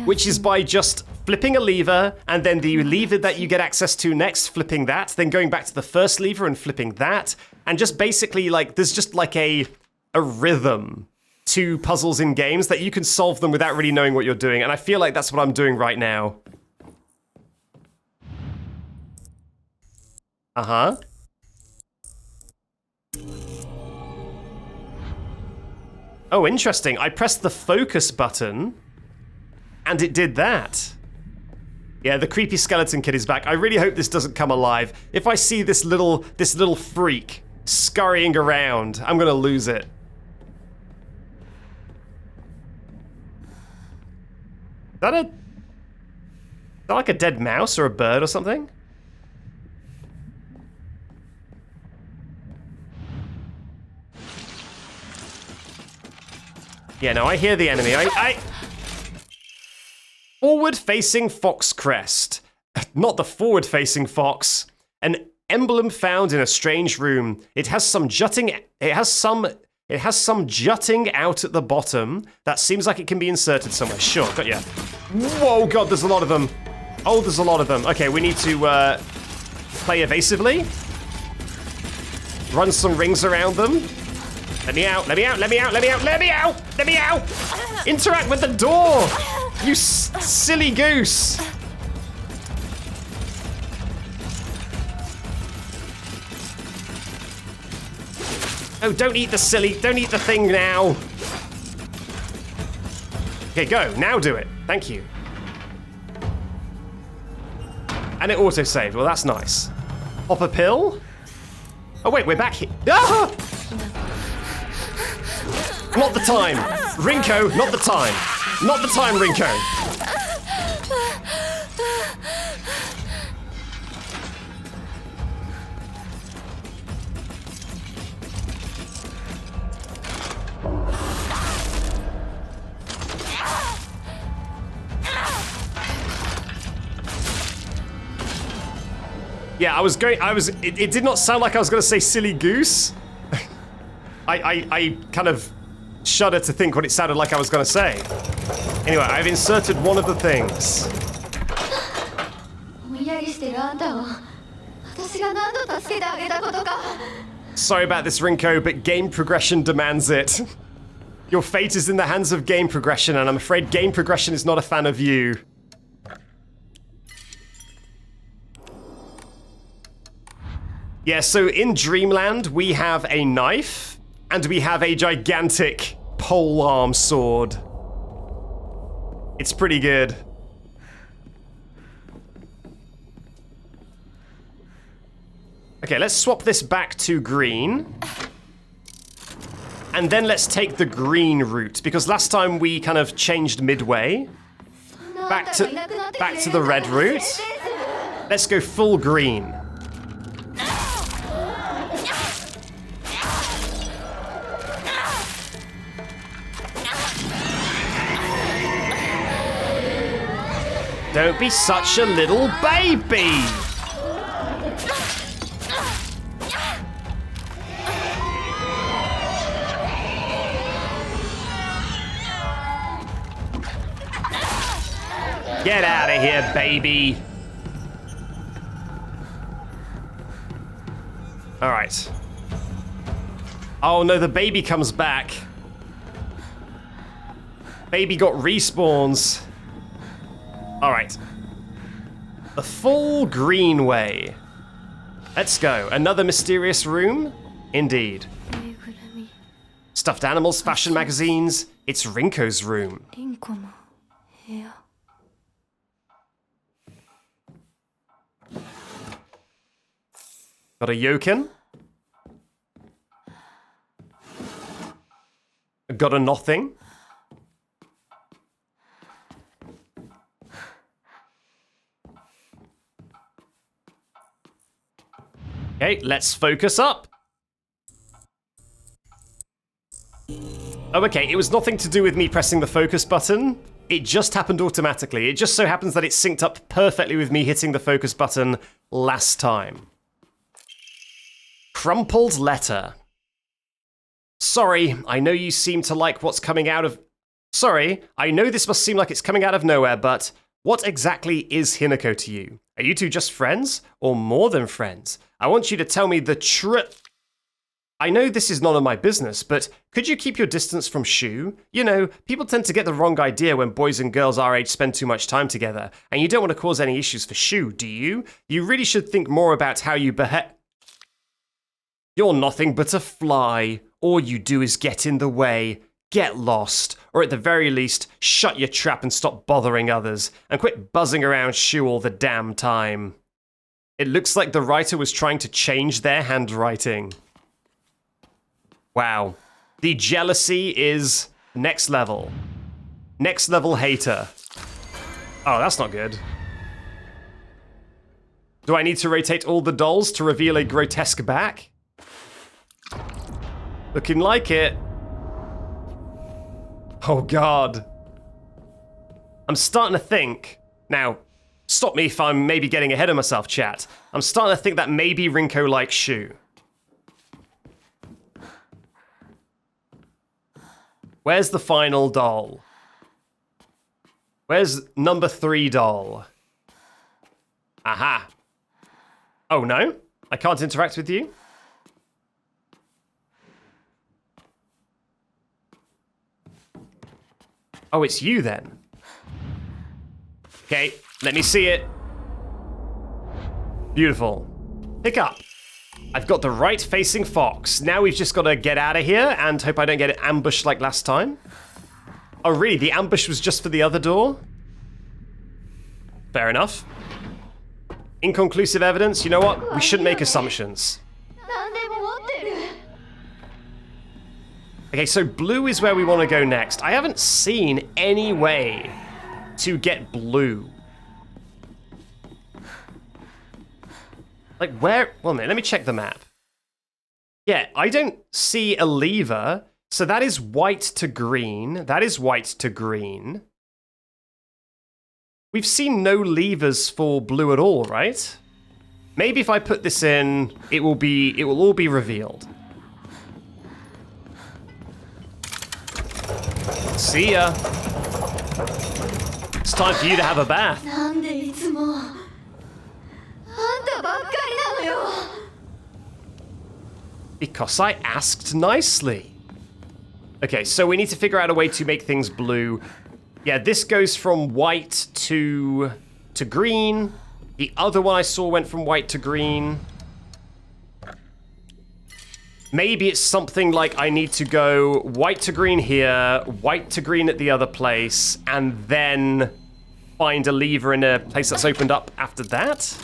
which is by just flipping a lever, and then the lever that you get access to next, flipping that, then going back to the first lever and flipping that, and just basically, like, there's just like a rhythm to puzzles in games that you can solve them without really knowing what you're doing, and I feel like that's what I'm doing right now. Uh-huh. Oh, interesting. I pressed the focus button, and it did that. Yeah, the creepy skeleton kid is back. I really hope this doesn't come alive. If I see this little freak scurrying around, I'm gonna lose it. Is that like a dead mouse or a bird or something? Yeah, no, I hear the enemy. Forward-facing fox crest. Not the forward-facing fox. An emblem found in a strange room. It has some jutting out at the bottom that seems like it can be inserted somewhere. Sure, got ya. Whoa, God, there's a lot of them. Oh, there's a lot of them. Okay, we need to play evasively. Run some rings around them. Let me out, let me out, let me out, let me out, let me out, let me out! Interact with the door! You silly goose! Oh, don't eat the thing now. Okay, go, now do it. Thank you. And it auto-saved, well that's nice. Pop a pill? Oh wait, we're back here. Ah! Not the time! Rinko, not the time! Not the time, Rinko! Yeah, it did not sound like I was gonna say silly goose. I kind of shudder to think what it sounded like I was gonna say. Anyway, I've inserted one of the things. Sorry about this, Rinko, but game progression demands it. Your fate is in the hands of game progression, and I'm afraid game progression is not a fan of you. Yeah, so in Dreamland, we have a knife, and we have a gigantic polearm sword. It's pretty good. Okay, let's swap this back to green. And then let's take the green route, because last time we kind of changed midway. Back to the red route. Let's go full green. Don't be such a little baby! Get out of here, baby! Alright. Oh no, the baby comes back. Baby got respawns. Alright. The full green way. Let's go. Another mysterious room? Indeed. Stuffed animals, fashion magazines. It's Rinko's room. Got a yoken. Got a nothing. Okay, let's focus up. Oh, okay, it was nothing to do with me pressing the focus button. It just happened automatically. It just so happens that it synced up perfectly with me hitting the focus button last time. Crumpled letter. Sorry, I know you seem to like what's coming out of... Sorry, I know this must seem like it's coming out of nowhere, but what exactly is Hinako to you? Are you two just friends? Or more than friends? I want you to tell me the truth. I know this is none of my business, but could you keep your distance from Shu? You know, people tend to get the wrong idea when boys and girls our age spend too much time together, and you don't want to cause any issues for Shu, do you? You really should think more about how you behave. You're nothing but a fly. All you do is get in the way. Get lost, or at the very least, shut your trap and stop bothering others, and quit buzzing around Shu all the damn time. It looks like the writer was trying to change their handwriting. Wow. The jealousy is next level. Next level hater. Oh, that's not good. Do I need to rotate all the dolls to reveal a grotesque back? Looking like it. Oh, God. I'm starting to think... Now, stop me if I'm maybe getting ahead of myself, chat. I'm starting to think that maybe Rinko likes Shu. Where's the final doll? Where's number 3 doll? Aha. Oh, no? I can't interact with you? Oh, it's you then. Okay, let me see it. Beautiful. Pick up. I've got the right-facing fox. Now we've just got to get out of here and hope I don't get ambushed like last time. Oh, really? The ambush was just for the other door? Fair enough. Inconclusive evidence. You know what? We shouldn't make assumptions. Okay, so blue is where we want to go next. I haven't seen any way to get blue. Like, where? Well, let me check the map. Yeah, I don't see a lever. So that is white to green. That is white to green. We've seen no levers for blue at all, right? Maybe if I put this in, it will all be revealed. See ya. It's time for you to have a bath. Because I asked nicely. Okay, so we need to figure out a way to make things blue. Yeah, this goes from white to green. The other one I saw went from white to green. Maybe it's something like I need to go white to green here, white to green at the other place, and then find a lever in a place that's opened up after that.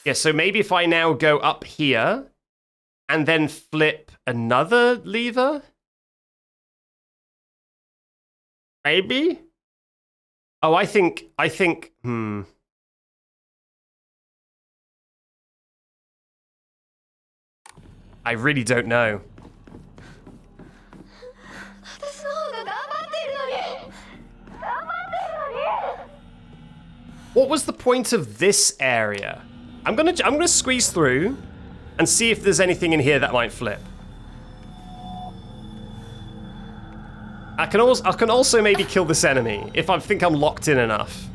Yeah, so maybe if I now go up here and then flip another lever? Maybe? Oh, I think, I really don't know. What was the point of this area? I'm gonna squeeze through and see if there's anything in here that might flip. I can also maybe kill this enemy if I think I'm locked in enough.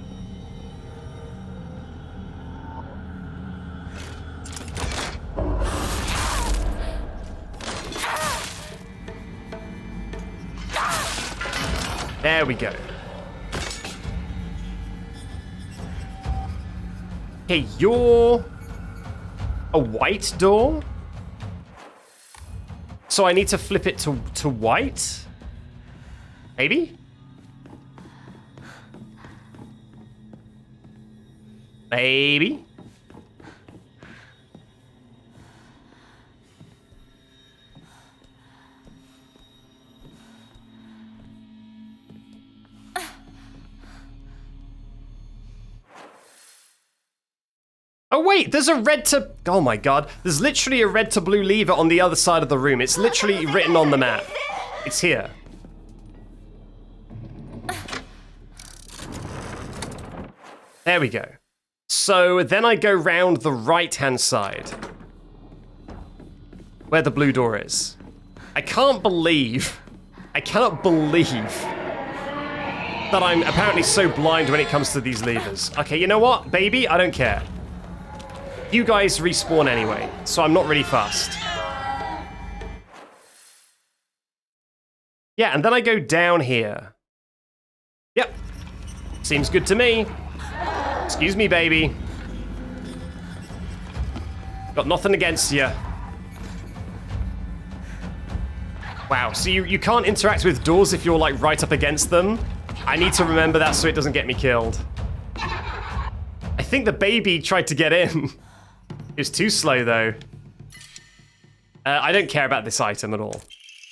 There we go. Okay, you're a white door. So I need to flip it to white? Maybe? Maybe? Oh wait, there's a red to... Oh my god. There's literally a red to blue lever on the other side of the room. It's literally written on the map. It's here. There we go. So then I go round the right-hand side, where the blue door is. I cannot believe that I'm apparently so blind when it comes to these levers. Okay, you know what, baby? I don't care. You guys respawn anyway, so I'm not really fussed. Yeah, and then I go down here. Yep. Seems good to me. Excuse me, baby. Got nothing against you. Wow, so you can't interact with doors if you're like right up against them? I need to remember that so it doesn't get me killed. I think the baby tried to get in. It was too slow though. I don't care about this item at all.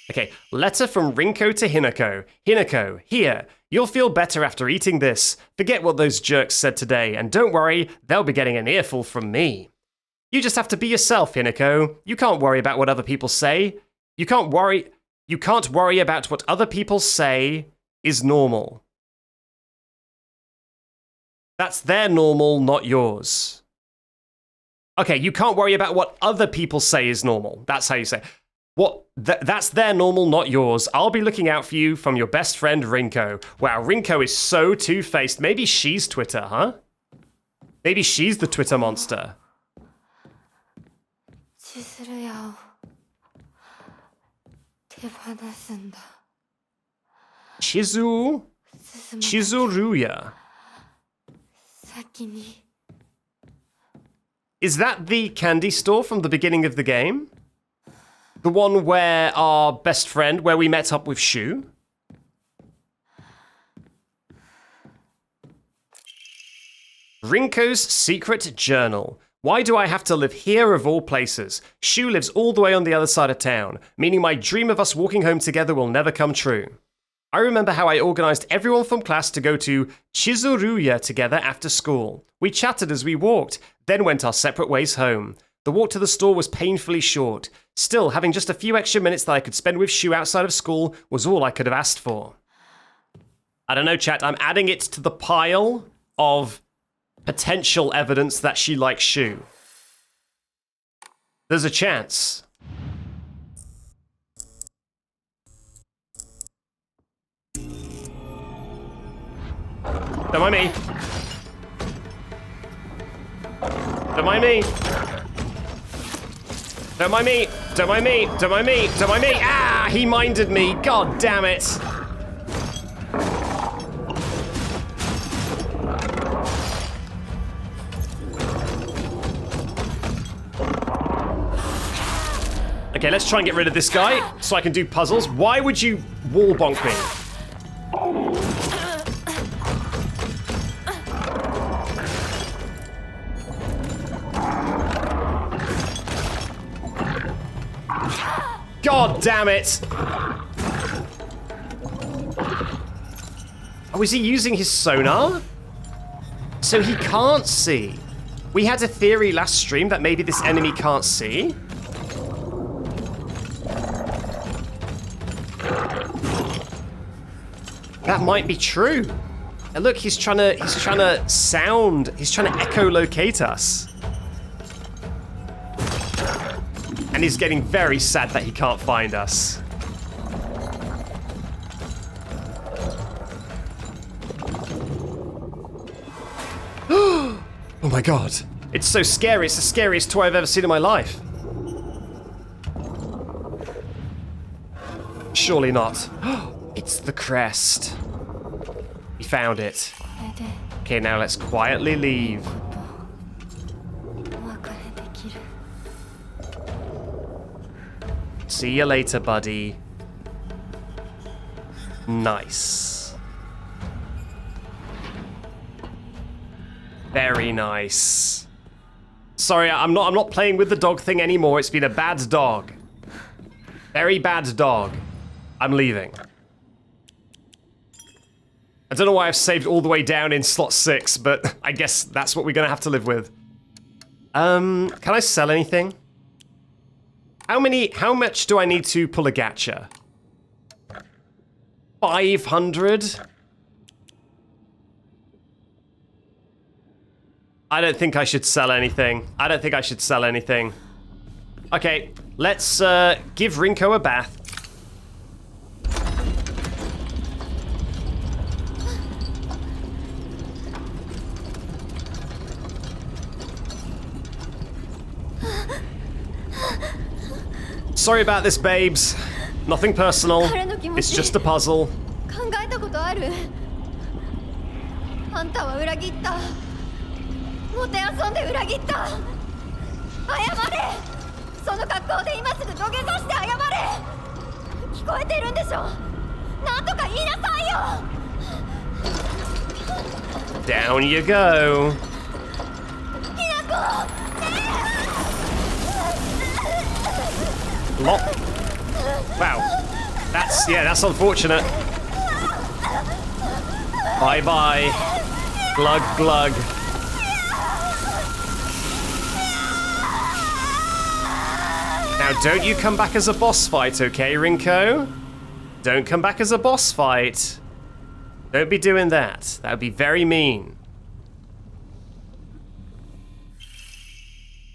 Okay, letter from Rinko to Hinako. Hinako, here. You'll feel better after eating this. Forget what those jerks said today, and don't worry, they'll be getting an earful from me. You just have to be yourself, Hinako. You can't worry about what other people say. You can't worry about what other people say is normal. That's their normal, not yours. Okay, you can't worry about what other people say is normal. That's how you say it. That's their normal, not yours. I'll be looking out for you from your best friend, Rinko. Wow, Rinko is so two-faced. Maybe she's Twitter, huh? Maybe she's the Twitter monster. Chizuruya. Is that the candy store from the beginning of the game? The one where our best friend, where we met up with Shu? Rinko's secret journal. Why do I have to live here of all places? Shu lives all the way on the other side of town, meaning my dream of us walking home together will never come true. I remember how I organized everyone from class to go to Chizuruya together after school. We chatted as we walked, then went our separate ways home. The walk to the store was painfully short. Still, having just a few extra minutes that I could spend with Shu outside of school was all I could have asked for. I don't know, chat, I'm adding it to the pile of potential evidence that she likes Shu. There's a chance. Don't mind me. Don't mind me. Don't mind me. Don't mind me. Don't mind me. Don't mind me. Ah, he minded me. God damn it. Okay, let's try and get rid of this guy so I can do puzzles. Why would you wall bonk me? God damn it! Oh, is he using his sonar? So he can't see. We had a theory last stream that maybe this enemy can't see. That might be true. And look, he's trying to echolocate us. And he's getting very sad that he can't find us. Oh my god. It's so scary. It's the scariest toy I've ever seen in my life. Surely not. It's the crest. We found it. Okay, now let's quietly leave. See you later, buddy. Nice. Very nice. Sorry, I'm not playing with the dog thing anymore. It's been a bad dog. Very bad dog. I'm leaving. I don't know why I've saved all the way down in slot 6, but I guess that's what we're gonna have to live with. Can I sell anything? How much do I need to pull a gacha? 500? I don't think I should sell anything. I don't think I should sell anything. Okay, let's give Rinko a bath. Sorry about this, babes. Nothing personal. It's just a puzzle. 考えたことある？あんたは裏切った。もてあそんで裏切った。謝れ。その格好で今すぐ土下座して謝れ。聞こえてるんでしょ。なんとか言いなさいよ。Down you go. きなこ。Wow. That's unfortunate. Bye-bye. Glug, glug. Now, don't you come back as a boss fight, okay, Rinko? Don't come back as a boss fight. Don't be doing that. That would be very mean.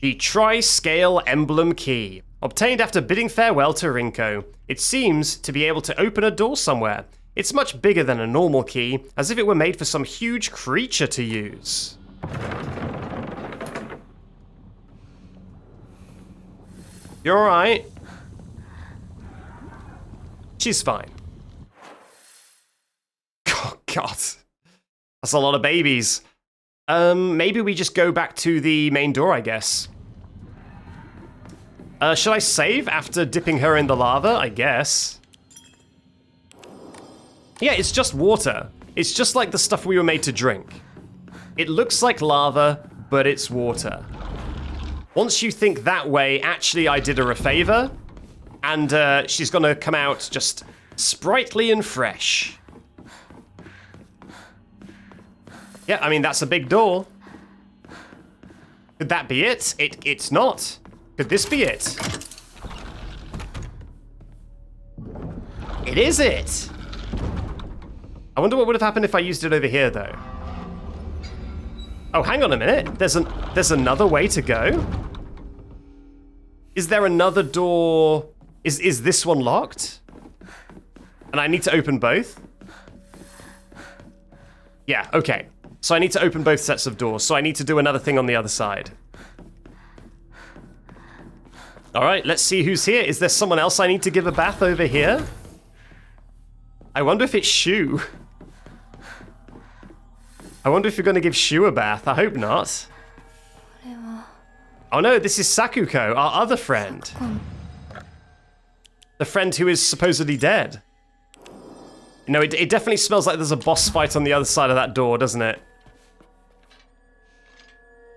The Tri-Scale Emblem Key. Obtained after bidding farewell to Rinko. It seems to be able to open a door somewhere. It's much bigger than a normal key, as if it were made for some huge creature to use. You're alright. She's fine. Oh, God. That's a lot of babies. Maybe we just go back to the main door, I guess. Should I save after dipping her in the lava? I guess. Yeah, it's just water. It's just like the stuff we were made to drink. It looks like lava, but it's water. Once you think that way, actually I did her a favor, and she's gonna come out just sprightly and fresh. Yeah, I mean, that's a big door. Could that be it? It's not. Could this be it? It is it! I wonder what would have happened if I used it over here, though. Oh, hang on a minute. There's another way to go? Is there another door? Is this one locked? And I need to open both? Yeah, okay. So I need to open both sets of doors. So I need to do another thing on the other side. All right, let's see who's here. Is there someone else I need to give a bath over here? I wonder if it's Shu. I wonder if you're going to give Shu a bath. I hope not. Oh no, this is Sakuko, our other friend. The friend who is supposedly dead. No, it definitely smells like there's a boss fight on the other side of that door, doesn't it?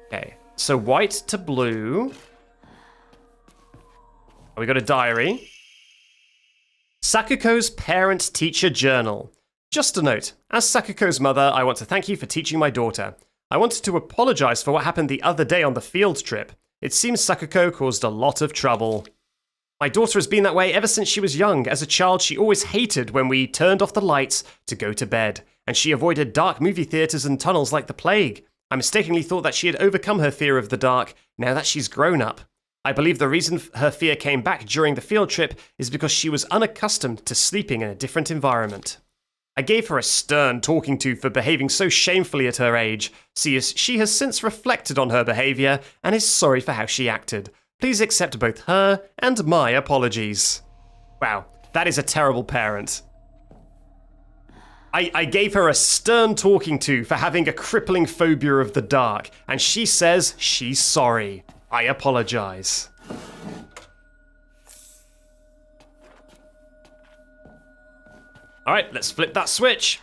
Okay, so white to blue. We got a diary. Sakuko's parent-teacher journal. Just a note. As Sakuko's mother, I want to thank you for teaching my daughter. I wanted to apologize for what happened the other day on the field trip. It seems Sakuko caused a lot of trouble. My daughter has been that way ever since she was young. As a child, she always hated when we turned off the lights to go to bed, and she avoided dark movie theaters and tunnels like the plague. I mistakenly thought that she had overcome her fear of the dark now that she's grown up. I believe the reason her fear came back during the field trip is because she was unaccustomed to sleeping in a different environment. I gave her a stern talking to for behaving so shamefully at her age. She has since reflected on her behavior and is sorry for how she acted. Please accept both her and my apologies. Wow, that is a terrible parent. I gave her a stern talking to for having a crippling phobia of the dark, and she says she's sorry. I apologize. All right, let's flip that switch.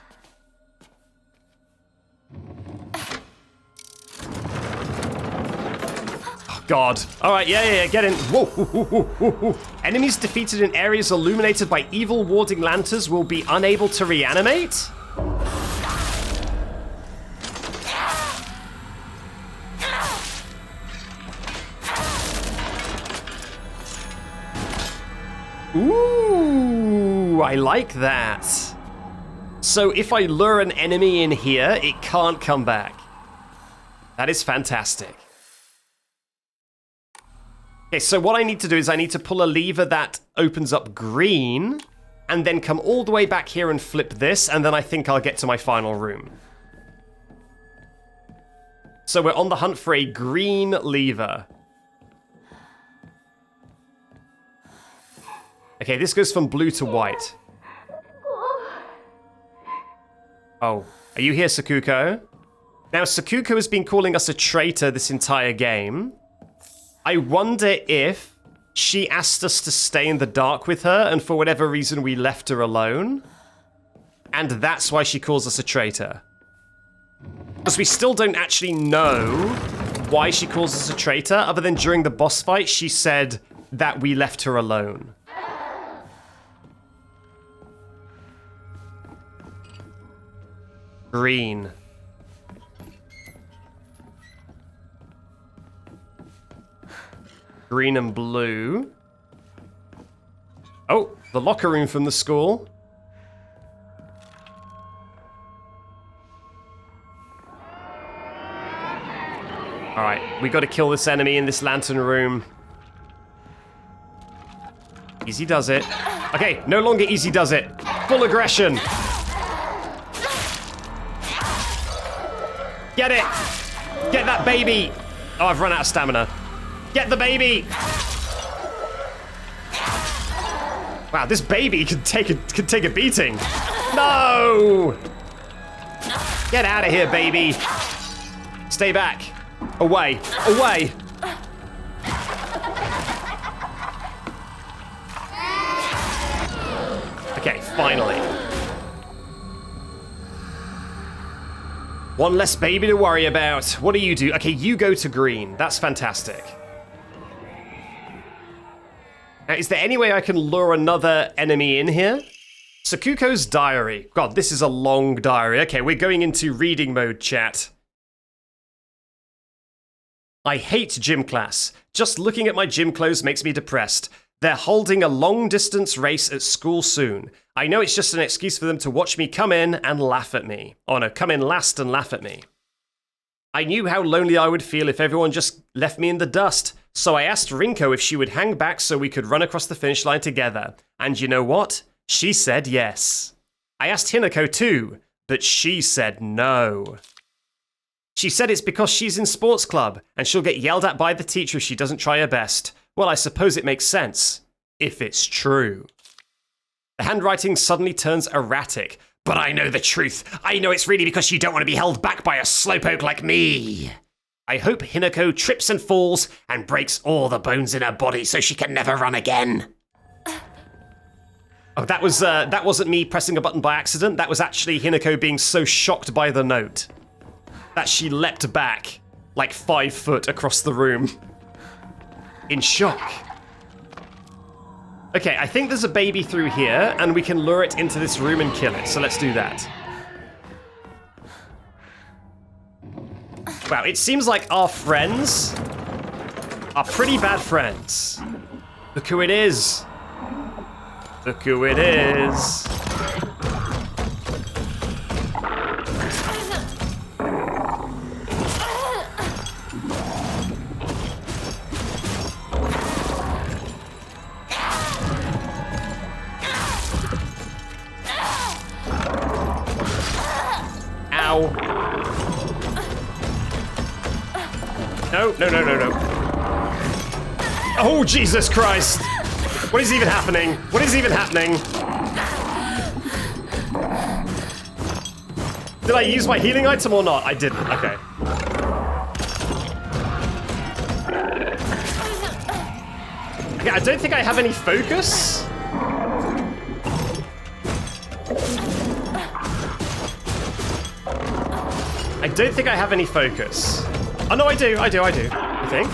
Oh, God. All right, yeah, get in. Whoa, whoa, whoa, whoa, whoa. Enemies defeated in areas illuminated by evil warding lanterns will be unable to reanimate? Ooh, I like that. So if I lure an enemy in here, it can't come back. That is fantastic. Okay, so what I need to do is I need to pull a lever that opens up green, and then come all the way back here and flip this, and then I think I'll get to my final room. So we're on the hunt for a green lever. Okay, this goes from blue to white. Oh, are you here, Sakuko? Now, Sakuko has been calling us a traitor this entire game. I wonder if she asked us to stay in the dark with her, and for whatever reason we left her alone. And that's why she calls us a traitor. Because we still don't actually know why she calls us a traitor, other than during the boss fight she said that we left her alone. Green. Green and blue. Oh, the locker room from the school. Alright, we gotta kill this enemy in this lantern room. Easy does it. Okay, no longer easy does it. Full aggression. Get it! Get that baby! Oh, I've run out of stamina. Get the baby! Wow, this baby could take a beating. No! Get out of here, baby. Stay back. Away. Away. Okay, finally. One less baby to worry about. What do you do? Okay, you go to green. That's fantastic. Now, is there any way I can lure another enemy in here? Sakuko's diary. God, this is a long diary. Okay, we're going into reading mode, chat. I hate gym class. Just looking at my gym clothes makes me depressed. They're holding a long-distance race at school soon. I know it's just an excuse for them to watch me come in and laugh at me. Oh no, come in last and laugh at me. I knew how lonely I would feel if everyone just left me in the dust. So I asked Rinko if she would hang back so we could run across the finish line together. And you know what? She said yes. I asked Hinako too, but she said no. She said it's because she's in sports club, and she'll get yelled at by the teacher if she doesn't try her best. Well, I suppose it makes sense. If it's true. The handwriting suddenly turns erratic. But I know the truth. I know it's really because you don't want to be held back by a slowpoke like me. I hope Hinako trips and falls and breaks all the bones in her body so she can never run again. Oh, that wasn't me pressing a button by accident. That was actually Hinako being so shocked by the note that she leapt back like 5 foot across the room in shock. Okay, I think there's a baby through here and we can lure it into this room and kill it. So let's do that. Wow, it seems like our friends are pretty bad friends. Look who it is. Look who it is. Ow. No, no, no, no, no. Oh, Jesus Christ. What is even happening? What is even happening? Did I use my healing item or not? I didn't. Okay. Okay, I don't think I have any focus. I don't think I have any focus. Oh, no, I do, I think.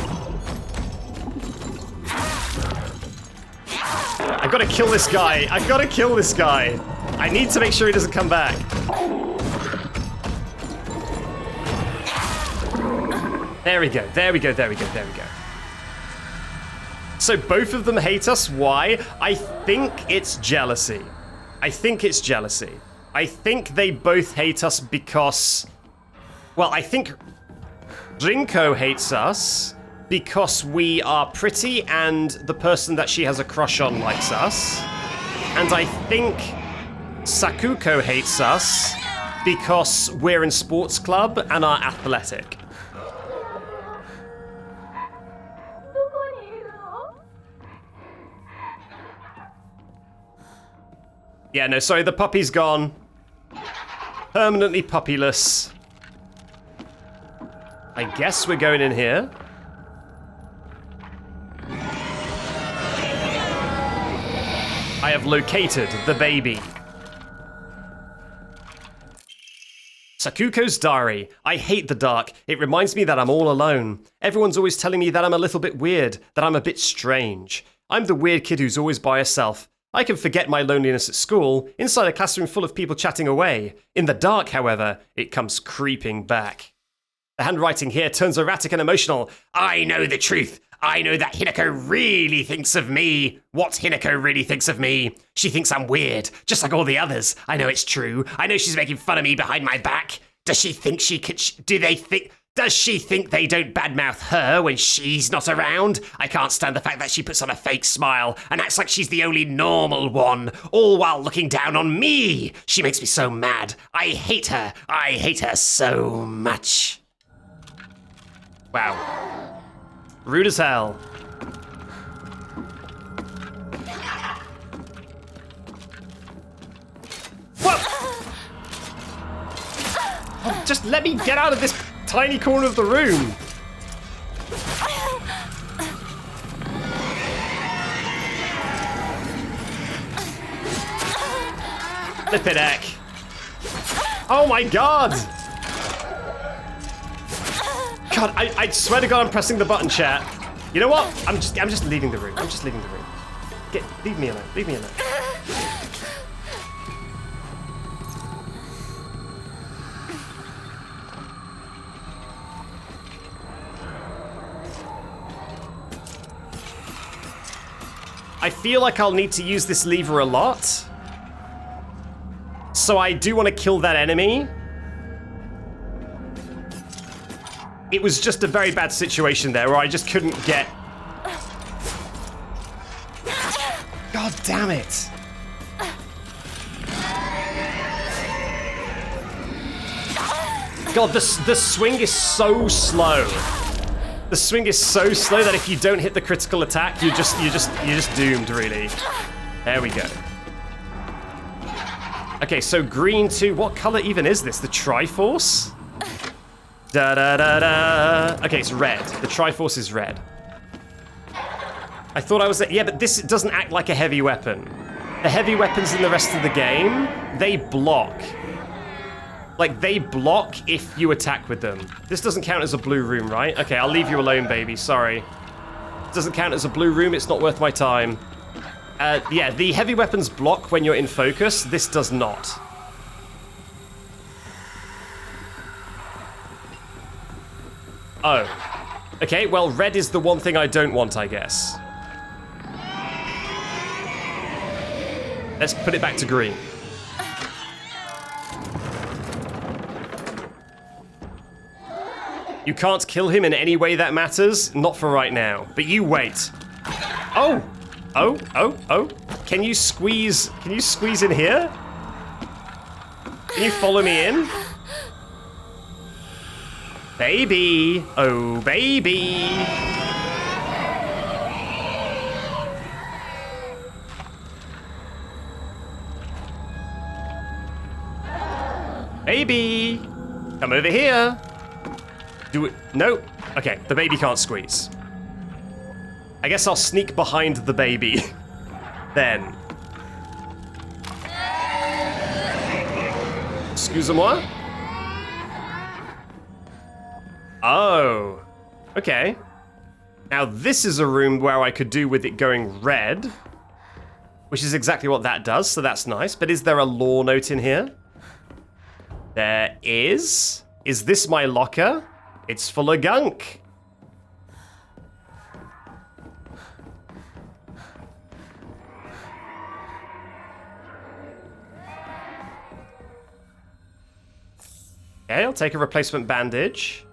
I've got to kill this guy. I've got to kill this guy. I need to make sure he doesn't come back. There we go, there we go, there we go, there we go. So both of them hate us. Why? I think it's jealousy. I think it's jealousy. I think they both hate us because... Well, I think Rinko hates us because we are pretty and the person that she has a crush on likes us. And I think Sakuko hates us because we're in sports club and are athletic. Yeah, no, sorry, the puppy's gone. Permanently puppyless. I guess we're going in here. I have located the baby. Sakuko's diary. I hate the dark. It reminds me that I'm all alone. Everyone's always telling me that I'm a little bit weird, that I'm a bit strange. I'm the weird kid who's always by herself. I can forget my loneliness at school inside a classroom full of people chatting away. In the dark, however, it comes creeping back. The handwriting here turns erratic and emotional. I know the truth. I know that Hinako really thinks of me. What Hinako really thinks of me? She thinks I'm weird, just like all the others. I know it's true. I know she's making fun of me behind my back. Does she think she could... Does she think they don't badmouth her when she's not around? I can't stand the fact that she puts on a fake smile and acts like she's the only normal one, all while looking down on me. She makes me so mad. I hate her. I hate her so much. Wow. Rude as hell. What? Oh, just let me get out of this tiny corner of the room. Flip it, heck. Oh my god. God, I swear to God I'm pressing the button, chat. You know what? I'm just leaving the room. I'm just leaving the room. Leave me alone. Leave me alone. I feel like I'll need to use this lever a lot. So I do want to kill that enemy. It was just a very bad situation there where I just couldn't get... God damn it. God, the swing is so slow. The swing is so slow that if you don't hit the critical attack, you're just doomed, really. There we go. Okay, so green 2. What color even is this? The Triforce? Da da da da. Okay, it's red. The Triforce is red. I thought I was... Yeah, but this doesn't act like a heavy weapon. The heavy weapons in the rest of the game, they block. Like, they block if you attack with them. This doesn't count as a blue room, right? Okay, I'll leave you alone, baby. Sorry. It doesn't count as a blue room. It's not worth my time. Yeah, the heavy weapons block when you're in focus. This does not. Oh. Okay, well, red is the one thing I don't want, I guess. Let's put it back to green. You can't kill him in any way that matters. Not for right now. But you wait. Oh! Oh, oh, oh. Can you squeeze in here? Can you follow me in? Baby! Oh, baby! Baby! Come over here! Do it. No. Okay, the baby can't squeeze. I guess I'll sneak behind the baby. Then. Excusez-moi? Oh. Okay. Now this is a room where I could do with it going red. Which is exactly what that does, so that's nice. But is there a lore note in here? There is. Is this my locker? It's full of gunk. Okay, I'll take a replacement bandage.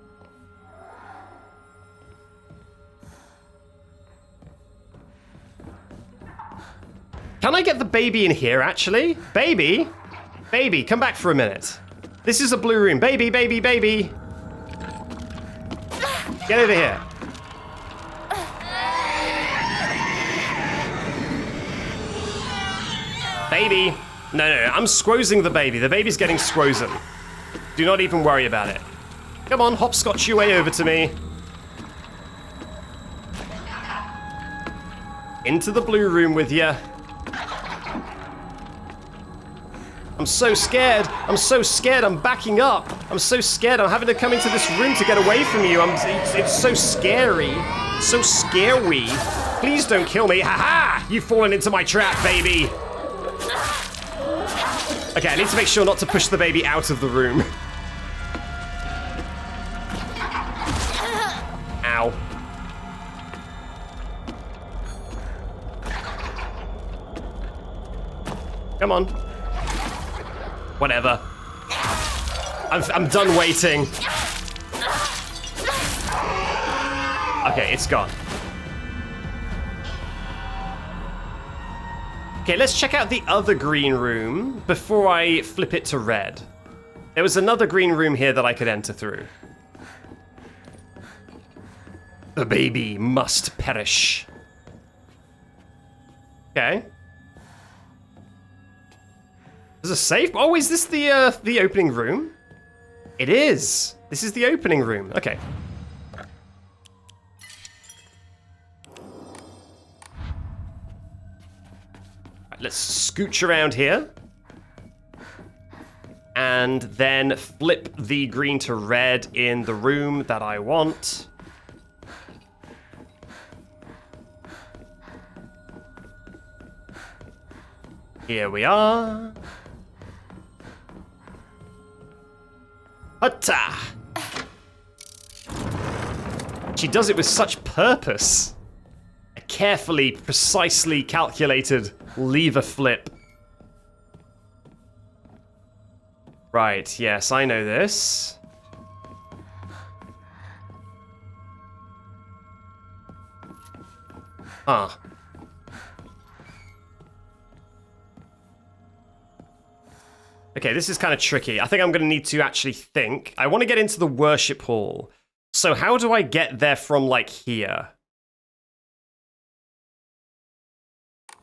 Can I get the baby in here, actually? Baby? Baby, come back for a minute. This is a blue room. Baby, baby, baby. Get over here. Baby. No, I'm squozing the baby. The baby's getting squozen. Do not even worry about it. Come on, hopscotch your way over to me. Into the blue room with you. I'm so scared. I'm so scared. I'm backing up. I'm so scared. I'm having to come into this room to get away from you. It's so scary. So scary. Please don't kill me. Ha ha! You've fallen into my trap, baby. Okay, I need to make sure not to push the baby out of the room. Ow. Come on. Whatever. I'm done waiting. Okay, it's gone. Okay, let's check out the other green room before I flip it to red. There was another green room here that I could enter through. The baby must perish. Okay. There's a safe. Oh, is this the opening room? It is. This is the opening room. Okay. Right, let's scooch around here. And then flip the green to red in the room that I want. Here we are. Hutta! She does it with such purpose. A carefully, precisely calculated lever flip. Right, yes, I know this. Ah. Okay, this is kind of tricky. I think I'm going to need to actually think. I want to get into the worship hall. So how do I get there from, like, here?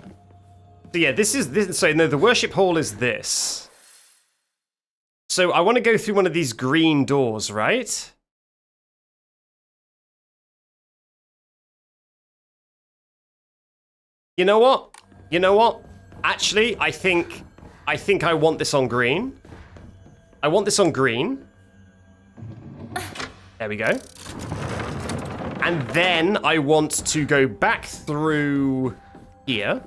So yeah, this is this. So no, the worship hall is this. So I want to go through one of these green doors, right? You know what? You know what? Actually, I think I want this on green. I want this on green. There we go. And then I want to go back through here.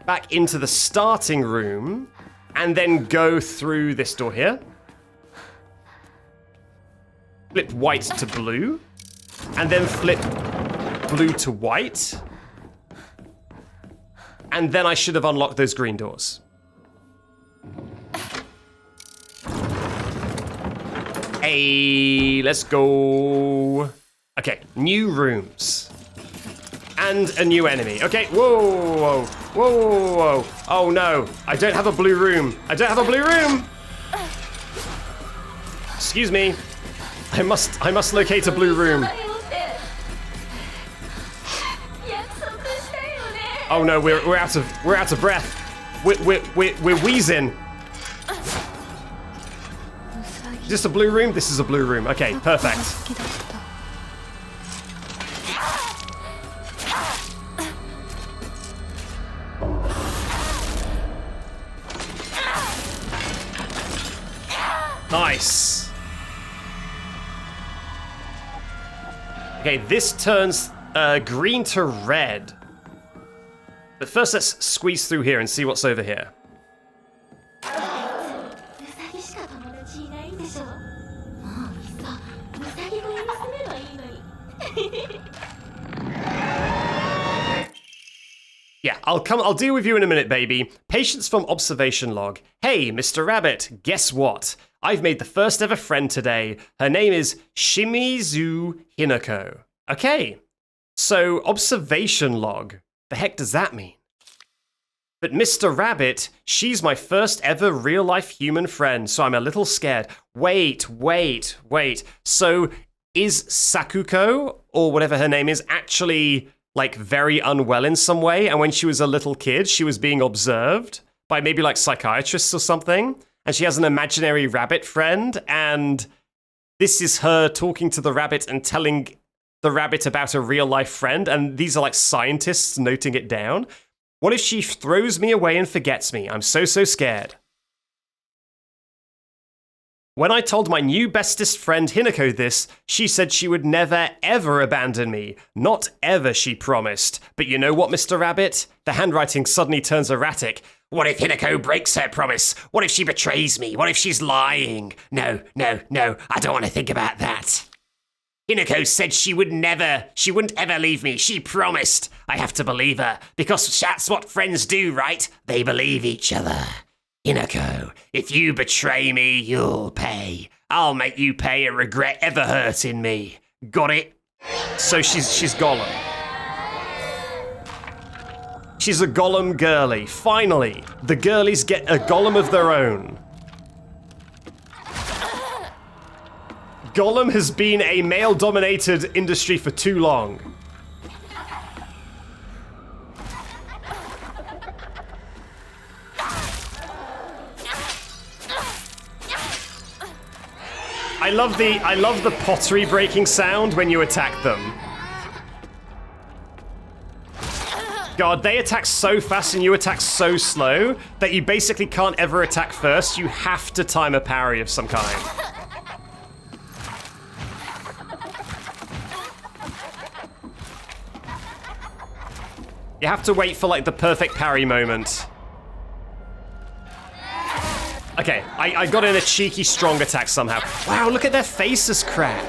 Back into the starting room. And then go through this door here. Flip white to blue. And then flip blue to white. And then I should have unlocked those green doors. Hey, let's go. Okay, new rooms. And a new enemy. Okay, whoa, whoa, whoa, whoa. Oh no, I don't have a blue room. I don't have a blue room. Excuse me. I must locate a blue room. Oh no, we're out of breath. We're wheezing. Is this a blue room? This is a blue room. Okay, perfect. Nice. Okay, this turns green to red. But first, let's squeeze through here and see what's over here. Yeah, I'll deal with you in a minute, baby. Patience from observation log. Hey, Mr. Rabbit, guess what? I've made the first ever friend today. Her name is Shimizu Hinako. Okay, so observation log. The heck does that mean? But Mr. Rabbit, she's my first ever real-life human friend, so I'm a little scared. Wait. So is Sakuko, or whatever her name is, actually, like, very unwell in some way? And when she was a little kid, she was being observed by maybe, like, psychiatrists or something? And she has an imaginary rabbit friend, and this is her talking to the rabbit and telling the rabbit about a real-life friend, and these are, like, scientists noting it down? What if she throws me away and forgets me? I'm so scared. When I told my new bestest friend Hinako this, she said she would never ever abandon me. Not ever, she promised. But you know what, Mr. Rabbit? The handwriting suddenly turns erratic. What if Hinako breaks her promise? What if she betrays me? What if she's lying? No, I don't want to think about that. Hinako said she wouldn't ever leave me. She promised. I have to believe her, because that's what friends do, right? They believe each other. Hinako, if you betray me, you'll pay. I'll make you pay and regret ever hurting me. Got it? So she's Gollum. She's a Gollum girly. Finally, the girlies get a Gollum of their own. Gollum has been a male-dominated industry for too long. I love the pottery breaking sound when you attack them. God, they attack so fast and you attack so slow that you basically can't ever attack first. You have to time a parry of some kind. You have to wait for like the perfect parry moment. Okay, I got in a cheeky strong attack somehow. Wow, look at their faces crack.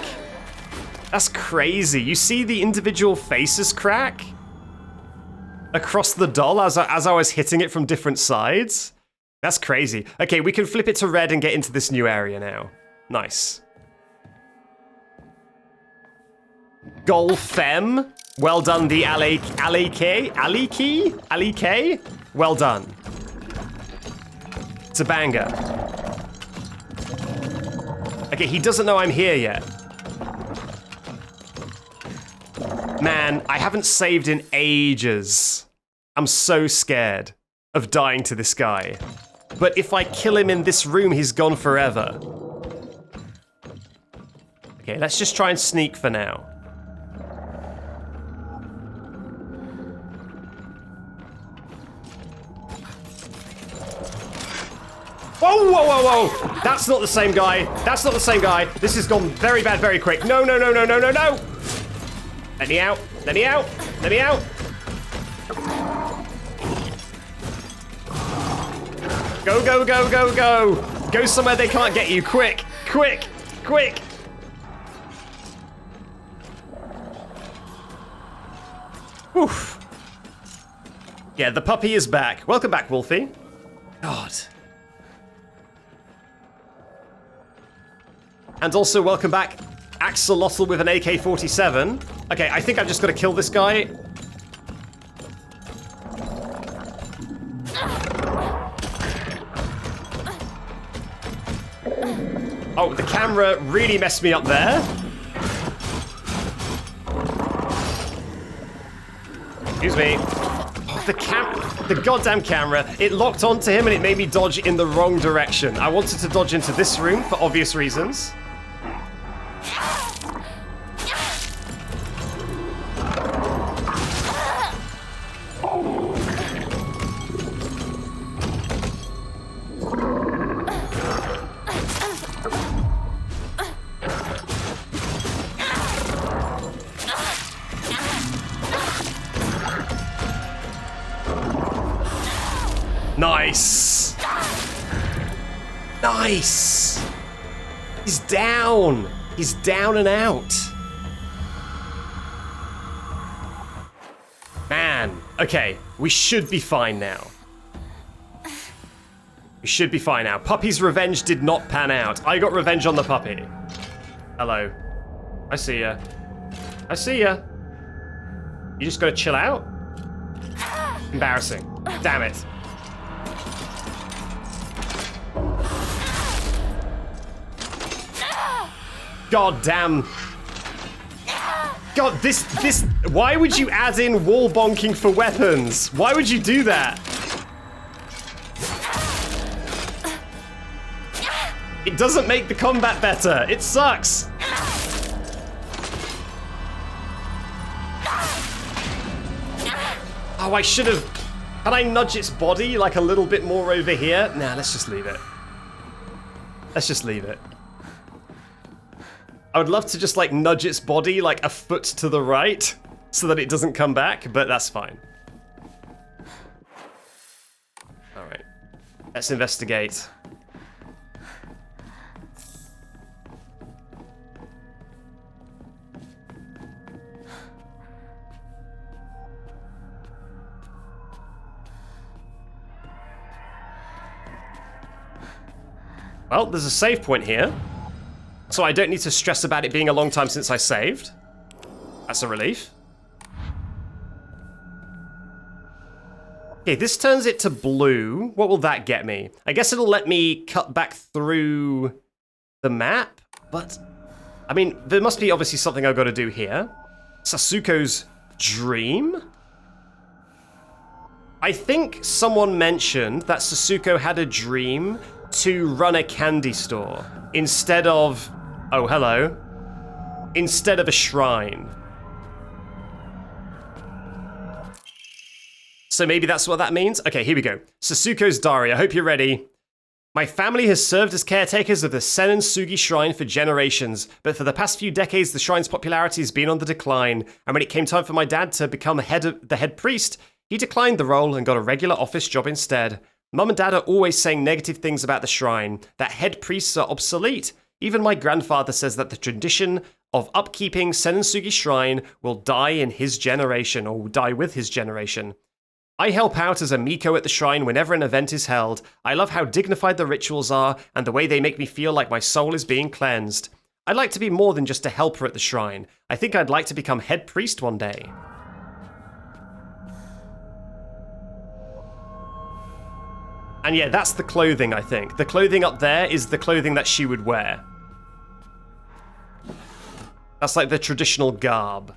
That's crazy. You see the individual faces crack across the doll as I was hitting it from different sides? That's crazy. Okay, we can flip it to red and get into this new area now. Nice. Golfem. Well done, the Alike. Well done. It's a banger. Okay, he doesn't know I'm here yet. Man, I haven't saved in ages. I'm so scared of dying to this guy. But if I kill him in this room, he's gone forever. Okay, let's just try and sneak for now. Whoa! That's not the same guy. That's not the same guy. This has gone very bad very quick. No. Let me out. Go. Go somewhere they can't get you. Quick. Oof. Yeah, the puppy is back. Welcome back, Wolfie. God. And also welcome back, Axolotl with an AK-47. Okay, I think I've just got to kill this guy. Oh, the camera really messed me up there. Excuse me. Oh, the goddamn camera. It locked onto him and it made me dodge in the wrong direction. I wanted to dodge into this room for obvious reasons. Nice! He's down! He's down and out. Man, okay, we should be fine now. Puppy's revenge did not pan out. I got revenge on the puppy. Hello. I see ya. You just gotta chill out? Embarrassing. Damn it. God damn. God, this, why would you add in wall bonking for weapons? Why would you do that? It doesn't make the combat better. It sucks. Oh, I should have... Can I nudge its body like a little bit more over here? Nah, let's just leave it. I would love to just like nudge its body like a foot to the right so that it doesn't come back, but that's fine. All right, let's investigate. Well, there's a save point here, so I don't need to stress about it being a long time since I saved. That's a relief. Okay, this turns it to blue. What will that get me? I guess it'll let me cut back through the map, but I mean, there must be obviously something I've got to do here. Sasuko's dream? I think someone mentioned that Sasuko had a dream to run a candy store instead of, oh hello, instead of a shrine. So maybe that's what that means? Okay, here we go. Sasuko's diary, I hope you're ready. My family has served as caretakers of the Senensugi Shrine for generations, but for the past few decades the shrine's popularity has been on the decline, and when it came time for my dad to become the head priest, he declined the role and got a regular office job instead. Mum and Dad are always saying negative things about the shrine, that head priests are obsolete. Even my grandfather says that the tradition of upkeeping Senensugi Shrine will die in his generation, or will die with his generation. I help out as a Miko at the shrine whenever an event is held. I love how dignified the rituals are, and the way they make me feel like my soul is being cleansed. I'd like to be more than just a helper at the shrine. I think I'd like to become head priest one day. And yeah, that's the clothing, I think. The clothing up there is the clothing that she would wear. That's like the traditional garb.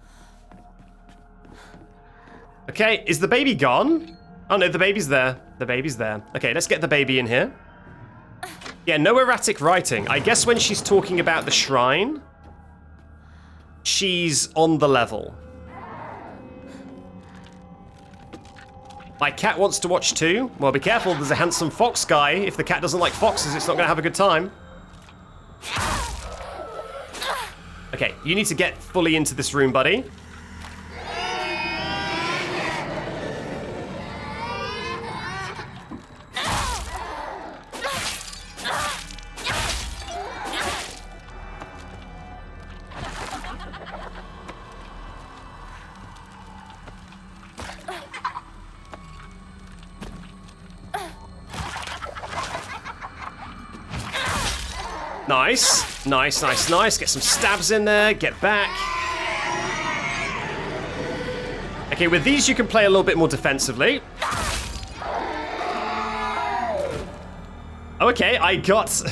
Okay, is the baby gone? Oh no, the baby's there. The baby's there. Okay, let's get the baby in here. Yeah, no erratic writing. I guess when she's talking about the shrine, she's on the level. My cat wants to watch too. Well, be careful, there's a handsome fox guy. If the cat doesn't like foxes, it's not going to have a good time. Okay, you need to get fully into this room, buddy. Nice, nice, nice, nice. Get some stabs in there, get back. Okay, with these you can play a little bit more defensively. Okay, I got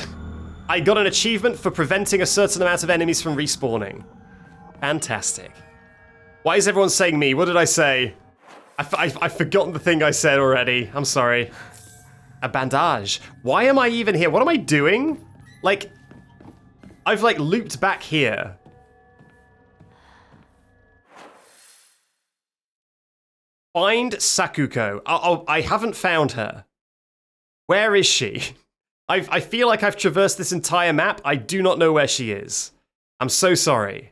an achievement for preventing a certain amount of enemies from respawning. Fantastic. Why is everyone saying me? What did I say? I've forgotten the thing I said already. I'm sorry. A bandage. Why am I even here? What am I doing? Like, I've like looped back here. Find Sakuko. Oh, I haven't found her. Where is she? I feel like I've traversed this entire map. I do not know where she is. I'm so sorry.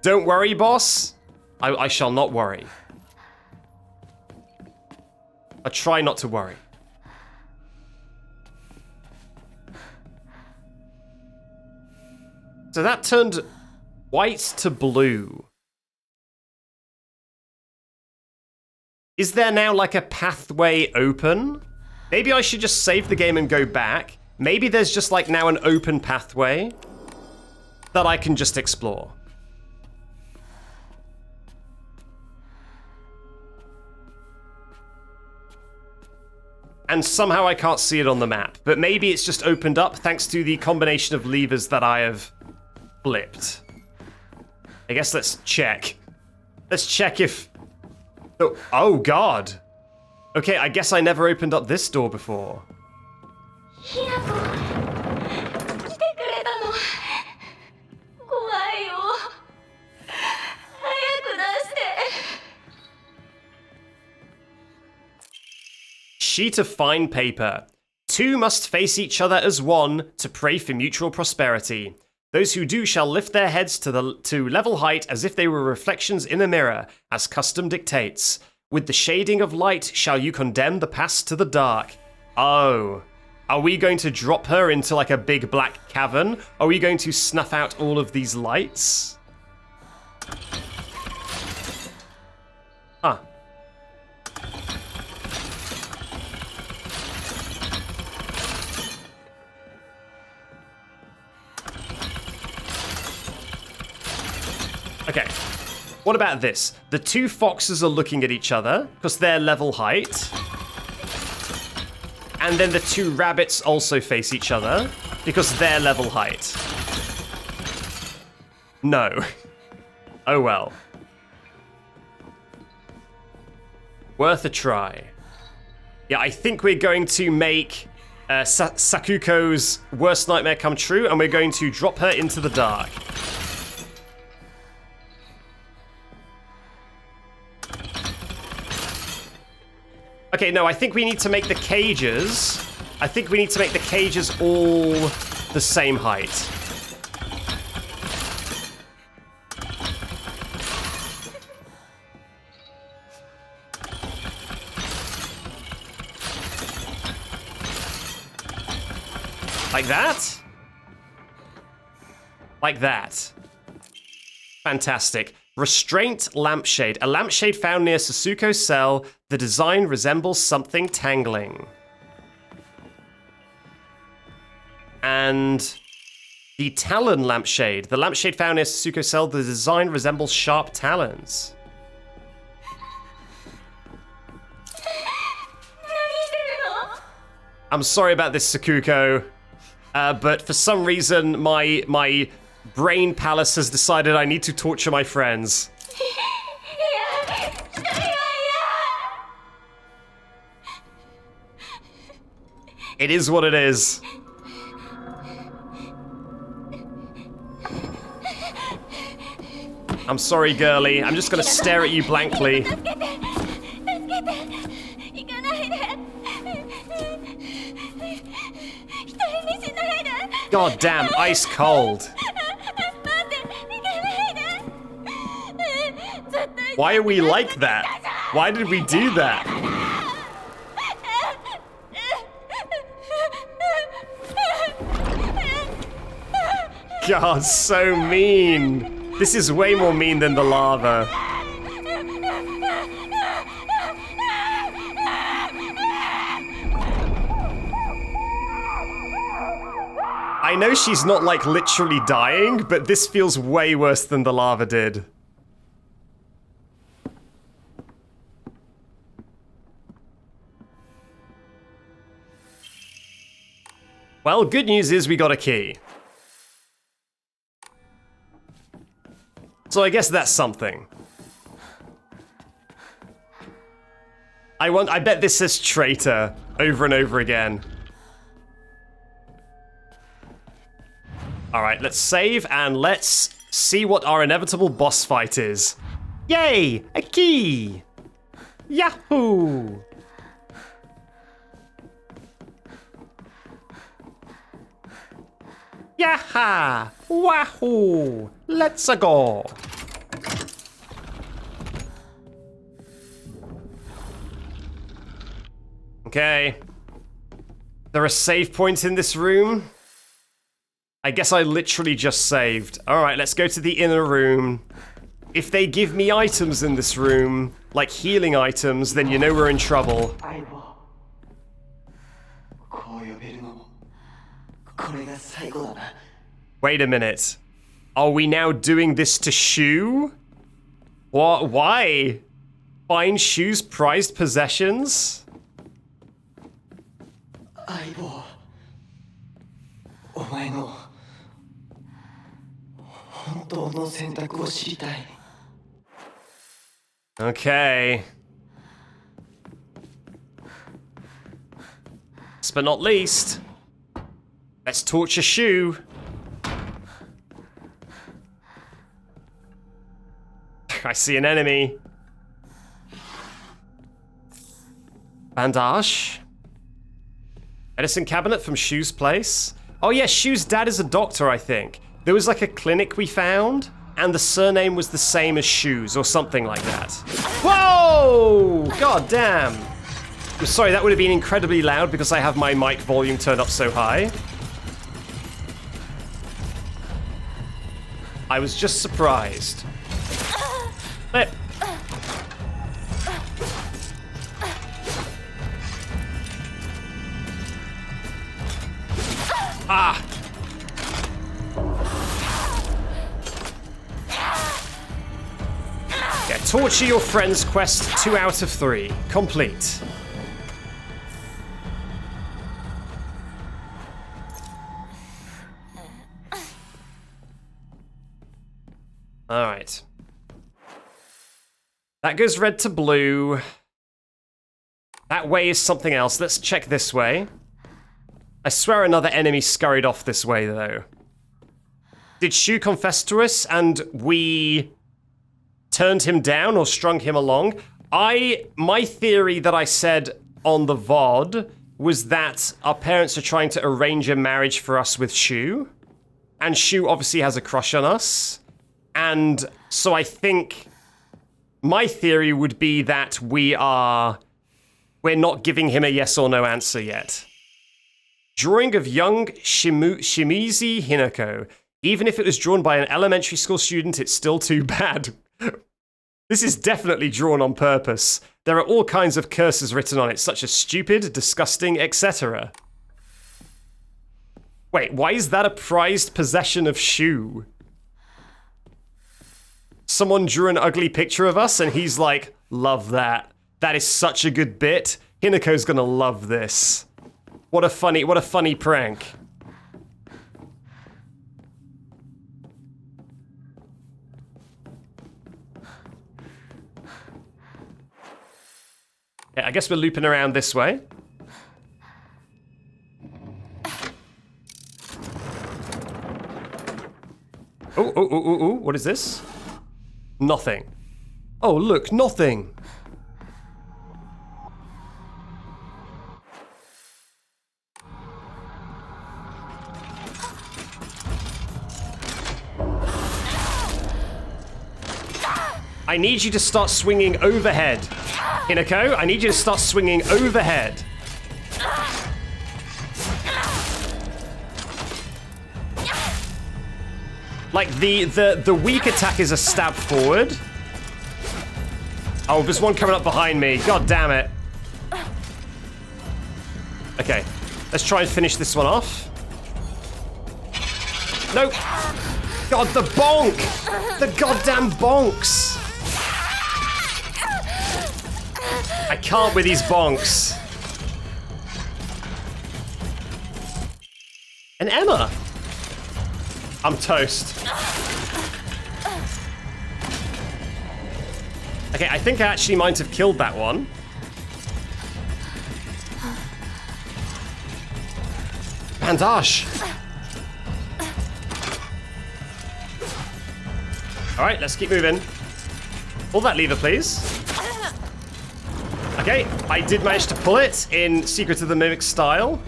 Don't worry, boss. I shall not worry. I try not to worry. So that turned white to blue. Is there now like a pathway open? Maybe I should just save the game and go back. Maybe there's just like now an open pathway that I can just explore. And somehow I can't see it on the map. But maybe it's just opened up thanks to the combination of levers that I have flipped. I guess let's check. Let's check if... Oh, God. Okay, I guess I never opened up this door before. Sheet of fine paper. two must face each other as one to pray for mutual prosperity. Those who do shall lift their heads to level height as if they were reflections in a mirror, as custom dictates. With the shading of light shall you condemn the past to the dark. Oh. Are we going to drop her into like a big black cavern? Are we going to snuff out all of these lights? Huh. Okay. What about this? The two foxes are looking at each other because they're level height. And then the two rabbits also face each other because they're level height. No. Oh well. Worth a try. Yeah, I think we're going to make Sakuko's worst nightmare come true, and we're going to drop her into the dark. Okay, no, I think we need to make the cages. I think we need to make the cages all the same height. Like that? Like that. Fantastic. Restraint lampshade. A lampshade found near Sasuko's cell. The design resembles something tangling. And the talon lampshade. The lampshade found near Sasuko's cell. The design resembles sharp talons. I'm sorry about this, Sakuko. But for some reason, my brain palace has decided I need to torture my friends. It is what it is. I'm sorry, girly. I'm just gonna stare at you blankly. God damn, ice cold. Why are we like that? Why did we do that? God, so mean. This is way more mean than the lava. I know she's not like literally dying, but this feels way worse than the lava did. Well, good news is we got a key. So I guess that's something. I bet this says traitor over and over again. Alright, let's save and let's see what our inevitable boss fight is. Yay! A key! Yahoo! Yaha! Wahoo! Let's go! Okay. There are save points in this room. I guess I literally just saved. Alright, let's go to the inner room. If they give me items in this room, like healing items, then you know we're in trouble. Wait a minute. Are we now doing this to Shu? What? Why? Find Shu's prized possessions? Okay. Last but not least, let's torture Shu. I see an enemy. Bandage. Medicine cabinet from Shu's place. Oh yeah, Shu's dad is a doctor, I think. There was like a clinic we found, and the surname was the same as Shu's, or something like that. Whoa! God damn. I'm sorry, that would have been incredibly loud because I have my mic volume turned up so high. I was just surprised. Ah! Yeah, torture your friends quest 2 out of 3. Complete. Alright. That goes red to blue. That way is something else. Let's check this way. I swear another enemy scurried off this way, though. Did Shu confess to us and we turned him down or strung him along? My theory that I said on the VOD was that our parents are trying to arrange a marriage for us with Shu. And Shu obviously has a crush on us. And so I think my theory would be that we're not giving him a yes or no answer yet. Drawing of young Shimizu Hinako. Even if it was drawn by an elementary school student, it's still too bad. This is definitely drawn on purpose. There are all kinds of curses written on it, such as stupid, disgusting, etc. Wait, why is that a prized possession of Shu? Someone drew an ugly picture of us and he's like, love that. That is such a good bit. Hinako's gonna love this. What a funny prank. Yeah, I guess we're looping around this way. Oh, what is this? Nothing. Oh, look, nothing. I need you to start swinging overhead. Hinako, I need you to start swinging overhead. Like, the weak attack is a stab forward. Oh, there's one coming up behind me. God damn it. Okay, let's try and finish this one off. Nope. God, the bonk! The goddamn bonks! I can't with these bonks. And Emma! I'm toast. Okay, I think I actually might have killed that one. Bandage! Alright, let's keep moving. Pull that lever, please. Okay, I did manage to pull it in Secret of the Mimic style.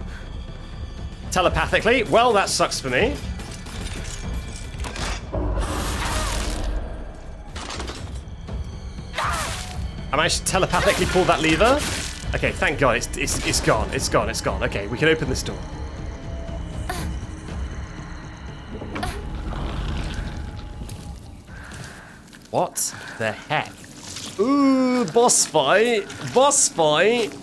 Telepathically. Well, that sucks for me. I managed to telepathically pull that lever. Okay, thank God, it's gone. It's gone. Okay, we can open this door. What the heck? Ooh, boss fight. Boss fight.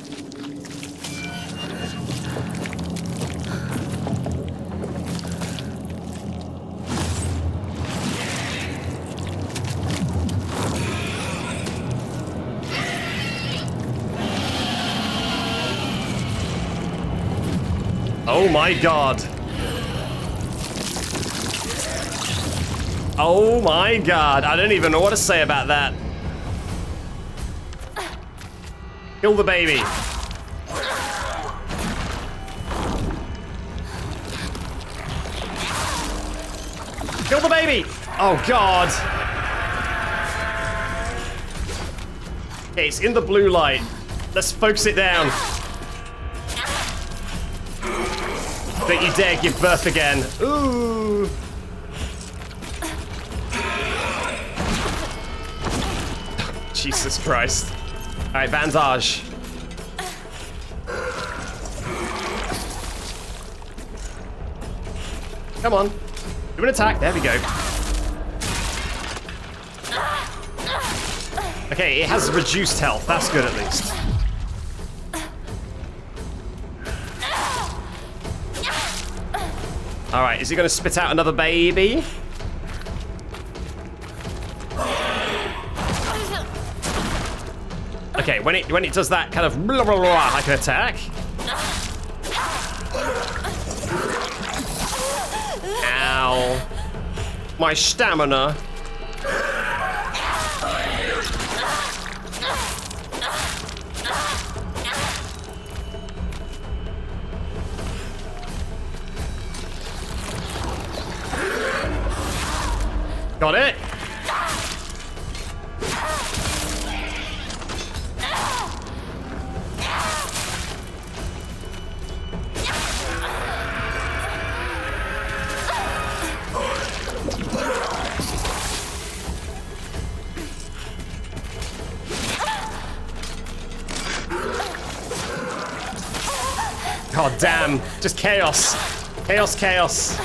Oh my God. Oh my God. I don't even know what to say about that. Kill the baby. Kill the baby. Oh God. Okay, it's in the blue light. Let's focus it down. Don't you dare give birth again. Ooh. Jesus Christ. All right, bandage. Come on. Do an attack. There we go. Okay, it has reduced health. That's good at least. All right, is he going to spit out another baby? Okay, when it does that kind of blah, blah, blah, I can attack. Ow. My stamina. Got it. God damn, just chaos. Chaos, chaos.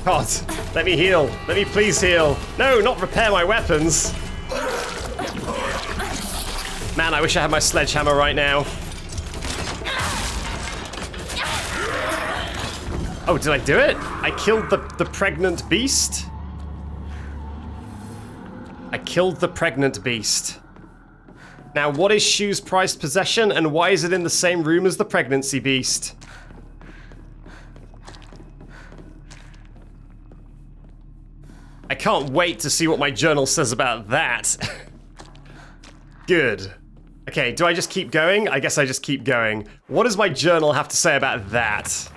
God, let me heal. Let me please heal. No, not repair my weapons. Man, I wish I had my sledgehammer right now. Oh, did I do it? I killed the pregnant beast? I killed the pregnant beast. Now, what is Shu's prized possession, and why is it in the same room as the pregnancy beast? I can't wait to see what my journal says about that. Good. Okay, do I just keep going? I guess I just keep going. What does my journal have to say about that?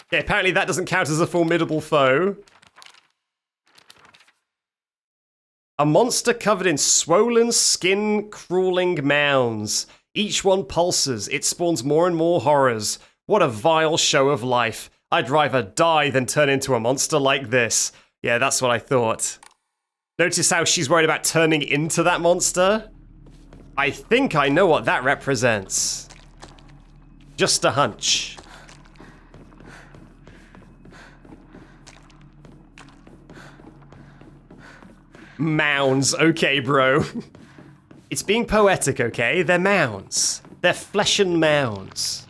Okay, apparently that doesn't count as a formidable foe. A monster covered in swollen, skin-crawling mounds. Each one pulses. It spawns more and more horrors. What a vile show of life. I'd rather die than turn into a monster like this. Yeah, that's what I thought. Notice how she's worried about turning into that monster? I think I know what that represents. Just a hunch. Mounds, okay, bro. It's being poetic, okay? They're mounds. They're flesh and mounds.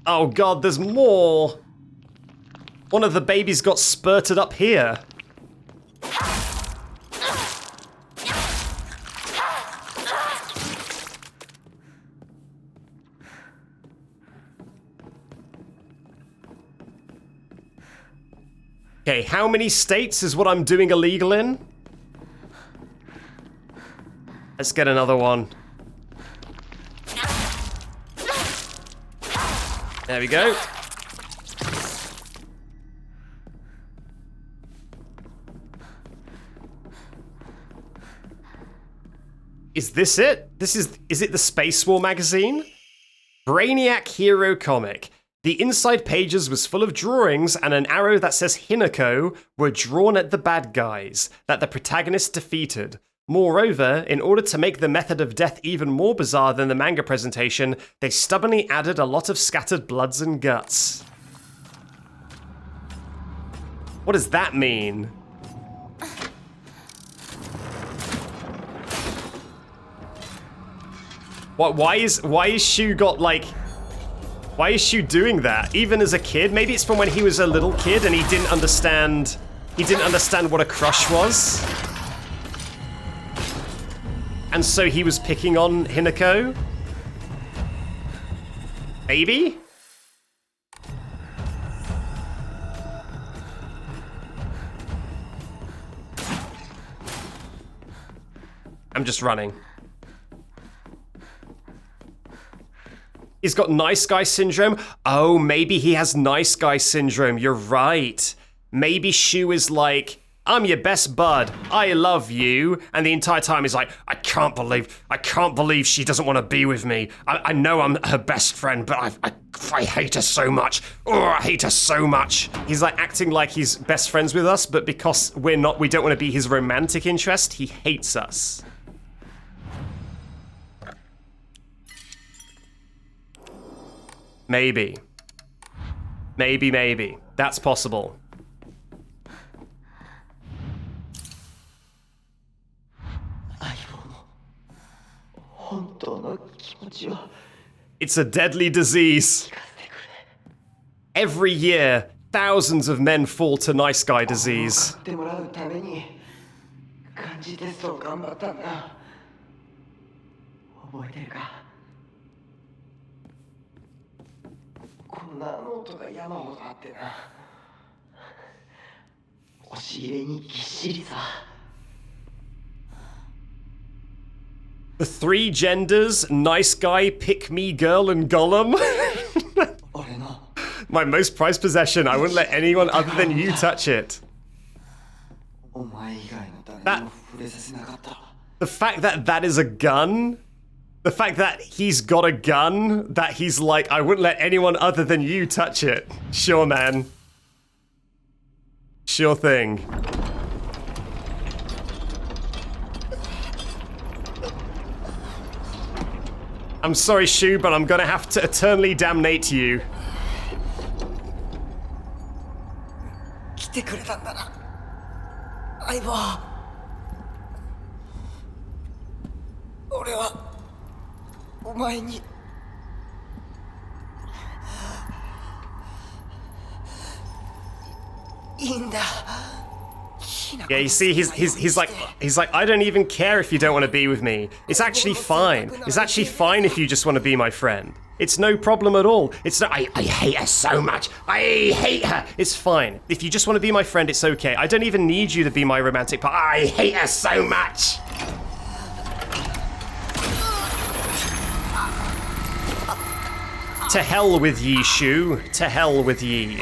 Oh god, there's more. One of the babies got spurted up here. Okay, how many states is what I'm doing illegal in? Let's get another one. There we go. Is this it? Is it the Space War magazine? Brainiac Hero Comic. The inside pages was full of drawings, and an arrow that says Hinako were drawn at the bad guys that the protagonist defeated. Moreover, in order to make the method of death even more bizarre than the manga presentation, they stubbornly added a lot of scattered bloods and guts. What does that mean? Why is Shu got like... Why is Shu doing that? Even as a kid? Maybe it's from when he was a little kid and he didn't understand what a crush was. And so he was picking on Hinako? Maybe? I'm just running. He's got nice guy syndrome. Oh, maybe he has nice guy syndrome. You're right. Maybe Shu is like, I'm your best bud. I love you. And the entire time he's like, I can't believe she doesn't want to be with me. I know I'm her best friend, but I hate her so much. Oh, I hate her so much. He's like acting like he's best friends with us, but because we don't want to be his romantic interest, he hates us. Maybe. That's possible. It's a deadly disease. Every year, thousands of men fall to nice guy disease. The three genders, nice guy, pick me girl, and golem. My most prized possession. I wouldn't let anyone other than you touch it. The fact that that is a gun, the fact that he's got a gun, that he's like, I wouldn't let anyone other than you touch it. Sure, man. Sure thing. I'm sorry, Shu, but I'm gonna have to eternally damnate you. Yeah, you see, he's like, I don't even care if you don't want to be with me. It's actually fine. It's actually fine if you just want to be my friend. It's no problem at all. It's not, I hate her so much. I hate her. It's fine. If you just want to be my friend, it's okay. I don't even need you to be my romantic partner. I hate her so much. To hell with ye, Shu. To hell with ye.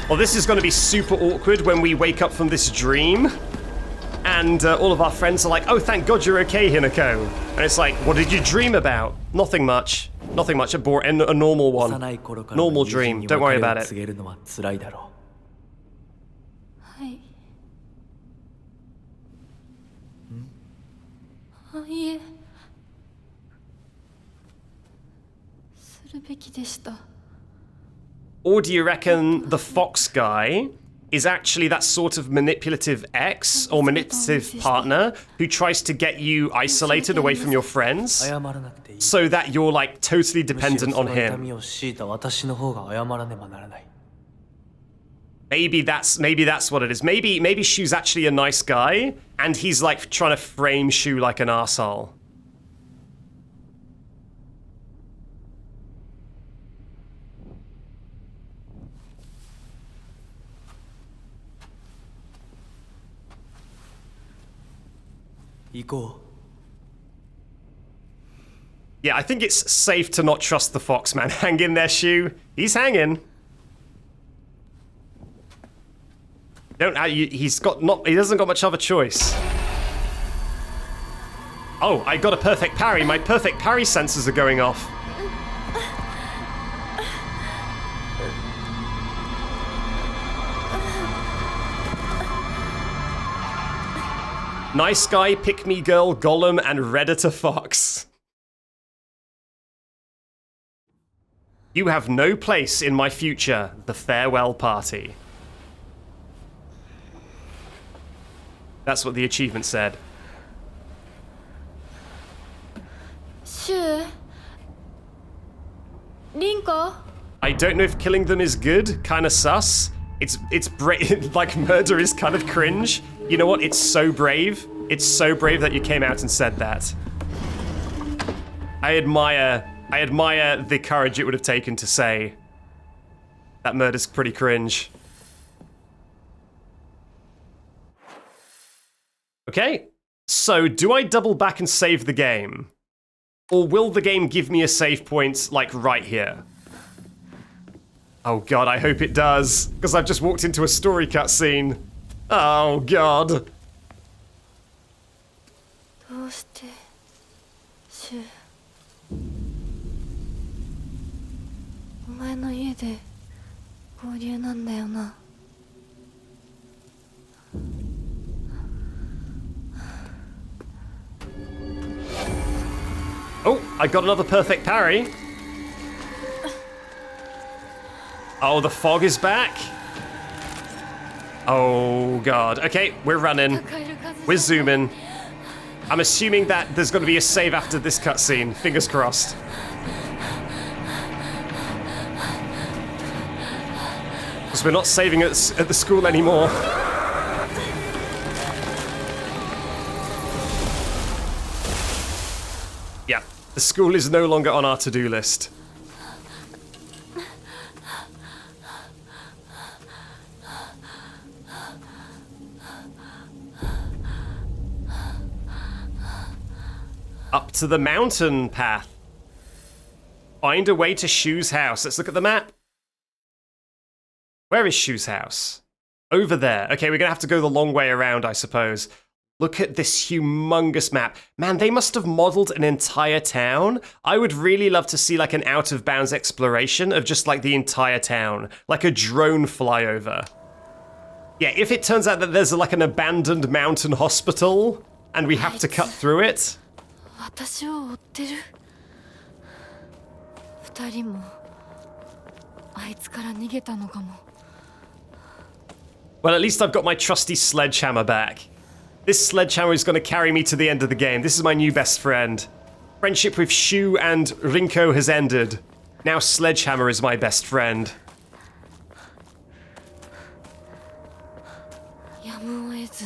Well, this is going to be super awkward when we wake up from this dream, and all of our friends are like, oh, thank God you're okay, Hinako. And it's like, what did you dream about? Nothing much. Nothing much. A normal one. Normal dream. Don't worry about it. はいあいえするべきでした Or do you reckon the fox guy is actually that sort of manipulative ex or manipulative partner who tries to get you isolated away from your friends so that you're like totally dependent on him? Maybe that's what it is. Maybe Shu's actually a nice guy and he's like trying to frame Shu like an arsehole. Yeah, I think it's safe to not trust the fox, man. Hang in there, Shu. He's hanging. He doesn't got much of a choice. Oh, I got a perfect parry. My perfect parry sensors are going off. Nice guy, pick me girl, golem, and Redditor fox. You have no place in my future, the farewell party. That's what the achievement said. Shu Rinko I don't know if killing them is good, kinda sus. It's like murder is kind of cringe. You know what? It's so brave. It's so brave that you came out and said that. I admire the courage it would have taken to say that murder's pretty cringe. Okay, so do I double back and save the game? Or will the game give me a save point, like, right here? Oh god, I hope it does, because I've just walked into a story cutscene. Oh god. どうしてシュお前の家で合流なんだよな。 Oh, I got another perfect parry. Oh, the fog is back. Oh god. Okay, we're running. We're zooming. I'm assuming that there's going to be a save after this cutscene. Fingers crossed. Because we're not saving at the school anymore. Yeah, the school is no longer on our to-do list. Up to the mountain path. Find a way to Shu's house. Let's look at the map. Where is Shu's house? Over there. Okay, we're gonna have to go the long way around, I suppose. Look at this humongous map. Man, they must have modeled an entire town. I would really love to see like an out-of-bounds exploration of just like the entire town. Like a drone flyover. Yeah, if it turns out that there's like an abandoned mountain hospital and we have to cut through it. 私を追ってる。二人もあいつから逃げたのかも。 Well, at least I've got my trusty sledgehammer back. This sledgehammer is going to carry me to the end of the game. This is my new best friend. Friendship with Shu and Rinko has ended. Now Sledgehammer is my best friend. やむを得ず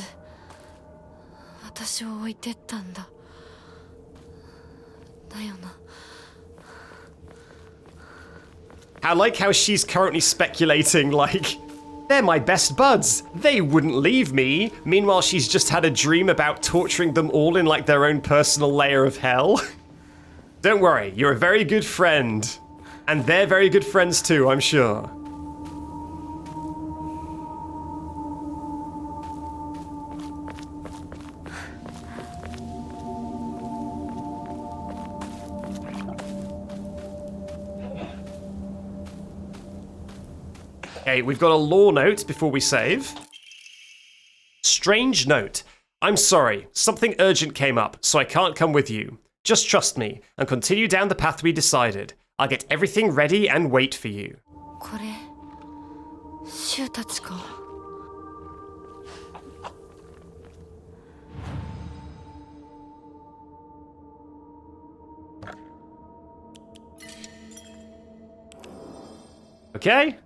私を置いてったんだ。だよな。 I like how she's currently speculating, like, they're my best buds. They wouldn't leave me. Meanwhile, she's just had a dream about torturing them all in, like, their own personal layer of hell. Don't worry, you're a very good friend. And they're very good friends too, I'm sure. Okay, we've got a lore note before we save. Strange note. I'm sorry, something urgent came up, so I can't come with you. Just trust me, and continue down the path we decided. I'll get everything ready and wait for you. これシュたちか。 Okay,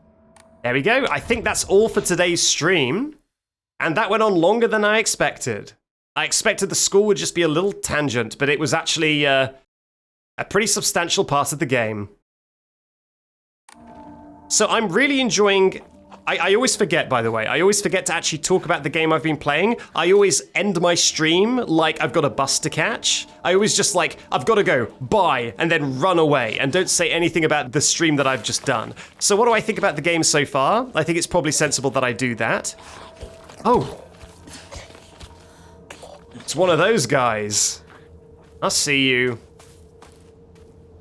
there we go. I think that's all for today's stream. And that went on longer than I expected. I expected the school would just be a little tangent, but it was actually a pretty substantial part of the game. So I'm really enjoying... I always forget, by the way, I always forget to actually talk about the game I've been playing. I always end my stream like I've got a bus to catch. I always just like, I've got to go, bye, and then run away, and don't say anything about the stream that I've just done. So what do I think about the game so far? I think it's probably sensible that I do that. Oh. It's one of those guys. I'll see you.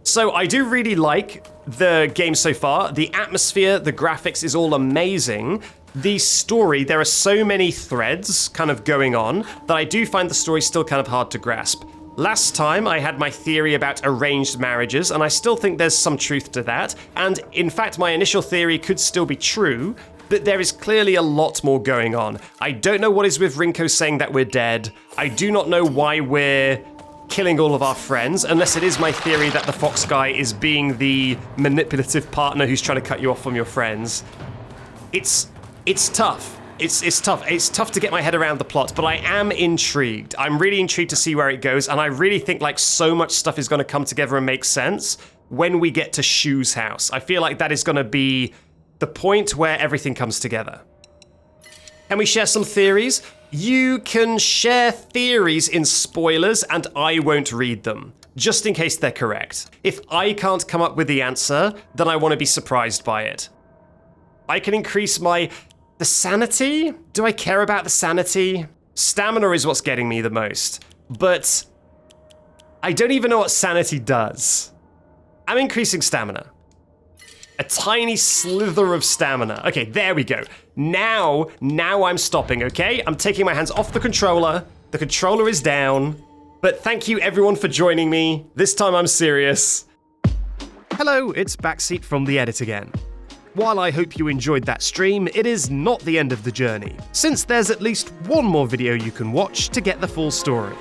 So I do really like the game so far. The atmosphere, the graphics is all amazing. The story, there are so many threads kind of going on that I do find the story still kind of hard to grasp. Last time I had my theory about arranged marriages, and I still think there's some truth to that. And in fact, my initial theory could still be true, but there is clearly a lot more going on. I don't know what is with Rinko saying that we're dead. I do not know why we're killing all of our friends, unless it is my theory that the fox guy is being the manipulative partner who's trying to cut you off from your friends. It's tough. It's tough. It's tough to get my head around the plot, but I am intrigued. I'm really intrigued to see where it goes, and I really think like so much stuff is going to come together and make sense when we get to Shu's house. I feel like that is going to be the point where everything comes together. Can we share some theories? You can share theories in spoilers and I won't read them, just in case they're correct. If I can't come up with the answer, then I want to be surprised by it. I can increase the sanity? Do I care about the sanity? Stamina is what's getting me the most, but I don't even know what sanity does. I'm increasing stamina. A tiny slither of stamina. Okay, there we go. Now I'm stopping, okay? I'm taking my hands off the controller. The controller is down. But thank you everyone for joining me. This time I'm serious. Hello, it's Backseat from the Edit again. While I hope you enjoyed that stream, it is not the end of the journey, since there's at least one more video you can watch to get the full story.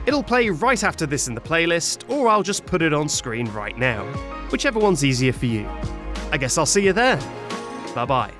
It'll play right after this in the playlist, or I'll just put it on screen right now. Whichever one's easier for you. I guess I'll see you there. Bye-bye.